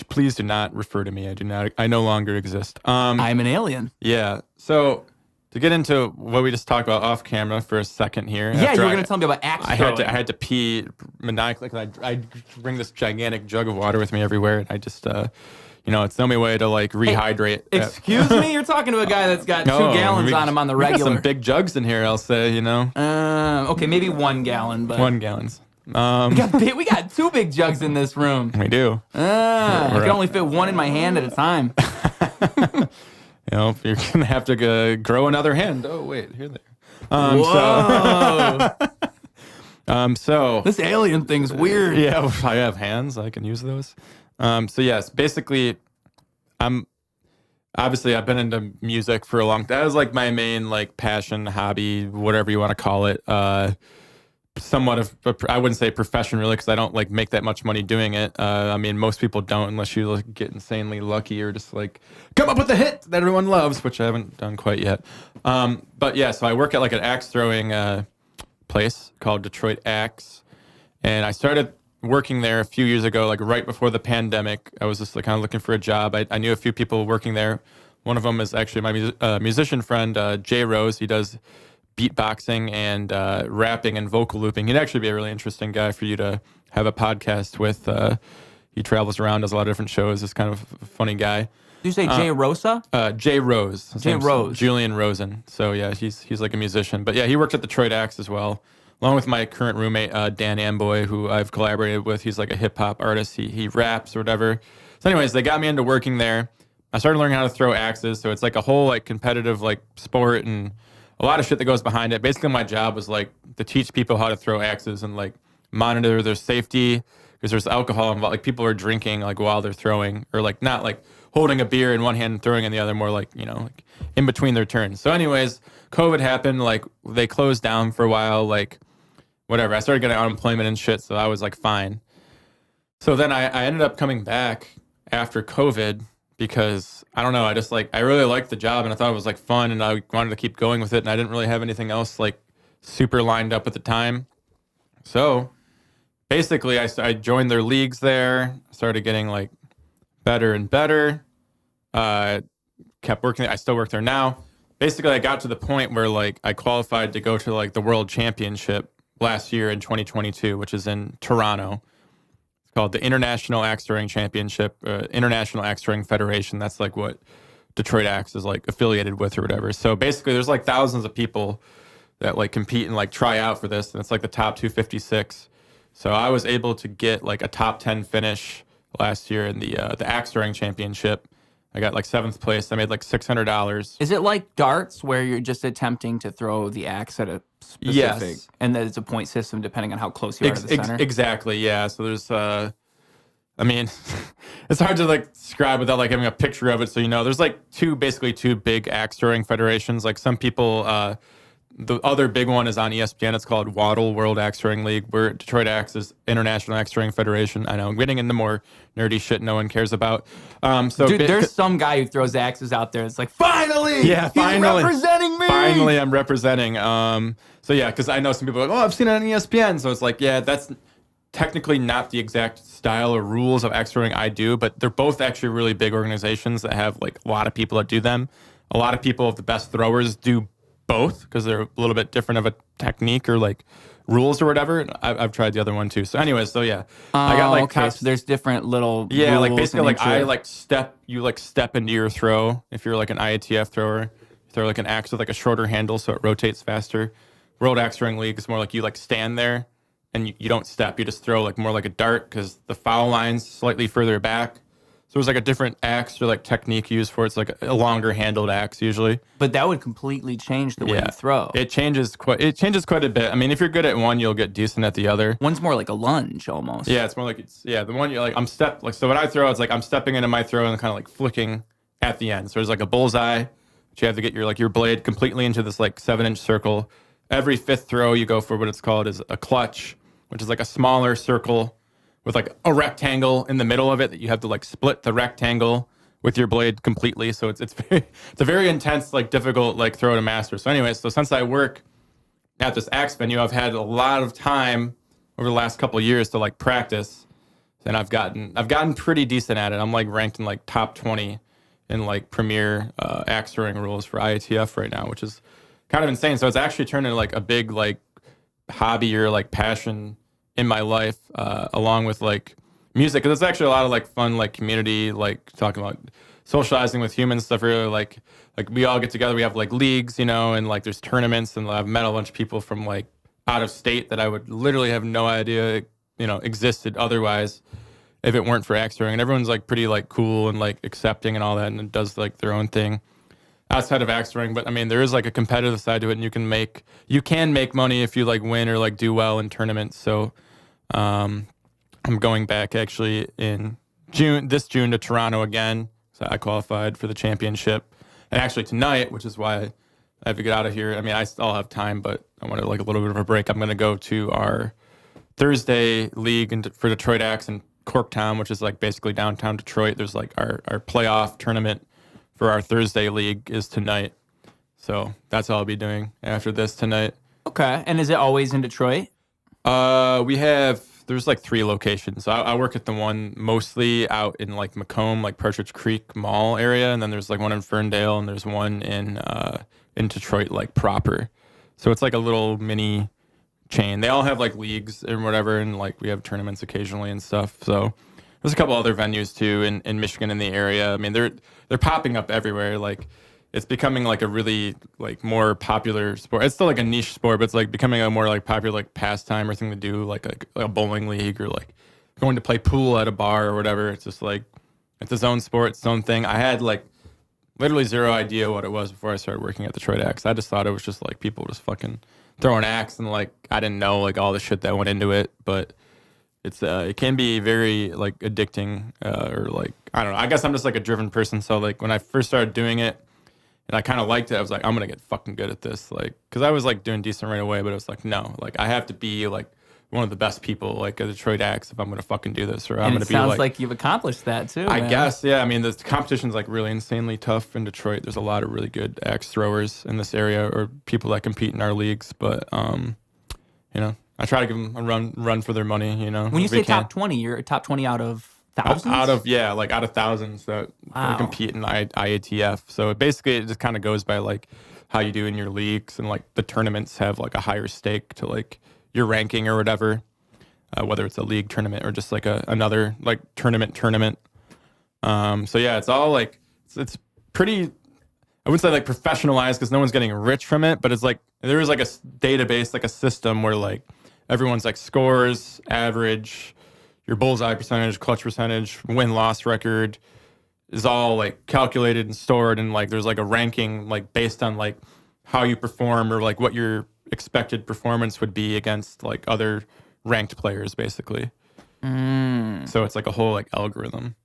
Please do not refer to me. I no longer exist. I'm an alien. Yeah. So to get into what we just talked about off camera for a second here. Yeah, you were going to tell me about axe throwing. I had to pee maniacally. I bring this gigantic jug of water with me everywhere. And I just, it's the only way to like rehydrate. Hey, excuse me? You're talking to a guy that's got 2 gallons on him on the regular. Got some big jugs in here, I'll say, Okay, maybe 1 gallon, but 1 gallon. We got 2 big jugs in this room. We do. I can only fit 1 in my hand at a time. You're gonna have to grow another hand. Oh wait, here they are. Whoa. So this alien thing's weird. Yeah, I have hands. I can use those. So yes, basically, I've been into music for a long time. That was like my main like passion, hobby, whatever you want to call it. Somewhat of I wouldn't say profession really because I don't like make that much money doing it. I mean, most people don't unless you like, get insanely lucky or just like come up with a hit that everyone loves, which I haven't done quite yet. But yeah, so I work at like an axe throwing place called Detroit Axe, and I started working there a few years ago, like right before the pandemic. I was just like kind of looking for a job. I knew a few people working there. One of them is actually my musician friend, Jay Rose. He does beatboxing and rapping and vocal looping. He'd actually be a really interesting guy for you to have a podcast with. He travels around, does a lot of different shows. He's kind of a funny guy. Did you say Jay Rosa? Jay Rose. Jay Rose. Julian Rosen. So yeah, he's like a musician. But yeah, he worked at Detroit Axe as well, along with my current roommate, Dan Amboy, who I've collaborated with. He's like a hip hop artist. He raps or whatever. So anyways, they got me into working there. I started learning how to throw axes. So it's like a whole like competitive like sport and a lot of shit that goes behind it. Basically, my job was like to teach people how to throw axes and like monitor their safety because there's alcohol involved. Like people are drinking like while they're throwing, or like not like holding a beer in one hand and throwing in the other, more like like in between their turns. So, anyways, COVID happened. Like they closed down for a while. Like whatever. I started getting unemployment and shit, so I was like fine. So then I ended up coming back after COVID because I don't know. I just I really liked the job and I thought it was like fun and I wanted to keep going with it. And I didn't really have anything else like super lined up at the time. So basically I joined their leagues there, started getting like better and better. Kept working. I still work there now. Basically, I got to the point where like I qualified to go to like the World Championship last year in 2022, which is in Toronto. It's called the International Axe Throwing Championship, International Axe Throwing Federation. That's like what Detroit Axe is like affiliated with or whatever. So basically, there's like thousands of people that like compete and like try out for this, and it's like the top 256. So I was able to get like a top 10 finish last year in the Axe Throwing Championship. I got like 7th place. I made like $600. Is it like darts where you're just attempting to throw the axe at a specific, yes, and that it's a point system depending on how close you are to the center? Exactly, yeah. So there's, I mean, it's hard to like describe without like having a picture of it. So, there's like basically two big axe throwing federations. Like some people, the other big one is on ESPN. It's called Waddle World Axe Throwing League. We're Detroit Axe is International Axe Throwing Federation. I know I'm getting into more nerdy shit no one cares about. Dude, there's some guy who throws axes out there. It's like, finally, finally, he's representing me. Finally, I'm representing. So yeah, because I know some people are like, oh, I've seen it on ESPN. So it's like, yeah, that's technically not the exact style or rules of axe throwing I do, but they're both actually really big organizations that have like a lot of people that do them. A lot of people, the best throwers, do both because they're a little bit different of a technique or like rules or whatever. I've tried the other one too. So anyways, so yeah, I got like okay. So there's different little like rules basically like I like step into your throw. If you're like an IATF thrower, you throw like an axe with like a shorter handle so it rotates faster. World Axe Throwing League is more like you like stand there and you don't step. You just throw like more like a dart because the foul line's slightly further back. So there's like a different axe or like technique used for it. It's like a longer handled axe usually. But that would completely change the way you throw. It changes quite a bit. I mean, if you're good at one, you'll get decent at the other. One's more like a lunge almost. Yeah, it's more like the one you're like so when I throw, it's like I'm stepping into my throw and kind of like flicking at the end. So there's like a bullseye, but you have to get your blade completely into this like 7-inch circle. Every 5th throw you go for what it's called is a clutch, which is like a smaller circle with like a rectangle in the middle of it that you have to like split the rectangle with your blade completely. So it's a very intense, like difficult like throw to master. So anyway, so since I work at this axe venue, I've had a lot of time over the last couple of years to like practice, and I've gotten pretty decent at it. I'm like ranked in like top 20 in like premier axe throwing rules for IATF right now, which is kind of insane. So it's actually turned into like a big like hobby or like passion in my life, along with like music, because it's actually a lot of like fun, like community, like talking about socializing with humans stuff. Really like we all get together. We have like leagues, and like there's tournaments, and I've met a bunch of people from like out of state that I would literally have no idea, existed otherwise if it weren't for axe throwing. And everyone's like pretty like cool and like accepting and all that, and it does like their own thing outside of axe throwing. But I mean, there is like a competitive side to it, and you can make money if you like win or like do well in tournaments. So I'm going back actually in June to Toronto again. So I qualified for the championship, and actually tonight, which is why I have to get out of here. I mean, I still have time, but I wanted like a little bit of a break. I'm going to go to our Thursday league for Detroit Axe in Corktown, which is like basically downtown Detroit. There's like our playoff tournament for our Thursday league is tonight. So that's all I'll be doing after this tonight. Okay. And is it always in Detroit? There's like 3 locations. So I work at the one mostly out in like Macomb, like Partridge Creek Mall area. And then there's like one in Ferndale, and there's one in Detroit, like proper. So it's like a little mini chain. They all have like leagues and whatever. And like we have tournaments occasionally and stuff. So there's a couple other venues too in Michigan in the area. I mean, they're popping up everywhere. Like it's becoming like a really like more popular sport. It's still like a niche sport, but it's like becoming a more like popular like pastime or thing to do, like a bowling league or like going to play pool at a bar or whatever. It's just like it's its own sport, its own thing. I had like literally zero idea what it was before I started working at Detroit Axe. I just thought it was just like people just fucking throwing axe, and like I didn't know like all the shit that went into it, but it can be very like addicting or like I don't know. I guess I'm just like a driven person, so like when I first started doing it and I kind of liked it, I was like, I'm gonna get fucking good at this, like because I was like doing decent right away, but it was like no, like I have to be like one of the best people, like a Detroit acts, if I'm gonna fucking do this, or I'm And gonna it be sounds like you've accomplished that too. I man. guess, yeah. I mean, the competition's like really insanely tough in Detroit. There's a lot of really good axe throwers in this area, or people that compete in our leagues. But you know, I try to give them a run for their money. You know, When you say top 20, you're top 20 out of thousands. Out of thousands that compete in IATF. So it just kind of goes by like how you do in your leagues, and like the tournaments have like a higher stake to like your ranking or whatever. Whether it's a league tournament or just like another like tournament. So yeah, it's all like it's pretty. I wouldn't say like professionalized because no one's getting rich from it, but it's like there is like a database, like a system where like everyone's like scores, average, your bullseye percentage, clutch percentage, win-loss record is all like calculated and stored, and like there's like a ranking like based on like how you perform or like what your expected performance would be against like other ranked players, basically. So it's like a whole like algorithm.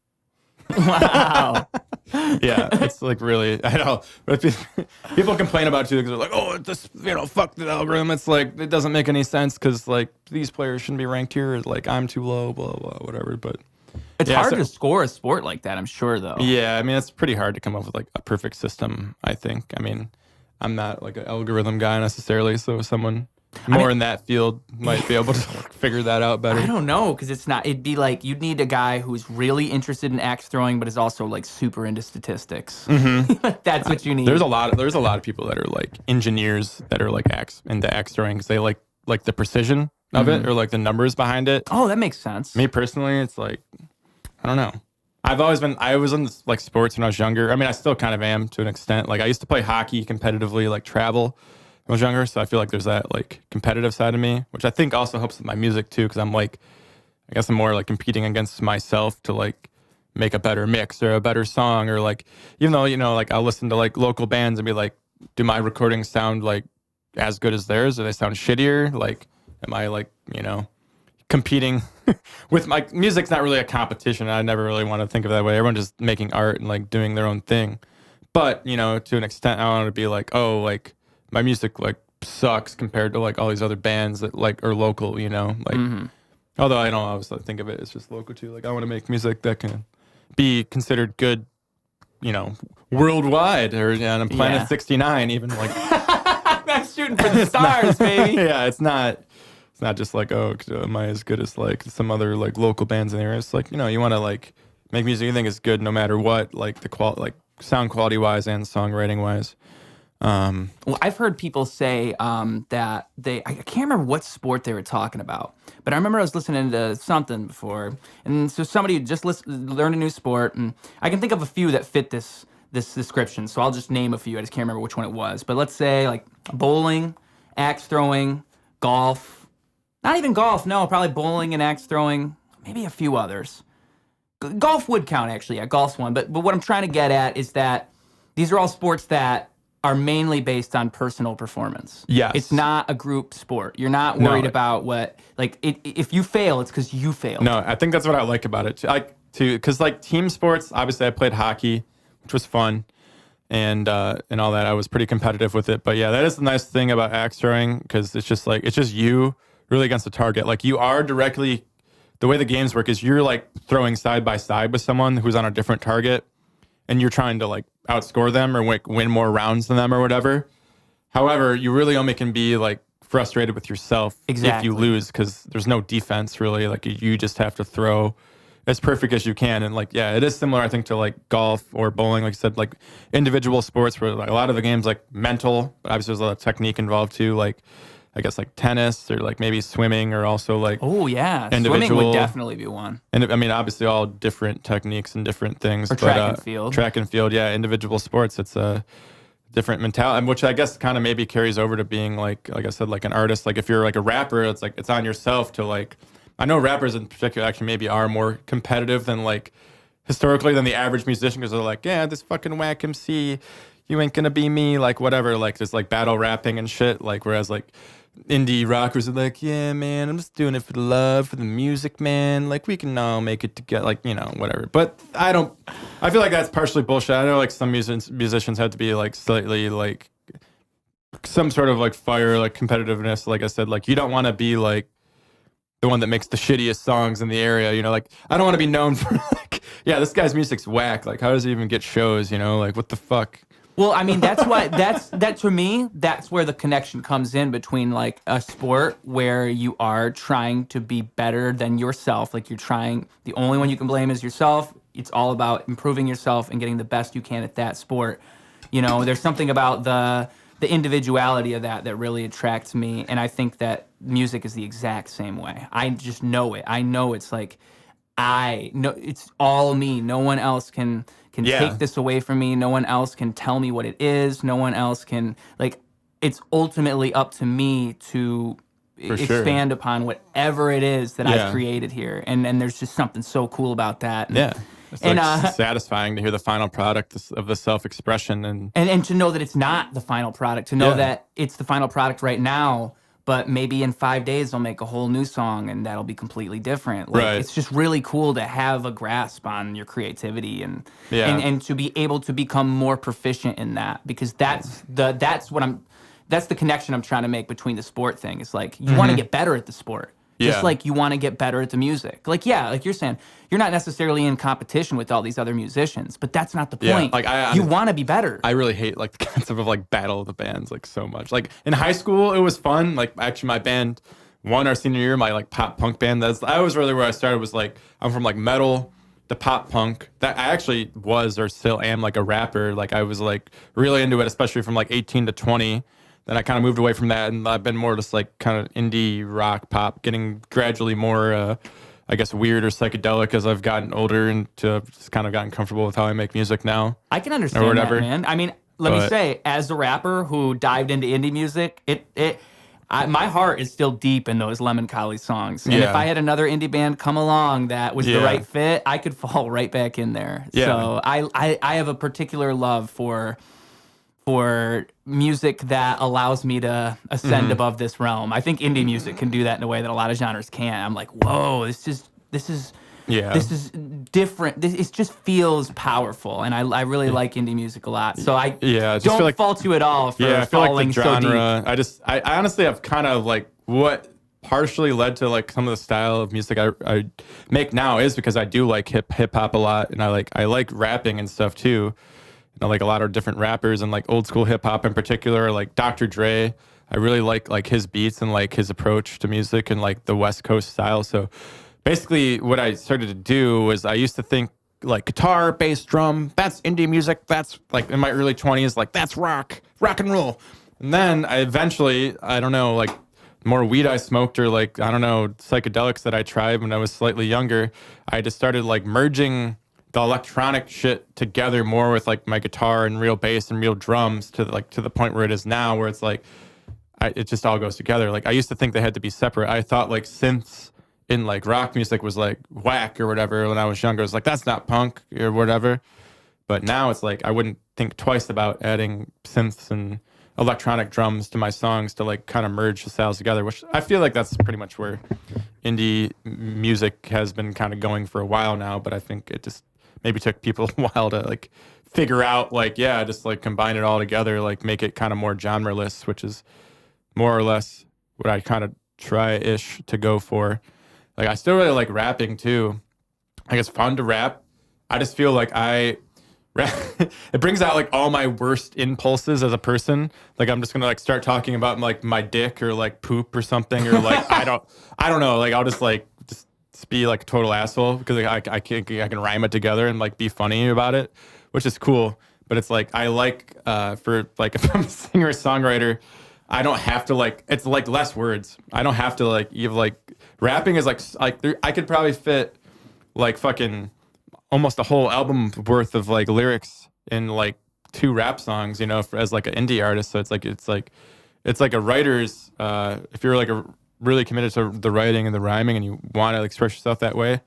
Wow. Yeah, it's like really, I know, but people complain about it too because they're like, oh, this, fuck the algorithm. It's like, it doesn't make any sense because like these players shouldn't be ranked here. Like I'm too low, blah, blah, whatever. But it's hard to score a sport like that, I'm sure, though. Yeah, I mean, it's pretty hard to come up with like a perfect system, I think. I mean, I'm not like an algorithm guy necessarily, so someone in that field might be able to figure that out better. I don't know, because it'd be like you'd need a guy who's really interested in axe throwing, but is also like super into statistics. Mm-hmm. That's what you need. There's a lot of people that are like engineers that are like into axe throwing because they like the precision of it or like the numbers behind it. Oh, that makes sense. Me personally, it's like, I don't know. I was in like sports when I was younger. I mean, I still kind of am to an extent. Like I used to play hockey competitively, like travel when I was younger. So I feel like there's that like competitive side of me, which I think also helps with my music too. Cause I'm like, I guess I'm more like competing against myself to like make a better mix or a better song, or like, even though, like I'll listen to like local bands and be like, do my recordings sound like as good as theirs? Or they sound shittier? Like, am I like, competing with my music's not really a competition. I never really want to think of it that way. Everyone's just making art and like doing their own thing. But, to an extent, I want to be like, oh, like my music like sucks compared to like all these other bands that like are local, like, although I don't always think of it as just local too. Like I want to make music that can be considered good, worldwide or on Planet 69, even like. I'm shooting for the stars, baby. Yeah, it's not just like, oh, am I as good as like some other like local bands in the area? It's like, you want to like make music you think is good no matter what, like the like sound quality wise and songwriting wise. Well, I've heard people say that I can't remember what sport they were talking about, but I remember I was listening to something before, and so somebody just learned a new sport, and I can think of a few that fit this description, so I'll just name a few. I just can't remember which one it was, but let's say like bowling, axe throwing, golf. Not even golf, no, probably bowling and axe throwing, maybe a few others. Golf would count, actually. Yeah, golf's one. But what I'm trying to get at is that these are all sports that are mainly based on personal performance. Yes. It's not a group sport. You're not worried about what, like, if you fail, it's because you failed. No, I think that's what I like about it. Because like team sports, obviously I played hockey, which was fun. And all that. I was pretty competitive with it. But yeah, that is the nice thing about axe throwing, because it's just you really against the target. Like you are directly, the way the games work is you're like throwing side by side with someone who's on a different target, and you're trying to like outscore them or win more rounds than them or whatever. However, you really only can be like frustrated with yourself if you lose, because there's no defense really. Like you just have to throw as perfect as you can. And like, yeah, it is similar, I think, to like golf or bowling. Like you said, like individual sports where like a lot of the game's like mental, but obviously there's a lot of technique involved too. Like, I guess like tennis or like maybe swimming, or also like swimming would definitely be one. And I mean, obviously all different techniques and different things. Or track and field. Track and field, yeah. Individual sports, it's a different mentality, which I guess kind of maybe carries over to being like I said, like an artist. Like if you're like a rapper, it's like it's on yourself to like. I know rappers in particular actually maybe are more competitive than like historically than the average musician, because they're like, yeah, this fucking whack MC, you ain't gonna be me, like whatever. Like there's like battle rapping and shit. Like whereas like indie rockers are like, yeah, man, I'm just doing it for the love, for the music, man. Like we can all make it together, like, whatever. But I feel like that's partially bullshit. I know like some musicians have to be like slightly like some sort of like fire, like competitiveness. Like I said, like you don't want to be like the one that makes the shittiest songs in the area. You know, like I don't want to be known for like, yeah, this guy's music's whack. Like, how does he even get shows? You know, like what the fuck? Well, I mean, that's why that to me, that's where the connection comes in between like a sport where you are trying to be better than yourself. Like the only one you can blame is yourself. It's all about improving yourself and getting the best you can at that sport. You know, there's something about the individuality of that really attracts me. And I think that music is the exact same way. I just know it. I know it's like, I know it's all me. No one else can take this away from me. No one else can tell me what it is. No one else can, like, it's ultimately up to me to expand upon whatever it is that I've created here. And there's just something so cool about that. And, it's like satisfying to hear the final product of the self-expression and to know that it's not the final product, to know that it's the final product right now, but maybe in 5 days I'll make a whole new song and that'll be completely different. Like, it's just really cool to have a grasp on your creativity and to be able to become more proficient in that, because that's the connection I'm trying to make between the sport thing. It's like you want to get better at the sport. Just like you want to get better at the music. Like, like you're saying, you're not necessarily in competition with all these other musicians, but that's not the point. Like you want to be better. I really hate like the concept of like battle of the bands like so much. Like in high school, it was fun. Like actually my band won our senior year, my like pop punk band. I was really where I started was like, I'm from like metal to pop punk. That I actually was or still am like a rapper. Like I was like really into it, especially from like 18 to 20. Then I kind of moved away from that, and I've been more just like kind of indie rock pop, getting gradually more, I guess, weird or psychedelic as I've gotten older and to just kind of gotten comfortable with how I make music now. I can understand that, man. I mean, let me say, as a rapper who dived into indie music, my heart is still deep in those Lemoncollies songs. And if I had another indie band come along that was the right fit, I could fall right back in there. Yeah. So I have a particular love for music that allows me to ascend above this realm. I think indie music can do that in a way that a lot of genres can't. I'm like, whoa, this is different. It just feels powerful, and I really like indie music a lot. So I don't fault you at all for I feel falling like the genre. so deep. I honestly have kind of like what partially led to like some of the style of music I make now is because I do like hip hop a lot, and I like rapping and stuff too. You know, like a lot of different rappers and like old school hip hop in particular, like Dr. Dre. I really like his beats and like his approach to music and like the West Coast style. So basically what I started to do was I used to think like guitar, bass, drum, that's indie music. That's like in my early 20s, like that's rock and roll. And then I eventually, I don't know, like more weed I smoked or like, I don't know, psychedelics that I tried when I was slightly younger, I just started like merging the electronic shit together more with like my guitar and real bass and real drums to the point where it is now, where it's like it just all goes together. Like I used to think they had to be separate. I thought like synths in like rock music was like whack or whatever when I was younger. It was like that's not punk or whatever. But now it's like I wouldn't think twice about adding synths and electronic drums to my songs to like kind of merge the styles together, which I feel like that's pretty much where indie music has been kind of going for a while now. But I think it just maybe took people a while to like figure out like, just like combine it all together, like make it kind of more genre-less, which is more or less what I kind of try-ish to go for. Like I still really like rapping too. Like it's fun to rap. I just feel like it brings out like all my worst impulses as a person. Like I'm just gonna like start talking about like my dick or like poop or something, or like I don't know. Like I'll just be like a total asshole because like, I can rhyme it together and like be funny about it, which is cool. But it's like I like for like if I'm a singer or songwriter, I don't have to like, it's like less words. I don't have to like, you have like rapping is like I could probably fit like fucking almost a whole album worth of like lyrics in like 2 rap songs, you know, as like an indie artist. So it's like a writer's if you're like really committed to the writing and the rhyming and you want to express yourself that way,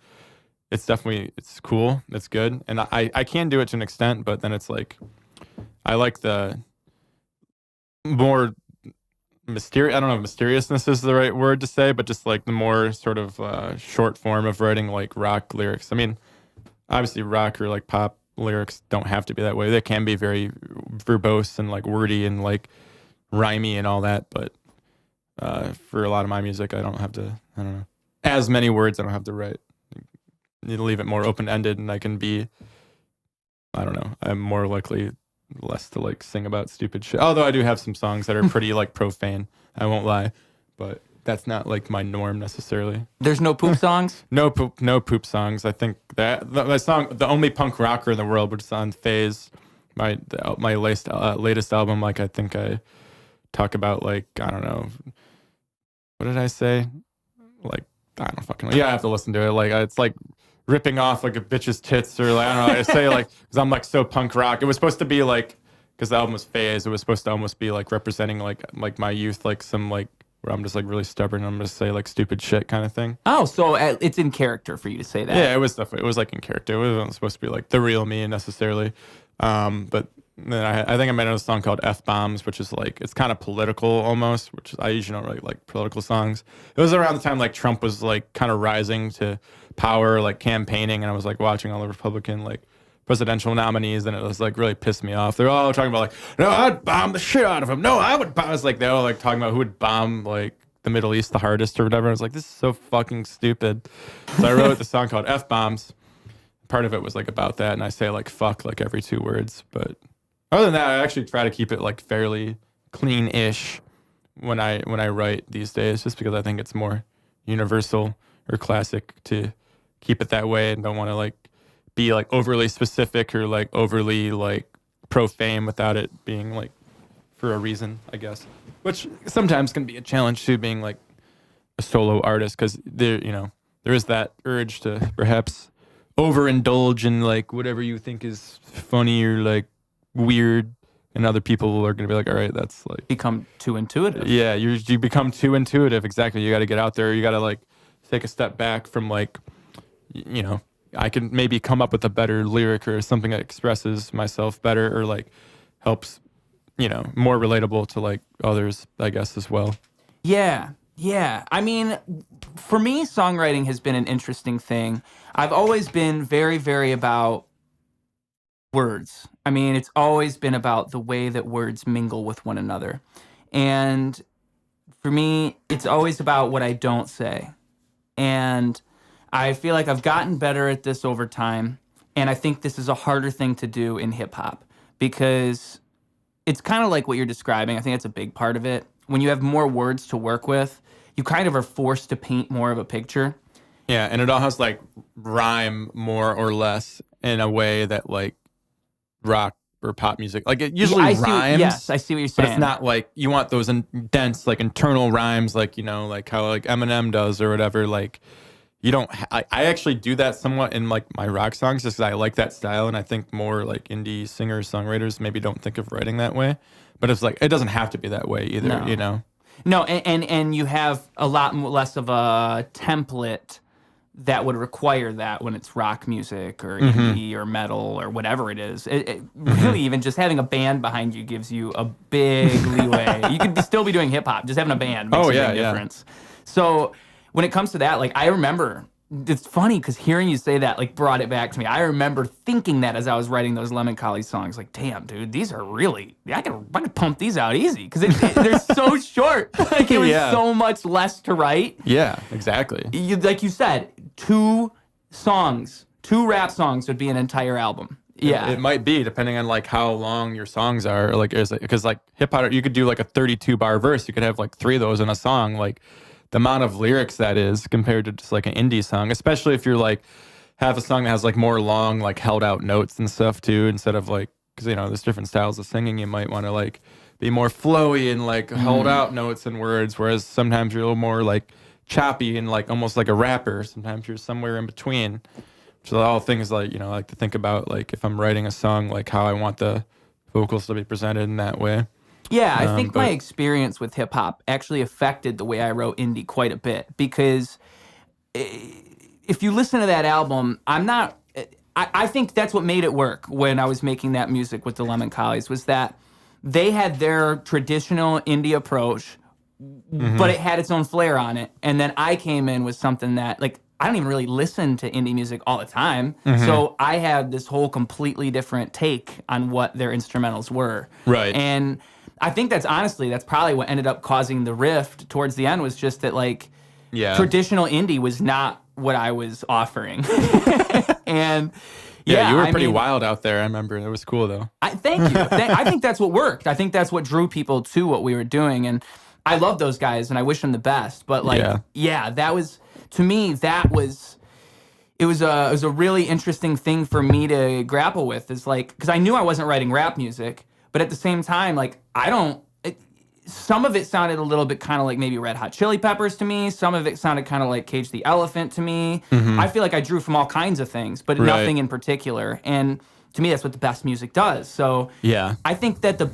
it's cool, it's good. And I can do it to an extent, but then it's like I like the more mysterious, I don't know if mysteriousness is the right word to say, but just like the more sort of short form of writing like rock lyrics. I mean, obviously rock or like pop lyrics don't have to be that way. They can be very verbose and like wordy and like rhymey and all that, but for a lot of my music, I don't know. as many words I don't have to write. You need to leave it more open-ended, and I can be, I don't know, I'm more likely less to like sing about stupid shit. Although I do have some songs that are pretty like profane, I won't lie, but that's not like my norm necessarily. There's no poop songs? No poop songs. I think that my song, the only punk rocker in the world, which is on Phaze, my latest album, like I think I talk about like, I don't know, what did I say? Like, I don't fucking know. Yeah, I have to listen to it. Like, it's like ripping off like a bitch's tits, or like, I don't know. I say like, because I'm like so punk rock. It was supposed to be like, because the album was Phaze, it was supposed to almost be like representing like my youth, like some like, where I'm just like really stubborn. I'm just say like stupid shit kind of thing. Oh, so it's in character for you to say that. Yeah, it was definitely, it was like in character. It wasn't supposed to be like the real me necessarily. But then I think I made another song called F-Bombs, which is like, it's kind of political almost, which I usually don't really like political songs. It was around the time like Trump was like kind of rising to power, like campaigning, and I was like watching all the Republican like presidential nominees, and it was like really pissed me off. They're all talking about like, no, I'd bomb the shit out of him. No, I would bomb. It's like, they're all like talking about who would bomb like the Middle East the hardest or whatever. I was like, this is so fucking stupid. So I wrote the song called F-Bombs. Part of it was like about that, and I say like fuck like every 2 words, but other than that, I actually try to keep it like fairly clean-ish when I write these days, just because I think it's more universal or classic to keep it that way, and don't want to like be like overly specific or like overly like profane without it being like for a reason, I guess. Which sometimes can be a challenge too, being like a solo artist, because there is that urge to perhaps overindulge in like whatever you think is funny or like weird, and other people are gonna be like, all right, that's like become too intuitive. Yeah, you become too intuitive. Exactly. You got to get out there. You got to like take a step back from like, I can maybe come up with a better lyric or something that expresses myself better, or like helps, more relatable to like others, I guess, as well. Yeah. I mean, for me, songwriting has been an interesting thing. I've always been very, very about words. I mean, it's always been about the way that words mingle with one another. And for me, it's always about what I don't say. And I feel like I've gotten better at this over time. And I think this is a harder thing to do in hip hop, because it's kind of like what you're describing. I think that's a big part of it. When you have more words to work with, you kind of are forced to paint more of a picture. Yeah, and it all has like rhyme more or less in a way that like rock or pop music, like it usually rhymes. Yes, I see what you're saying. But it's not like you want those dense like internal rhymes, like like how like Eminem does or whatever. Like you don't. I actually do that somewhat in like my rock songs, just because I like that style, and I think more like indie singers, songwriters maybe don't think of writing that way. But it's like it doesn't have to be that way either. No, and you have a lot less of a template that would require that when it's rock music or indie or metal or whatever it is. Really, even just having a band behind you gives you a big leeway. You could still be doing hip hop, just having a band makes a big difference. So when it comes to that, like I remember, it's funny because hearing you say that like brought it back to me. I remember thinking that as I was writing those Lemoncollies songs, like, damn, dude, these are really, I could pump these out easy because they're so short. Like it was so much less to write. Yeah, exactly. Like you said, 2 rap songs would be an entire album. Yeah, it might be depending on like how long your songs are. Like, because like hip hop, you could do like a 32-bar verse. You could have like 3 of those in a song. Like the amount of lyrics that is compared to just like an indie song, especially if you're like have a song that has like more long like held out notes and stuff too, instead of like, because there's different styles of singing. You might want to like be more flowy and like held out notes and words, whereas sometimes you're a little more like choppy and like almost like a rapper. Sometimes you're somewhere in between. So all things like I like to think about like if I'm writing a song, like how I want the vocals to be presented in that way. Yeah, I think my experience with hip hop actually affected the way I wrote indie quite a bit, because if you listen to that album, I think that's what made it work when I was making that music with the Lemoncollies, was that they had their traditional indie approach, but it had its own flair on it. And then I came in with something that, like, I don't even really listen to indie music all the time. So I had this whole completely different take on what their instrumentals were. Right. And I think that's probably what ended up causing the rift towards the end, was just that, like, traditional indie was not what I was offering. And yeah, you were pretty wild out there. I remember it was cool though. Thank you. I think that's what worked. I think that's what drew people to what we were doing, and I love those guys and I wish them the best. But like, that was, to me, it was a really interesting thing for me to grapple with. Is like, because I knew I wasn't writing rap music, but at the same time, like, some of it sounded a little bit kind of like maybe Red Hot Chili Peppers to me. Some of it sounded kind of like Cage the Elephant to me. I feel like I drew from all kinds of things, but nothing in particular. And to me, that's what the best music does. So I think that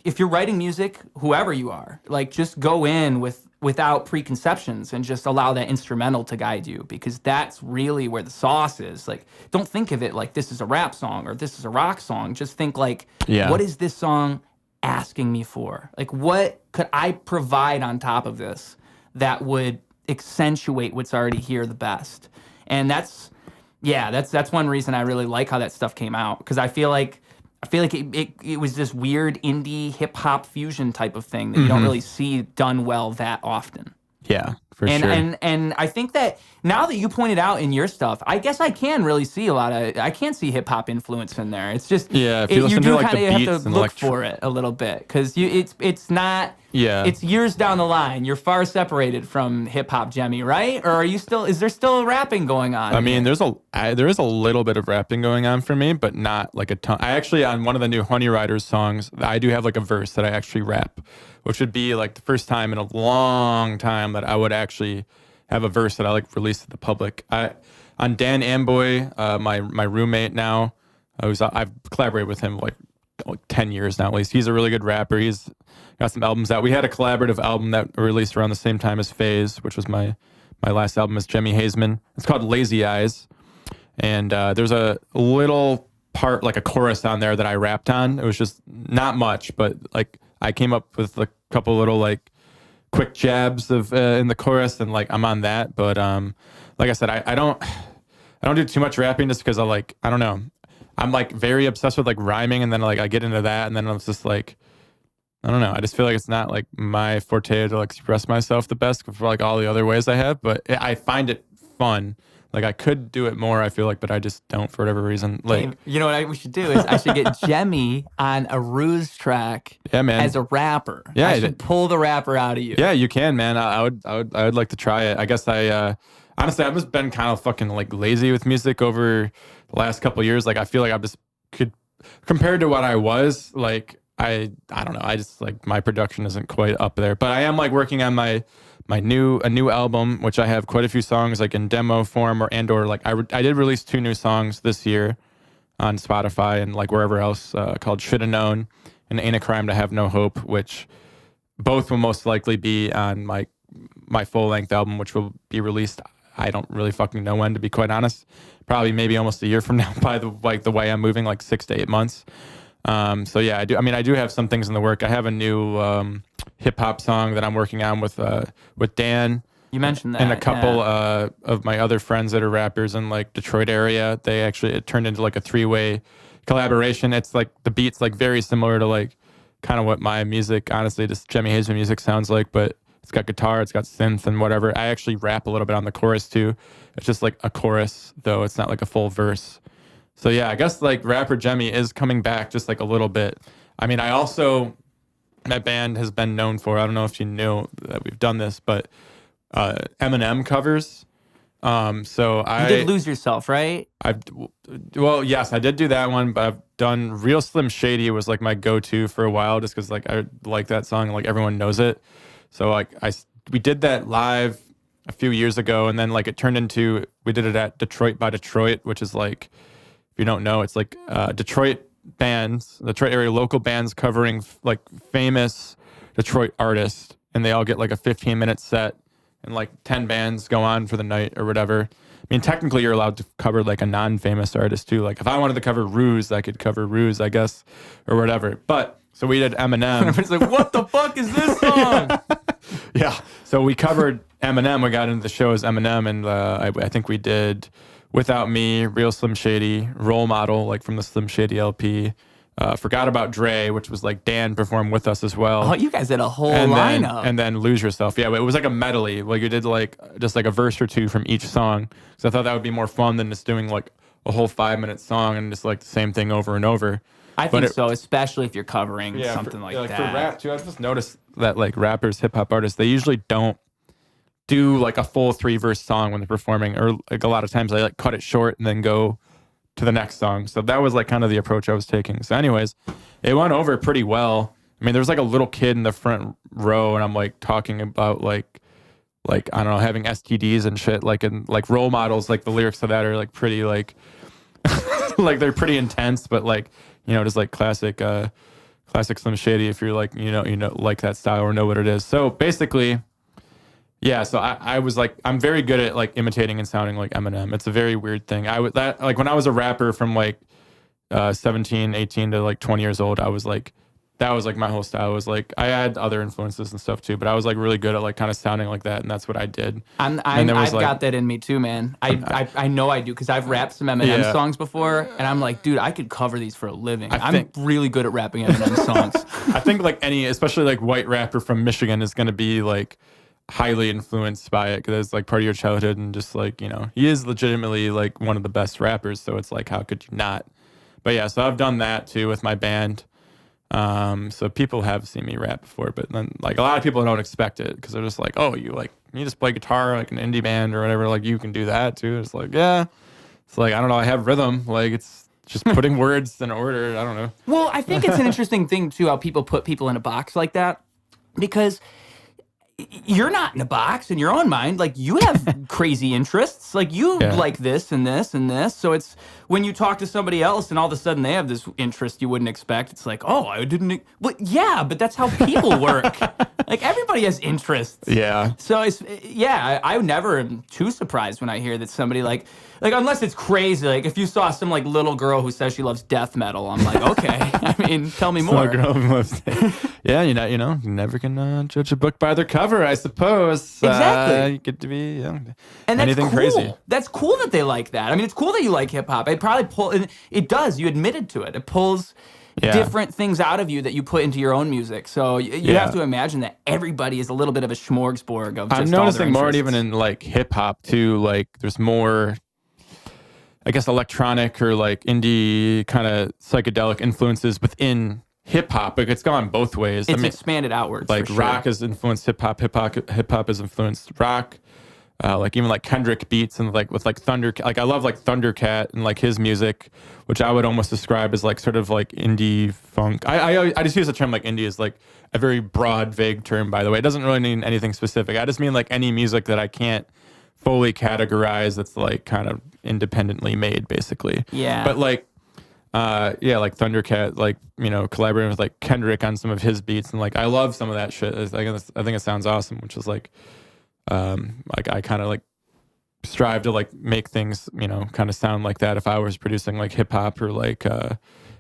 if you're writing music, whoever you are, like, just go in without preconceptions and just allow that instrumental to guide you, because that's really where the sauce is. Like, don't think of it like this is a rap song or this is a rock song. Just think like, what is this song asking me for? Like, what could I provide on top of this that would accentuate what's already here the best? And that's one reason I really like how that stuff came out, because I feel like it was this weird indie hip hop fusion type of thing that you don't really see done well that often. Yeah, for sure. And I think that now that you pointed out in your stuff, I guess I can really see I can't see hip hop influence in there. It's just if you listen do to like kind the of beats have to and look for it a little bit, because it's not. It's years down the line. You're far separated from hip hop, Jemmi, right? Or are you still? Is there still rapping going on? I mean, there is a little bit of rapping going on for me, but not like a ton. I actually, on one of the new Honey Riders songs, I do have like a verse that I actually rap, which would be like the first time in a long time that I would actually have a verse that I like release to the public. On Dan Amboy, my roommate now, I've collaborated with him like 10 years now at least. He's a really good rapper. He's got some albums out. We had a collaborative album that released around the same time as Phaze, which was my last album, is Jemmi Hazeman. It's called Lazy Eyes. And there's a little part, like a chorus on there that I rapped on. It was just not much, but like I came up with a couple little like quick jabs of in the chorus, and like I'm on that. But like I said, I don't do too much rapping just because I don't know. I'm like very obsessed with like rhyming, and then like I get into that, and then it's just like, I don't know. I just feel like it's not like my forte to like express myself the best for like all the other ways I have, but I find it fun. Like I could do it more, I feel like, but I just don't for whatever reason. Like, you know what we should do is I should get Jemmi on a Ruse track as a rapper. Yeah, I should pull the rapper out of you. Yeah, you can, man. I would like to try it. I guess honestly, I've just been kind of fucking like lazy with music over the last couple of years. Like I feel like compared to what I was, like I don't know. I just like my production isn't quite up there, but I am like working on a new album, which I have quite a few songs like in demo form or like I did release 2 new songs this year on Spotify and like wherever else called Shoulda Known and Ain't a Crime to Have No Hope, which both will most likely be on my full length album, which will be released. I don't really fucking know when, to be quite honest. Probably maybe almost a year from now by the way I'm moving, like 6 to 8 months. So yeah, I do have some things in the work. I have a new hip hop song that I'm working on with Dan. You mentioned that. And a couple of my other friends that are rappers in like Detroit area. It turned into like a 3-way collaboration. It's like the beat's like very similar to like kind of what my music, honestly, just Jemmi Hazeman music sounds like, but it's got guitar, it's got synth and whatever. I actually rap a little bit on the chorus too. It's just like a chorus though. It's not like a full verse. So yeah, I guess like rapper Jemmi is coming back just like a little bit. I mean, my band has been known for, I don't know if you know that we've done this, but Eminem covers. So you did Lose Yourself, right? Well, yes, I did do that one, but I've done Real Slim Shady was like my go-to for a while, just because like I like that song and like everyone knows it. So like we did that live a few years ago, and then like it turned into, we did it at Detroit by Detroit, which is like, if you don't know, it's like Detroit area local bands covering like famous Detroit artists, and they all get like a 15-minute set, and like 10 bands go on for the night or whatever. I mean, technically you're allowed to cover like a non-famous artist too. Like if I wanted to cover Ruse, I could cover Ruse, I guess, or whatever. But so we did Eminem. It's like, what the fuck is this song? Yeah. So we covered Eminem. We got into the show as Eminem, and I think we did Without Me, Real Slim Shady, Role Model, like from the Slim Shady LP, Forgot About Dre, which was like Dan performed with us as well. Oh, you guys had a whole and lineup. then Lose Yourself. Yeah, but it was like a medley. Like you did like just like a verse or two from each song. So I thought that would be more fun than just doing like a whole 5-minute song and just like the same thing over and over. I think so, especially if you're covering something like that. For rap too, I've just noticed that like rappers, hip hop artists, they usually don't do like a full 3-verse song when they're performing, or like a lot of times they like cut it short and then go to the next song. So that was like kind of the approach I was taking. So anyways, it went over pretty well. I mean, there was like a little kid in the front row and I'm like talking about like I don't know, having STDs and shit, like, and like role models, like the lyrics to that are like pretty like like they're pretty intense, but like, you know, just like classic Slim Shady, if you're like, you know, like that style or know what it is. So basically, yeah, so I was like, I'm very good at like imitating and sounding like Eminem. It's a very weird thing. Like when I was a rapper from like 17, 18 to like 20 years old, I was like, that was like my whole style. Was like, I had other influences and stuff too, but I was like really good at like kind of sounding like that, and that's what I did. I've got that in me too, man. I know I do, because I've rapped some Eminem songs before, and I'm like, dude, I could cover these for a living. I'm really good at rapping Eminem songs. I think like any, especially like white rapper from Michigan, is going to be like highly influenced by it because it's like part of your childhood, and just like, you know, he is legitimately like one of the best rappers, so it's like, how could you not? But yeah, so I've done that too with my band. So people have seen me rap before, but then like a lot of people don't expect it because they're just like, oh, you just play guitar like an indie band or whatever, like you can do that too. It's like, yeah, it's like, I don't know, I have rhythm, like it's just putting words in order. I don't know. Well, I think it's an interesting thing too, how people put people in a box like that, because you're not in a box in your own mind. Like, you have crazy interests. Like, you like this and this and this. So it's when you talk to somebody else and all of a sudden they have this interest you wouldn't expect. It's like, oh, I didn't. Well, yeah, but that's how people work. Like, everybody has interests. Yeah. So it's, I never am too surprised when I hear that somebody like unless it's crazy. Like, if you saw some like little girl who says she loves death metal, I'm like, okay. I mean, tell me more. Girl who loves yeah, you never can judge a book by their cover, I suppose. Exactly. You get to be and anything that's cool. crazy. That's cool that they like that. I mean, it's cool that you like hip hop. It probably and it does. You admitted to it. It pulls different things out of you that you put into your own music. So you have to imagine that everybody is a little bit of a smorgasbord of just I'm noticing more even in like hip hop too. Like, there's more, I guess, electronic or like indie kind of psychedelic influences within hip hop. Like, it's gone both ways. It's expanded outwards. Like, for sure. rock has influenced hip hop. Hip hop has influenced rock. Like, even like Kendrick beats and like with like like I love like Thundercat and like his music, which I would almost describe as like sort of like indie funk. I just use the term like indie as like a very broad, vague term, by the way. It doesn't really mean anything specific. I just mean like any music that I can't fully categorize that's like kind of independently made, basically. Yeah. But like like Thundercat, like, you know, collaborating with like Kendrick on some of his beats, and like I love some of that shit. I think it sounds awesome, which is like I kind of like strive to like make things, you know, kind of sound like that if I was producing like hip hop or like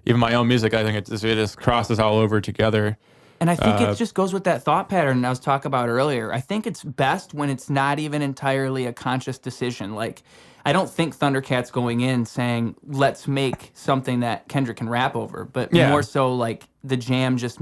even my own music. I think it just crosses all over together. And I think it just goes with that thought pattern I was talking about earlier. I think it's best when it's not even entirely a conscious decision. Like, I don't think Thundercat's going in saying, let's make something that Kendrick can rap over, but more so like the jam just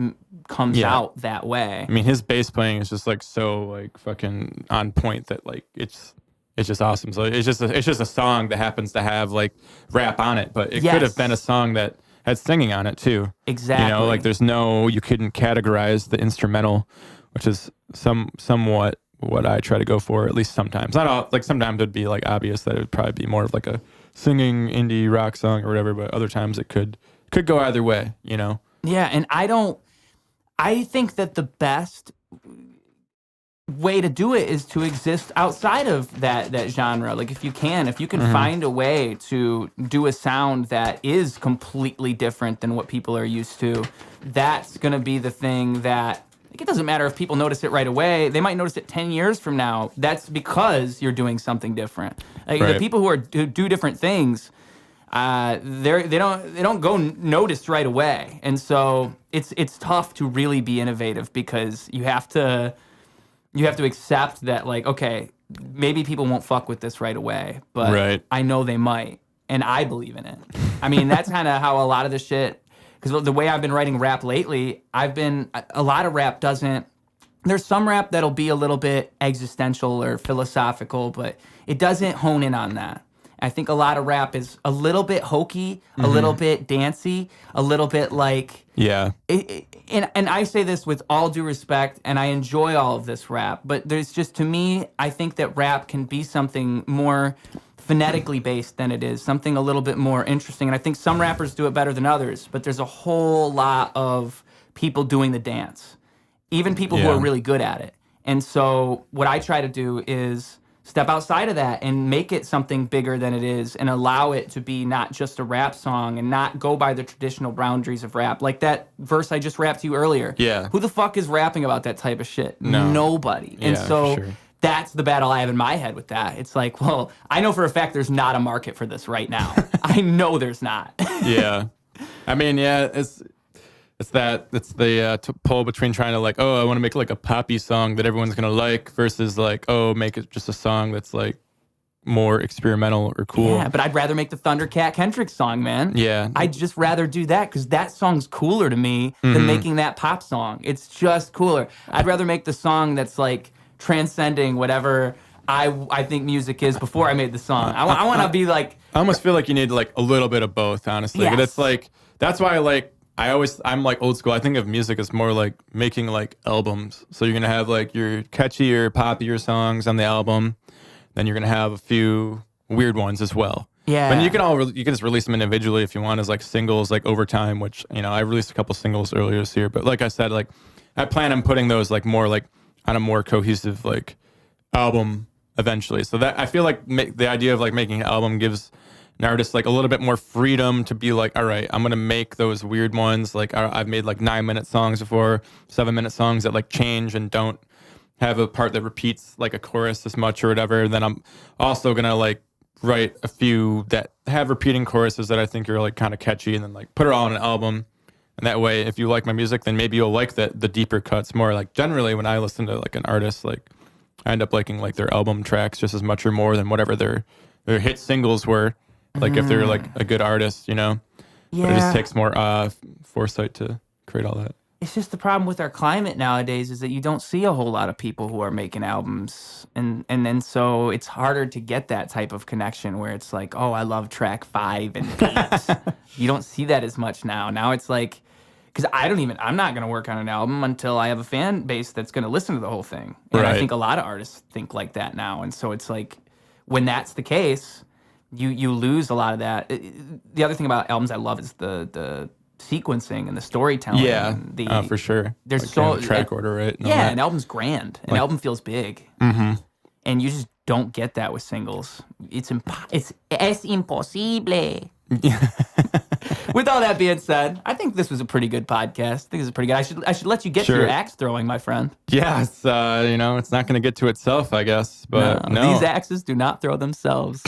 comes out that way. I mean, his bass playing is just like so like fucking on point that like it's just awesome. So it's just a song that happens to have like rap on it, but it could have been a song that had singing on it too. Exactly. You know, like you couldn't categorize the instrumental, which is somewhat what I try to go for, at least sometimes. Not all, like sometimes it'd be like obvious that it would probably be more of like a singing indie rock song or whatever, but other times it could go either way, you know? Yeah, and I think that the best way to do it is to exist outside of that genre. Like, if you can find a way to do a sound that is completely different than what people are used to, that's going to be the thing that, like, it doesn't matter if people notice it right away. They might notice it 10 years from now. That's because you're doing something different. Like, the people who do different things, they don't go noticed right away. And so it's tough to really be innovative because you have to accept that, like, okay, maybe people won't fuck with this right away, but I know they might, and I believe in it. I mean, that's kind of how a lot of the shit because the way I've been writing rap lately, a lot of rap doesn't. There's some rap that'll be a little bit existential or philosophical, but it doesn't hone in on that. I think a lot of rap is a little bit hokey, a little bit dancey, a little bit like... Yeah. And I say this with all due respect, and I enjoy all of this rap, but there's just, to me, I think that rap can be something more phonetically based than it is, something a little bit more interesting. And I think some rappers do it better than others, but there's a whole lot of people doing the dance, even people who are really good at it. And so what I try to do is step outside of that and make it something bigger than it is and allow it to be not just a rap song and not go by the traditional boundaries of rap. Like that verse I just rapped to you earlier. Yeah. Who the fuck is rapping about that type of shit? No. Nobody. And so that's the battle I have in my head with that. It's like, well, I know for a fact there's not a market for this right now. I know there's not. Yeah. I mean, yeah, it's the pull between trying to like, oh, I want to make like a poppy song that everyone's gonna like versus like, oh, make it just a song that's like more experimental or cool. Yeah, but I'd rather make the Thundercat Kendrick song, man. Yeah. I'd just rather do that because that song's cooler to me than making that pop song. It's just cooler. I'd rather make the song that's like transcending whatever I think music is before I made the song. I want to be like... I almost feel like you need like a little bit of both, honestly. Yes. But it's like, that's why I'm like old school. I think of music as more like making like albums. So you're going to have like your catchier, poppier songs on the album. Then you're going to have a few weird ones as well. Yeah. But you can just release them individually if you want as like singles, like over time, which, you know, I released a couple singles earlier this year. But like I said, like I plan on putting those like more like on a more cohesive like album eventually. So that I feel like the idea of like making an album gives an artist like a little bit more freedom to be like, all right, I'm gonna make those weird ones. Like I've made like 9-minute songs before, 7-minute songs that like change and don't have a part that repeats like a chorus as much or whatever. And then I'm also gonna like write a few that have repeating choruses that I think are like kind of catchy, and then like put it all on an album. And that way, if you like my music, then maybe you'll like the deeper cuts more. Like generally, when I listen to like an artist, like I end up liking like their album tracks just as much or more than whatever their hit singles were. Like if they're like a good artist, you know. Yeah. But it just takes more foresight to create all that. It's just the problem with our climate nowadays is that you don't see a whole lot of people who are making albums. And then so it's harder to get that type of connection where it's like, oh, I love track 5 and 8. You don't see that as much now. Now it's like, because I'm not going to work on an album until I have a fan base that's going to listen to the whole thing. And I think a lot of artists think like that now. And so it's like, when that's the case, you lose a lot of that. The other thing about albums I love is the sequencing and the storytelling. Yeah, for sure. There's like, track order, right? Yeah, an album's grand. An album feels big. Mm-hmm. And you just don't get that with singles. It's impossible. With all that being said, I think this was a pretty good podcast. I think this is pretty good. I should let you get to your axe throwing, my friend. Yeah, it's it's not going to get to itself, I guess. But no. These axes do not throw themselves.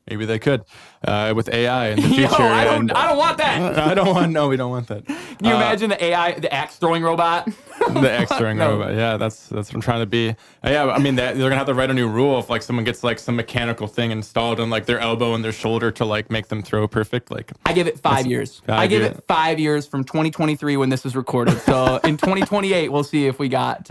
Maybe they could with AI in the future. Yo, I don't want that. We don't want that. Can you imagine the AI, the axe throwing robot? The axe throwing robot. Yeah, that's what I'm trying to be. Yeah, I mean, they're gonna have to write a new rule if like someone gets like some mechanical thing installed on like their elbow and their shoulder to like make them throw perfect. Like I give it 5 years. I give it 5 years from 2023 when this was recorded. So in 2028, we'll see if we got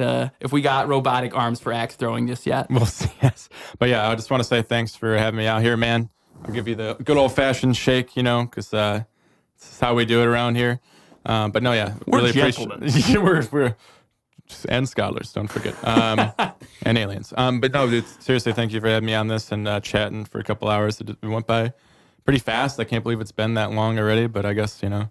robotic arms for axe throwing just yet. We'll see. Yes, but yeah, I just want to say thanks for having me out here, man. I'll give you the good old-fashioned shake, because this is how we do it around here. But no, yeah, we're really gentlemen. we're and scholars, don't forget, and aliens. But no, dude, seriously, thank you for having me on this and chatting for a couple hours. It went by pretty fast. I can't believe it's been that long already. But I guess I'm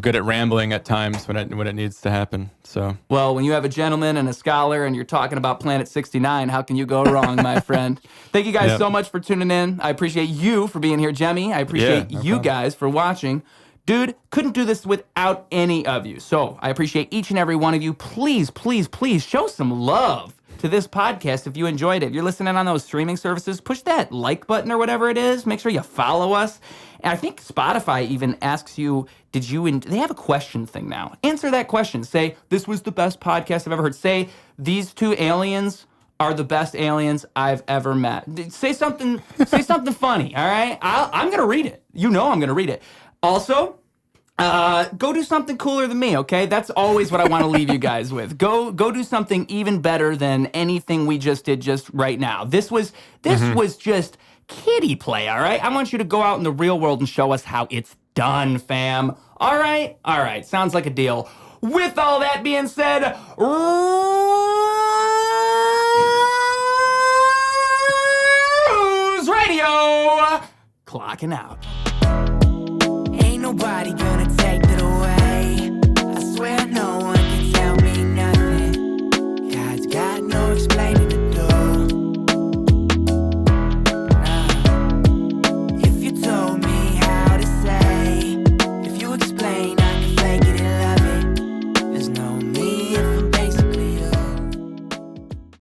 good at rambling at times when it needs to happen. So well, when you have a gentleman and a scholar and you're talking about Planet 69, how can you go wrong, my friend? Thank you guys so much for tuning in. I appreciate you for being here, Jemmi. I appreciate you guys for watching. Dude, couldn't do this without any of you. So I appreciate each and every one of you. Please, please, please show some love to this podcast if you enjoyed it. If you're listening on those streaming services, push that like button or whatever it is. Make sure you follow us. And I think Spotify even asks you, they have a question thing now. Answer that question. Say, this was the best podcast I've ever heard. Say, these two aliens are the best aliens I've ever met. Say something funny, all right? I'm going to read it. I'm going to read it. Also, Go do something cooler than me, okay? That's always what I want to leave you guys with. Go do something even better than anything we just did just right now. This was just kiddie play, all right? I want you to go out in the real world and show us how it's done, fam. All right? All right. Sounds like a deal. With all that being said, Ruse Radio clocking out. Ain't nobody gonna take